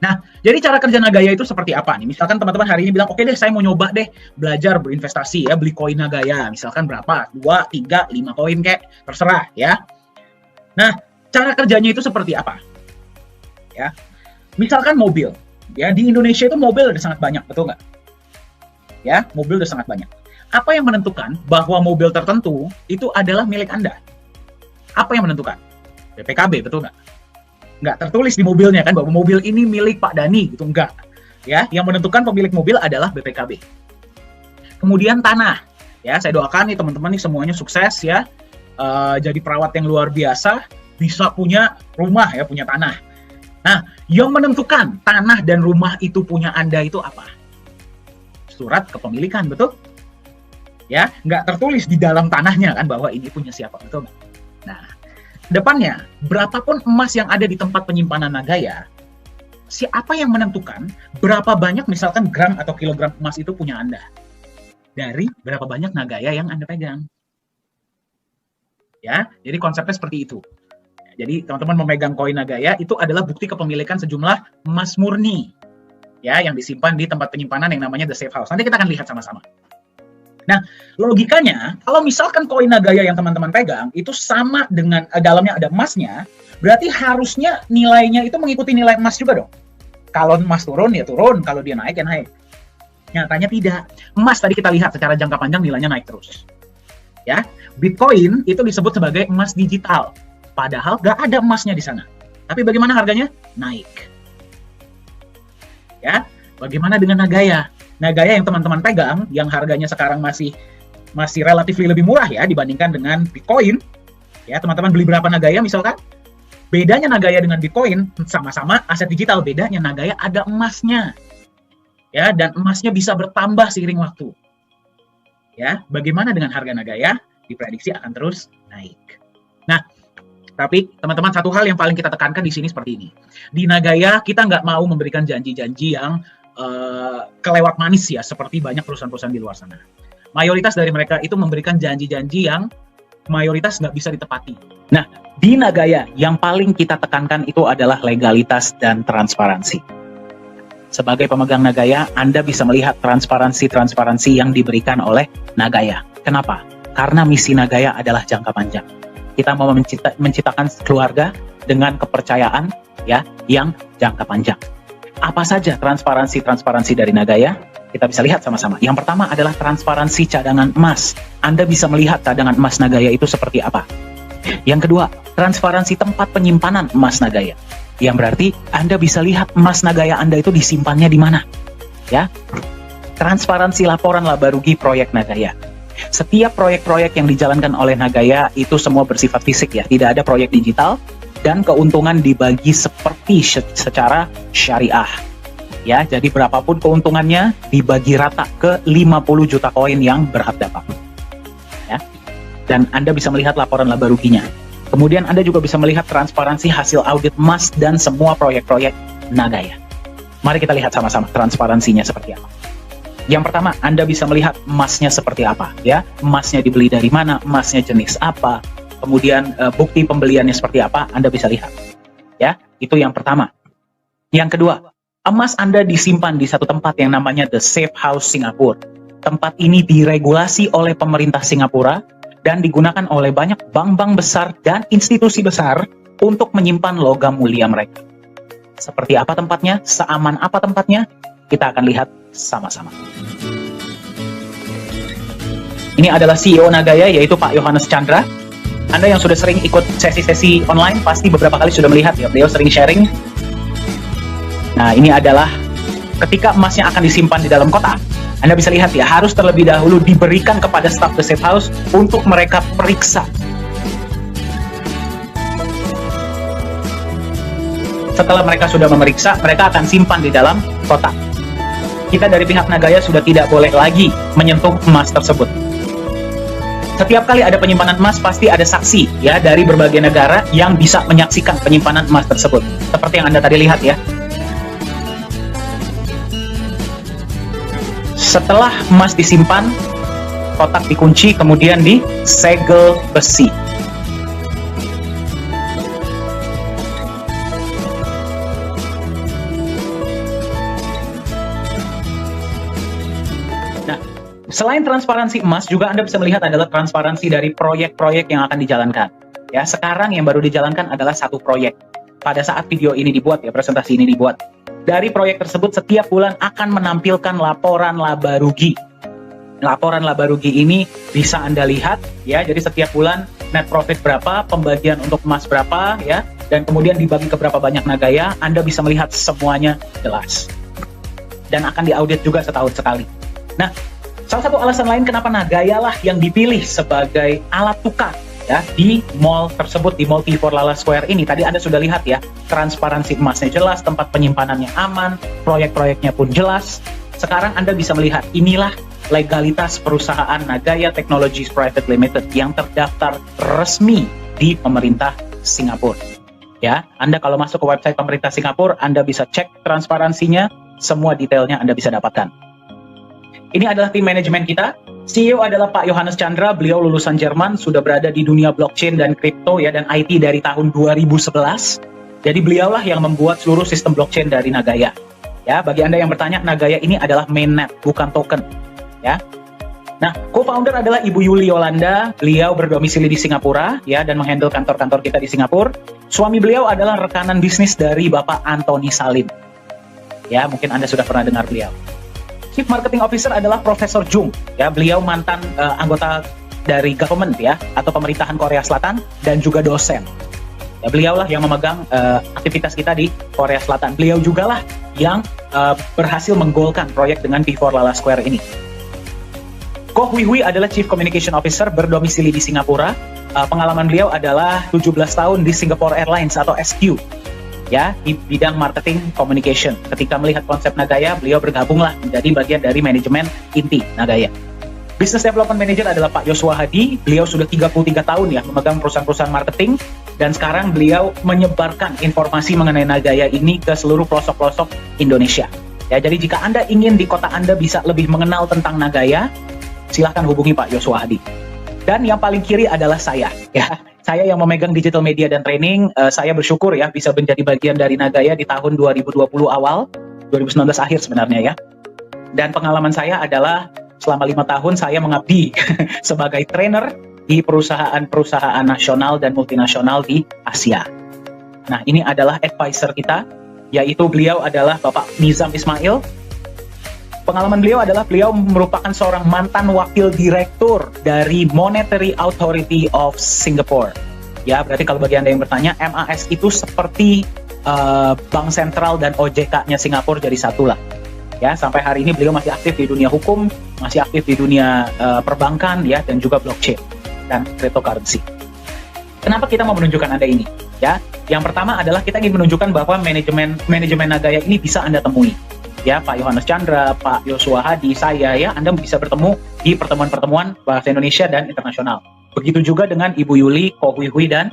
Speaker 2: Nah, jadi cara kerja Nagaya itu seperti apa nih? Misalkan teman-teman hari ini bilang, "Oke deh, saya mau nyoba deh belajar berinvestasi ya, beli koin Nagaya." Misalkan berapa? 2, 3, 5 koin kayak terserah, ya. Nah, cara kerjanya itu seperti apa? Ya. Misalkan mobil. Ya, di Indonesia itu mobil udah sangat banyak, betul nggak? Ya, mobil udah sangat banyak. Apa yang menentukan bahwa mobil tertentu itu adalah milik Anda? Apa yang menentukan? BPKB, betul nggak? Nggak tertulis di mobilnya kan bahwa mobil ini milik Pak Dani, gitu, nggak. Ya, yang menentukan pemilik mobil adalah BPKB. Kemudian tanah. Ya, saya doakan nih teman-teman nih semuanya sukses ya. Jadi perawat yang luar biasa, bisa punya rumah ya, punya tanah. Nah, yang menentukan tanah dan rumah itu punya Anda itu apa? Surat kepemilikan, betul? Ya, nggak tertulis di dalam tanahnya kan bahwa ini punya siapa, betul? Nah, depannya, berapapun emas yang ada di tempat penyimpanan Nagaya, siapa yang menentukan berapa banyak misalkan gram atau kilogram emas itu punya Anda? Dari berapa banyak Nagaya yang Anda pegang. Ya, jadi konsepnya seperti itu. Jadi teman-teman memegang koin Nagaya itu adalah bukti kepemilikan sejumlah emas murni ya yang disimpan di tempat penyimpanan yang namanya The Safe House. Nanti kita akan lihat sama-sama. Nah, logikanya kalau misalkan koin Nagaya yang teman-teman pegang itu sama dengan dalamnya ada emasnya, berarti harusnya nilainya itu mengikuti nilai emas juga dong. Kalau emas turun ya turun, kalau dia naik ya naik. Nyatanya tidak. Emas tadi kita lihat secara jangka panjang nilainya naik terus. Ya, Bitcoin itu disebut sebagai emas digital. Padahal nggak ada emasnya di sana. Tapi bagaimana harganya? Naik. Ya, bagaimana dengan Nagaya? Nagaya yang teman-teman pegang, yang harganya sekarang masih relatif lebih murah ya dibandingkan dengan Bitcoin. Ya, teman-teman beli berapa Nagaya misalkan? Bedanya Nagaya dengan Bitcoin sama-sama aset digital. Bedanya Nagaya ada emasnya. Ya, dan emasnya bisa bertambah seiring waktu. Ya, bagaimana dengan harga Nagaya? Diprediksi akan terus naik. Nah, tapi teman-teman satu hal yang paling kita tekankan di sini seperti ini. Di Nagaya kita nggak mau memberikan janji-janji yang kelewat manis ya, seperti banyak perusahaan-perusahaan di luar sana. Mayoritas dari mereka itu memberikan janji-janji yang mayoritas nggak bisa ditepati. Nah, di Nagaya yang paling kita tekankan itu adalah legalitas dan transparansi. Sebagai pemegang Nagaya, Anda bisa melihat transparansi yang diberikan oleh Nagaya. Kenapa? Karena misi Nagaya adalah jangka panjang. Kita mau menciptakan keluarga dengan kepercayaan ya yang jangka panjang. Apa saja transparansi dari Nagaya? Kita bisa lihat sama-sama. Yang pertama adalah transparansi cadangan emas. Anda bisa melihat cadangan emas Nagaya itu seperti apa. Yang kedua, transparansi tempat penyimpanan emas Nagaya. Yang berarti Anda bisa lihat emas Nagaya Anda itu disimpannya di mana. Ya. Transparansi laporan laba rugi proyek Nagaya. Setiap proyek-proyek yang dijalankan oleh Nagaya itu semua bersifat fisik ya, tidak ada proyek digital dan keuntungan dibagi seperti secara syariah. Ya, jadi berapapun keuntungannya dibagi rata ke 50 juta koin yang berhak dapat. Ya. Dan Anda bisa melihat laporan laba ruginya. Kemudian Anda juga bisa melihat transparansi hasil audit emas dan semua proyek-proyek Nagaya. Mari kita lihat sama-sama transparansinya seperti apa. Yang pertama, Anda bisa melihat emasnya seperti apa, ya. Emasnya dibeli dari mana, emasnya jenis apa, kemudian bukti pembeliannya seperti apa, Anda bisa lihat. Ya, itu yang pertama. Yang kedua, emas Anda disimpan di satu tempat yang namanya The Safe House Singapura. Tempat ini diregulasi oleh pemerintah Singapura dan digunakan oleh banyak bank-bank besar dan institusi besar untuk menyimpan logam mulia mereka. Seperti apa tempatnya? Seaman apa tempatnya? Kita akan lihat sama-sama. Ini adalah CEO Nagaya, yaitu Pak Yohanes Chandra. Anda yang sudah sering ikut sesi-sesi online pasti beberapa kali sudah melihat ya, beliau sering sharing. Nah, ini adalah ketika emasnya akan disimpan di dalam kotak. Anda bisa lihat ya, harus terlebih dahulu diberikan kepada staf The Safe House untuk mereka periksa. Setelah mereka sudah memeriksa, mereka akan simpan di dalam kotak. Kita dari pihak Nagaya sudah tidak boleh lagi menyentuh emas tersebut. Setiap kali ada penyimpanan emas, pasti ada saksi ya dari berbagai negara yang bisa menyaksikan penyimpanan emas tersebut. Seperti yang Anda tadi lihat ya. Setelah emas disimpan, kotak dikunci, kemudian disegel besi. Nah, selain transparansi emas, juga Anda bisa melihat adalah transparansi dari proyek-proyek yang akan dijalankan. Ya, sekarang yang baru dijalankan adalah satu proyek. Pada saat video ini dibuat, ya presentasi ini dibuat. Dari proyek tersebut setiap bulan akan menampilkan laporan laba rugi. Laporan laba rugi ini bisa Anda lihat ya, jadi setiap bulan net profit berapa, pembagian untuk emas berapa ya, dan kemudian dibagi ke berapa banyak Nagaya, Anda bisa melihat semuanya jelas. Dan akan diaudit juga setahun sekali. Nah, salah satu alasan lain kenapa Nagaya lah yang dipilih sebagai alat tukar ya di mall tersebut, di Mall T4 Lala Square ini. Tadi Anda sudah lihat ya, transparansi emasnya jelas, tempat penyimpanannya aman, proyek-proyeknya pun jelas. Sekarang Anda bisa melihat inilah legalitas perusahaan Nagaya Technologies Private Limited yang terdaftar resmi di pemerintah Singapura. Ya, Anda kalau masuk ke website pemerintah Singapura, Anda bisa cek transparansinya, semua detailnya Anda bisa dapatkan. Ini adalah tim manajemen kita. CEO adalah Pak Yohanes Chandra, beliau lulusan Jerman, sudah berada di dunia blockchain dan kripto ya dan IT dari tahun 2011. Jadi beliaulah yang membuat seluruh sistem blockchain dari Nagaya. Ya, bagi Anda yang bertanya, Nagaya ini adalah mainnet, bukan token. Ya. Nah, co-founder adalah Ibu Yuli Yolanda, beliau berdomisili di Singapura ya dan menghandle kantor-kantor kita di Singapura. Suami beliau adalah rekanan bisnis dari Bapak Anthony Salim. Ya, mungkin Anda sudah pernah dengar beliau. Chief Marketing Officer adalah Profesor Jung, ya beliau mantan anggota dari government ya atau pemerintahan Korea Selatan dan juga dosen. Ya, beliaulah yang memegang aktivitas kita di Korea Selatan. Beliau jugalah yang berhasil menggolkan proyek dengan T4 Lala Square ini. Koh Hui Hui adalah Chief Communication Officer berdomisili di Singapura. Pengalaman beliau adalah 17 tahun di Singapore Airlines atau SQ. Ya, di bidang marketing communication. Ketika melihat konsep Nagaya, beliau bergabunglah menjadi bagian dari manajemen inti Nagaya. Business Development Manager adalah Pak Yosua Hadi. Beliau sudah 33 tahun ya memegang perusahaan-perusahaan marketing dan sekarang beliau menyebarkan informasi mengenai Nagaya ini ke seluruh pelosok-pelosok Indonesia. Ya, jadi jika Anda ingin di kota Anda bisa lebih mengenal tentang Nagaya, silahkan hubungi Pak Yosua Hadi. Dan yang paling kiri adalah saya ya. Saya yang memegang digital media dan training, saya bersyukur ya bisa menjadi bagian dari Nagaya di tahun 2020 awal, 2019 akhir sebenarnya ya. Dan pengalaman saya adalah selama 5 tahun saya mengabdi sebagai trainer di perusahaan-perusahaan nasional dan multinasional di Asia. Nah, ini adalah advisor kita, yaitu beliau adalah Bapak Nizam Ismail. Pengalaman beliau adalah beliau merupakan seorang mantan wakil direktur dari Monetary Authority of Singapore. Ya, berarti kalau bagi Anda yang bertanya, MAS itu seperti Bank Sentral dan OJK-nya Singapura jadi satu lah. Ya, sampai hari ini beliau masih aktif di dunia hukum, masih aktif di dunia perbankan ya dan juga blockchain dan cryptocurrency. Kenapa kita mau menunjukkan Anda ini? Ya, yang pertama adalah kita ingin menunjukkan bahwa manajemen Nagaya ini bisa Anda temui. ya, Pak Yohanes Chandra, Pak Yosua Hadi, saya ya, Anda bisa bertemu di pertemuan-pertemuan bahasa Indonesia dan internasional. Begitu juga dengan Ibu Yuli, Ko Hui Hui, dan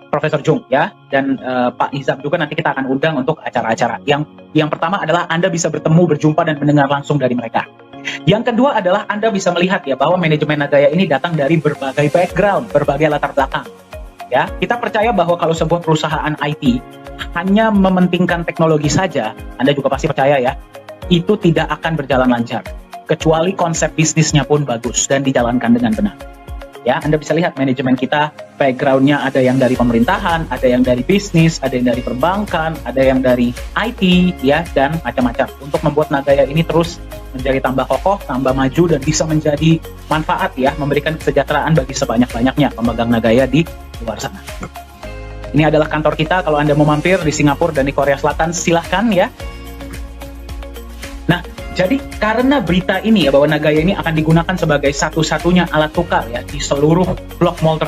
Speaker 2: Profesor Jung ya, dan Pak Nizam juga nanti kita akan undang untuk acara-acara. Yang pertama adalah Anda bisa bertemu, berjumpa, dan mendengar langsung dari mereka. Yang kedua adalah Anda bisa melihat ya bahwa manajemen Nagaya ini datang dari berbagai background, berbagai latar belakang. Ya, kita percaya bahwa kalau sebuah perusahaan IT hanya mementingkan teknologi saja, Anda juga pasti percaya ya, itu tidak akan berjalan lancar. Kecuali konsep bisnisnya pun bagus dan dijalankan dengan benar. Ya, Anda bisa lihat manajemen kita, background-nya ada yang dari pemerintahan, ada yang dari bisnis, ada yang dari perbankan, ada yang dari IT, ya, dan macam-macam. Untuk membuat Nagaya ini terus menjadi tambah kokoh, tambah maju, dan bisa menjadi manfaat ya, memberikan kesejahteraan bagi sebanyak-banyaknya pemegang Nagaya di luar sana. Ini adalah kantor kita, kalau Anda mau mampir di Singapura dan di Korea Selatan, silahkan ya. Nah, jadi karena berita ini ya, bahwa Nagaya ini akan digunakan sebagai satu-satunya alat tukar ya di seluruh blok mall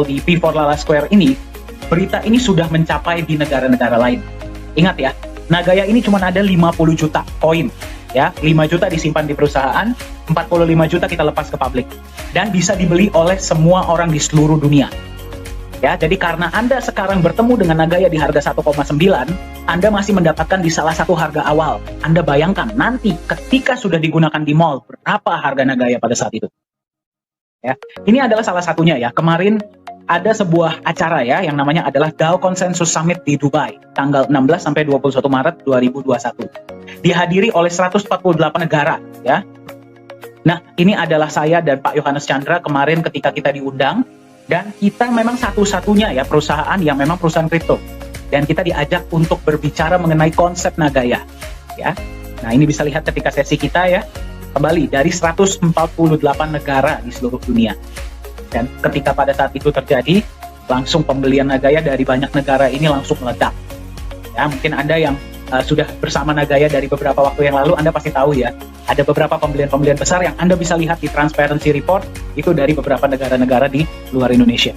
Speaker 2: di P4 Lala Square ini, berita ini sudah mencapai di negara-negara lain. Ingat ya, Nagaya ini cuma ada 50 juta koin. Ya, 5 juta disimpan di perusahaan, 45 juta kita lepas ke publik. Dan bisa dibeli oleh semua orang di seluruh dunia. Ya, jadi karena Anda sekarang bertemu dengan Nagaya di harga 1,9, Anda masih mendapatkan di salah satu harga awal. Anda bayangkan nanti ketika sudah digunakan di mall, berapa harga Nagaya pada saat itu. Ya, ini adalah salah satunya ya. Kemarin ada sebuah acara ya yang namanya adalah DAO Consensus Summit di Dubai tanggal 16 sampai 21 Maret 2021. Dihadiri oleh 148 negara ya. Nah, ini adalah saya dan Pak Yohanes Chandra kemarin ketika kita diundang, dan kita memang satu-satunya ya perusahaan yang memang perusahaan kripto. Dan kita diajak untuk berbicara mengenai konsep Nagaya ya. Nah, ini bisa lihat ketika sesi kita ya. Kembali dari 148 negara di seluruh dunia. Dan ketika pada saat itu terjadi, langsung pembelian Nagaya dari banyak negara ini langsung meledak. Ya, mungkin Anda yang sudah bersama Nagaya dari beberapa waktu yang lalu, Anda pasti tahu ya, ada beberapa pembelian-pembelian besar yang Anda bisa lihat di Transparency Report, itu dari beberapa negara-negara di luar Indonesia.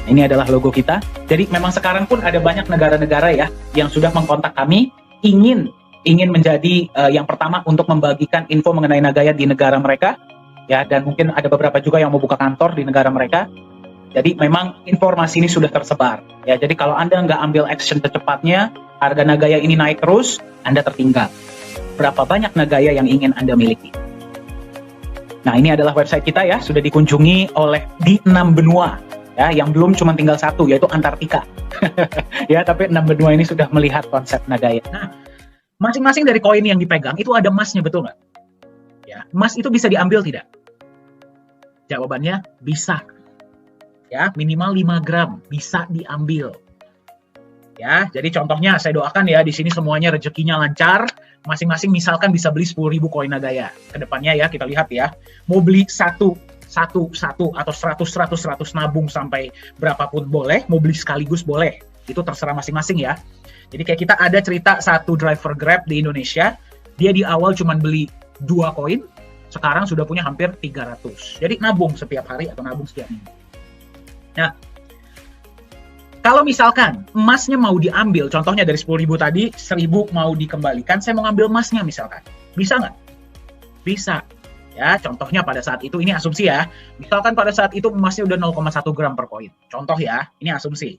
Speaker 2: Ini adalah logo kita. Jadi memang sekarang pun ada banyak negara-negara ya, yang sudah mengkontak kami, ingin menjadi yang pertama untuk membagikan info mengenai Nagaya di negara mereka. Ya, dan mungkin ada beberapa juga yang mau buka kantor di negara mereka. Jadi memang informasi ini sudah tersebar. Ya, jadi kalau Anda nggak ambil action secepatnya, harga Nagaya ini naik terus, Anda tertinggal. Berapa banyak Nagaya yang ingin Anda miliki? Nah, ini adalah website kita ya, sudah dikunjungi oleh di 6 benua. Ya, yang belum cuma tinggal satu, yaitu Antartika. Ya, tapi 6 benua ini sudah melihat konsep Nagaya. Nah, masing-masing dari koin yang dipegang itu ada emasnya, betul nggak? Ya, emas itu bisa diambil tidak? Jawabannya bisa. Ya, minimal 5 gram bisa diambil. Ya, jadi contohnya saya doakan ya di sini semuanya rezekinya lancar, masing-masing misalkan bisa beli 10.000 koin Nagaya. Kedepannya ya kita lihat ya, mau beli satu atau 100 nabung sampai berapapun boleh, mau beli sekaligus boleh. Itu terserah masing-masing ya. Jadi kayak kita ada cerita satu driver Grab di Indonesia, dia di awal cuma beli 2 koin, sekarang sudah punya hampir 300. Jadi nabung setiap hari atau nabung setiap minggu. Nah, kalau misalkan emasnya mau diambil, contohnya dari 10.000 tadi, 1.000 mau dikembalikan, saya mau ngambil emasnya misalkan. Bisa nggak? Bisa. Ya, contohnya pada saat itu, ini asumsi ya, misalkan pada saat itu emasnya udah 0,1 gram per koin. Contoh ya, ini asumsi.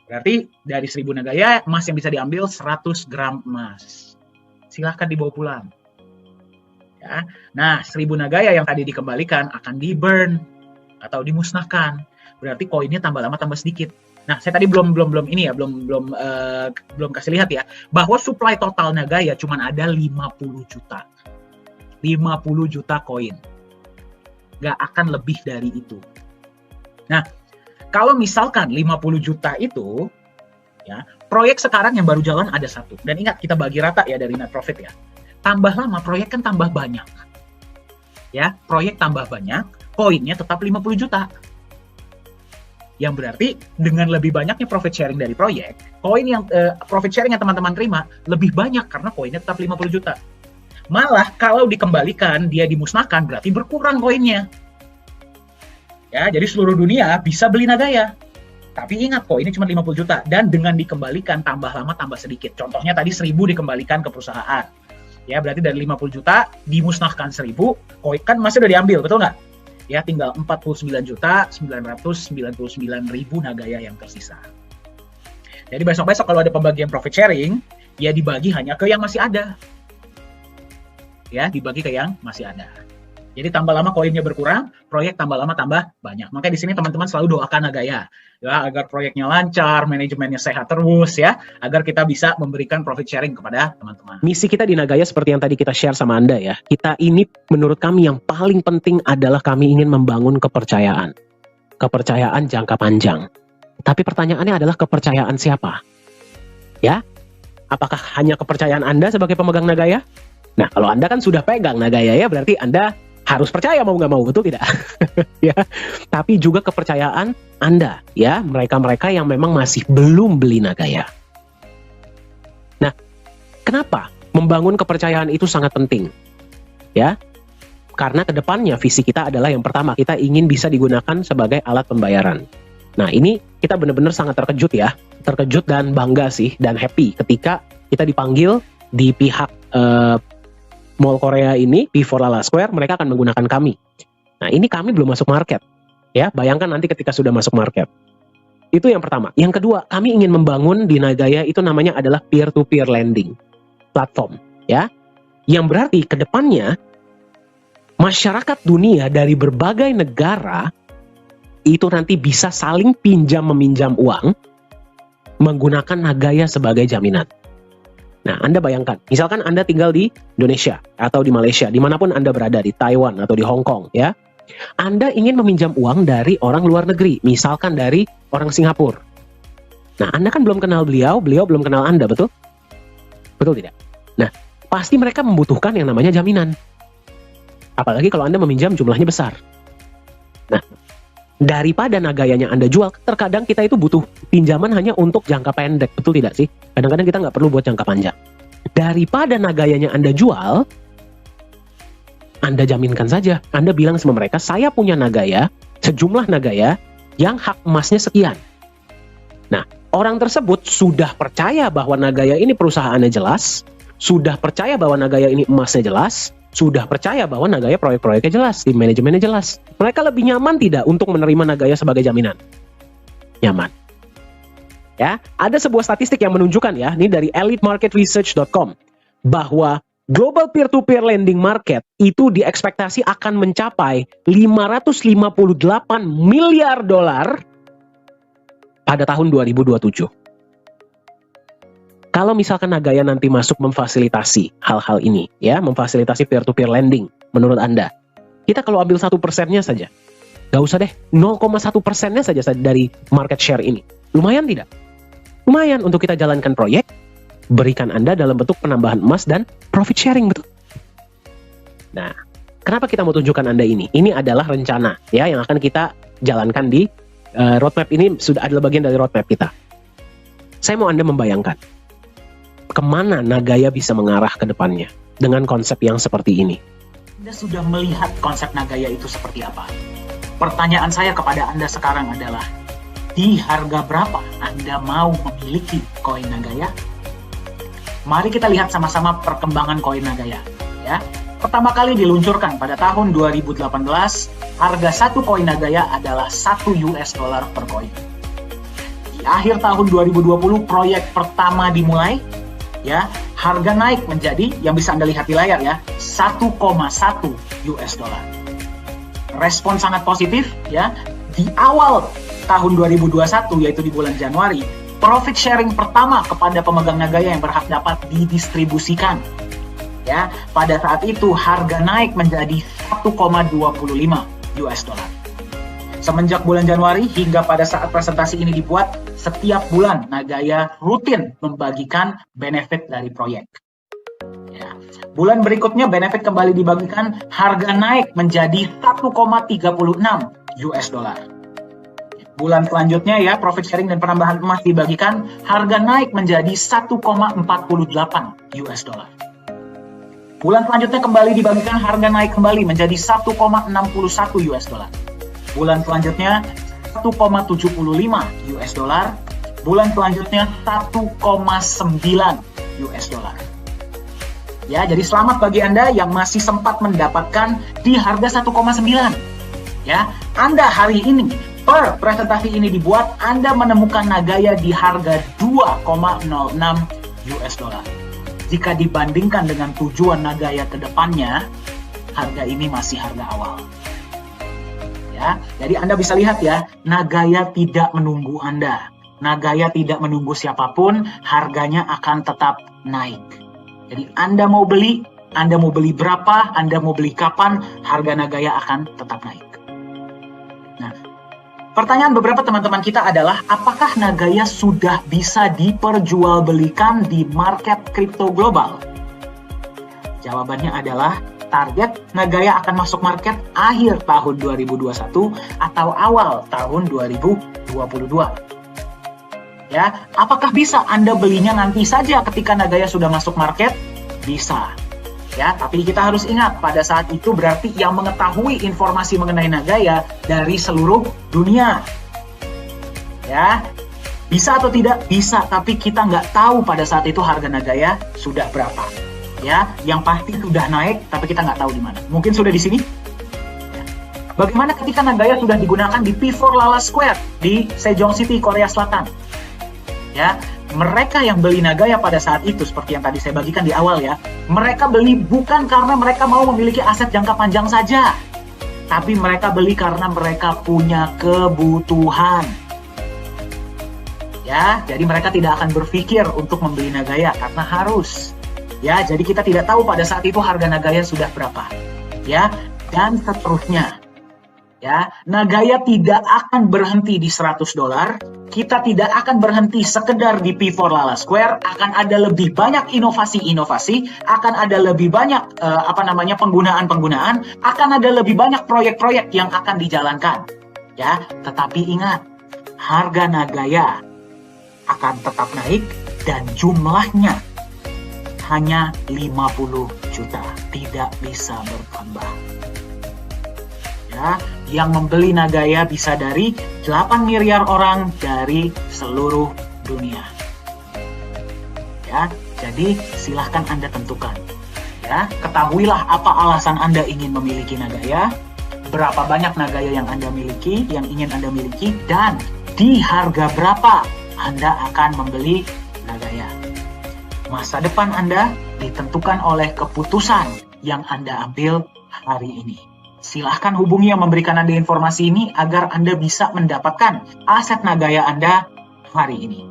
Speaker 2: Berarti dari 1.000 Nagaya, emas yang bisa diambil 100 gram emas. Silahkan dibawa pulang. Ya. Nah, 1.000 Nagaya yang tadi dikembalikan akan di-burn atau dimusnahkan. Berarti koinnya tambah lama tambah sedikit. Nah, saya tadi belum kasih lihat ya, bahwa supply total Nagaya cuma ada 50 juta. 50 juta koin. Nggak akan lebih dari itu. Nah, kalau misalkan 50 juta itu, ya, proyek sekarang yang baru jalan ada 1. Dan ingat, kita bagi rata ya dari net profit ya. Tambah lama, proyek kan tambah banyak. Ya, proyek tambah banyak, koinnya tetap 50 juta. Yang berarti dengan lebih banyaknya profit sharing dari proyek, koin yang profit sharing yang teman-teman terima lebih banyak karena koinnya tetap 50 juta. Malah kalau dikembalikan, dia dimusnahkan, berarti berkurang koinnya. Ya, jadi seluruh dunia bisa beli Nagaya. Tapi ingat kok, ini cuma 50 juta. Dan dengan dikembalikan tambah lama tambah sedikit. Contohnya tadi 1.000 dikembalikan ke perusahaan. Ya, berarti dari 50 juta dimusnahkan 1.000, koin kan masih udah diambil, betul nggak? Ya, tinggal 49.999.000 Nagaya yang tersisa. Jadi besok-besok kalau ada pembagian profit sharing, ya dibagi hanya ke yang masih ada. Ya, dibagi ke yang masih ada. Jadi tambah lama koinnya berkurang, proyek tambah lama tambah banyak. Makanya di sini teman-teman selalu doakan Nagaya, ya, agar proyeknya lancar, manajemennya sehat terus, ya, agar kita bisa memberikan profit sharing kepada teman-teman.
Speaker 4: Misi kita di Nagaya seperti yang tadi kita share sama Anda ya. Kita ini menurut kami yang paling penting adalah kami ingin membangun kepercayaan. Kepercayaan jangka panjang. Tapi pertanyaannya adalah kepercayaan siapa? Ya, apakah hanya kepercayaan Anda sebagai pemegang Nagaya? Nah, kalau Anda kan sudah pegang Nagaya ya, berarti Anda harus percaya mau nggak mau, betul tidak? Ya, tapi juga kepercayaan Anda, ya, mereka-mereka yang memang masih belum beli Nagaya. Nah, kenapa membangun kepercayaan itu sangat penting? Ya, karena kedepannya visi kita adalah yang pertama, kita ingin bisa digunakan sebagai alat pembayaran. Nah, ini kita benar-benar sangat terkejut ya, terkejut dan bangga sih, dan happy ketika kita dipanggil di pihak Mall Korea ini, P4 Lala Square, mereka akan menggunakan kami. Nah, ini kami belum masuk market. Ya, bayangkan nanti ketika sudah masuk market. Itu yang pertama. Yang kedua, kami ingin membangun di Nagaya itu namanya adalah peer-to-peer lending platform. Ya, yang berarti ke depannya masyarakat dunia dari berbagai negara itu nanti bisa saling pinjam-meminjam uang menggunakan Nagaya sebagai jaminan. Nah, Anda bayangkan, misalkan Anda tinggal di Indonesia atau di Malaysia, dimanapun Anda berada, di Taiwan atau di Hong Kong, ya, Anda ingin meminjam uang dari orang luar negeri, misalkan dari orang Singapura. Nah, Anda kan belum kenal beliau belum kenal Anda, betul? Betul tidak? Nah, pasti mereka membutuhkan yang namanya jaminan. Apalagi kalau Anda meminjam jumlahnya besar. Nah, daripada Nagayanya Anda jual, terkadang kita itu butuh pinjaman hanya untuk jangka pendek, betul tidak sih? Kadang-kadang kita nggak perlu buat jangka panjang. Daripada Nagayanya Anda jual, Anda jaminkan saja. Anda bilang sama mereka, saya punya Nagaya, sejumlah Nagaya yang hak emasnya sekian. Nah, orang tersebut sudah percaya bahwa Nagaya ini perusahaannya jelas, sudah percaya bahwa Nagaya ini emasnya jelas, sudah percaya bahwa Nagaya proyek-proyeknya jelas, tim manajemennya jelas. Mereka lebih nyaman tidak untuk menerima Nagaya sebagai jaminan? Nyaman. Ya, ada sebuah statistik yang menunjukkan ya, ini dari elitemarketresearch.com, bahwa global peer-to-peer lending market itu diekspektasi akan mencapai 558 miliar dolar pada tahun 2027. Kalau misalkan Nagaya nanti masuk memfasilitasi hal-hal ini, ya, memfasilitasi peer-to-peer lending, menurut Anda, kita kalau ambil 1%-nya saja, gak usah deh, 0,1%-nya saja dari market share ini, lumayan tidak? Lumayan untuk kita jalankan proyek, berikan Anda dalam bentuk penambahan emas dan profit sharing, betul? Nah, kenapa kita mau tunjukkan Anda ini? Ini adalah rencana, ya, yang akan kita jalankan di roadmap ini, sudah adalah bagian dari roadmap kita. Saya mau Anda membayangkan kemana Nagaya bisa mengarah ke depannya dengan konsep yang seperti ini.
Speaker 2: Anda sudah melihat konsep Nagaya itu seperti apa? Pertanyaan saya kepada Anda sekarang adalah, di harga berapa Anda mau memiliki koin Nagaya? Mari kita lihat sama-sama perkembangan koin Nagaya. Ya, pertama kali diluncurkan pada tahun 2018, harga satu koin Nagaya adalah $1 per koin. Di akhir tahun 2020, proyek pertama dimulai. Ya, harga naik menjadi, yang bisa Anda lihat di layar ya, $1,1. Respon sangat positif ya. Di awal tahun 2021, yaitu di bulan Januari, profit sharing pertama kepada pemegang Nagaya yang berhak dapat didistribusikan. Ya, pada saat itu harga naik menjadi $1,25. Semenjak bulan Januari hingga pada saat presentasi ini dibuat, setiap bulan Nagaya rutin membagikan benefit dari proyek. Ya. Bulan berikutnya benefit kembali dibagikan, harga naik menjadi $1,36. Bulan selanjutnya ya, profit sharing dan penambahan emas dibagikan, harga naik menjadi $1,48. Bulan selanjutnya kembali dibagikan, harga naik kembali menjadi $1,61. Bulan selanjutnya 1,75 US dollar, bulan selanjutnya 1,9 US dollar. Ya, jadi selamat bagi Anda yang masih sempat mendapatkan di harga 1,9. Ya, Anda hari ini per presentasi ini dibuat, Anda menemukan Nagaya di harga 2,06 US dollar. Jika dibandingkan dengan tujuan Nagaya ke depannya, harga ini masih harga awal. Ya, jadi Anda bisa lihat ya, Nagaya tidak menunggu Anda. Nagaya tidak menunggu siapapun, harganya akan tetap naik. Jadi Anda mau beli berapa, Anda mau beli kapan, harga Nagaya akan tetap naik. Nah, pertanyaan beberapa teman-teman kita adalah, apakah Nagaya sudah bisa diperjualbelikan di market kripto global? Jawabannya adalah, target Nagaya akan masuk market akhir tahun 2021 atau awal tahun 2022. Ya, apakah bisa Anda belinya nanti saja ketika Nagaya sudah masuk market? Bisa. Ya, tapi kita harus ingat pada saat itu berarti yang mengetahui informasi mengenai Nagaya dari seluruh dunia. Ya, bisa atau tidak? Bisa, tapi kita nggak tahu pada saat itu harga Nagaya sudah berapa. Ya, yang pasti sudah naik, tapi kita nggak tahu di mana. Mungkin sudah di sini. Ya. Bagaimana ketika Nagaya sudah digunakan di P4 Lala Square di Sejong City, Korea Selatan? Ya, mereka yang beli Nagaya pada saat itu, seperti yang tadi saya bagikan di awal ya, mereka beli bukan karena mereka mau memiliki aset jangka panjang saja, tapi mereka beli karena mereka punya kebutuhan. Ya, jadi mereka tidak akan berpikir untuk membeli Nagaya karena harus. Ya, jadi kita tidak tahu pada saat itu harga Nagaya sudah berapa. Ya, dan seterusnya. Ya, Nagaya tidak akan berhenti di 100 dolar. Kita tidak akan berhenti sekedar di P4 Lala Square. Akan ada lebih banyak inovasi-inovasi, akan ada lebih banyak penggunaan-penggunaan, akan ada lebih banyak proyek-proyek yang akan dijalankan. Ya, tetapi ingat, harga Nagaya akan tetap naik dan jumlahnya hanya 50 juta, tidak bisa bertambah. Ya, yang membeli Nagaya bisa dari 8 miliar orang dari seluruh dunia. Ya, jadi silahkan Anda tentukan. Ya, ketahuilah apa alasan Anda ingin memiliki Nagaya, berapa banyak Nagaya yang Anda miliki, yang ingin Anda miliki, dan di harga berapa Anda akan membeli Nagaya. Masa depan Anda ditentukan oleh keputusan yang Anda ambil hari ini. Silahkan hubungi yang memberikan Anda informasi ini agar Anda bisa mendapatkan aset Nagaya Anda hari ini.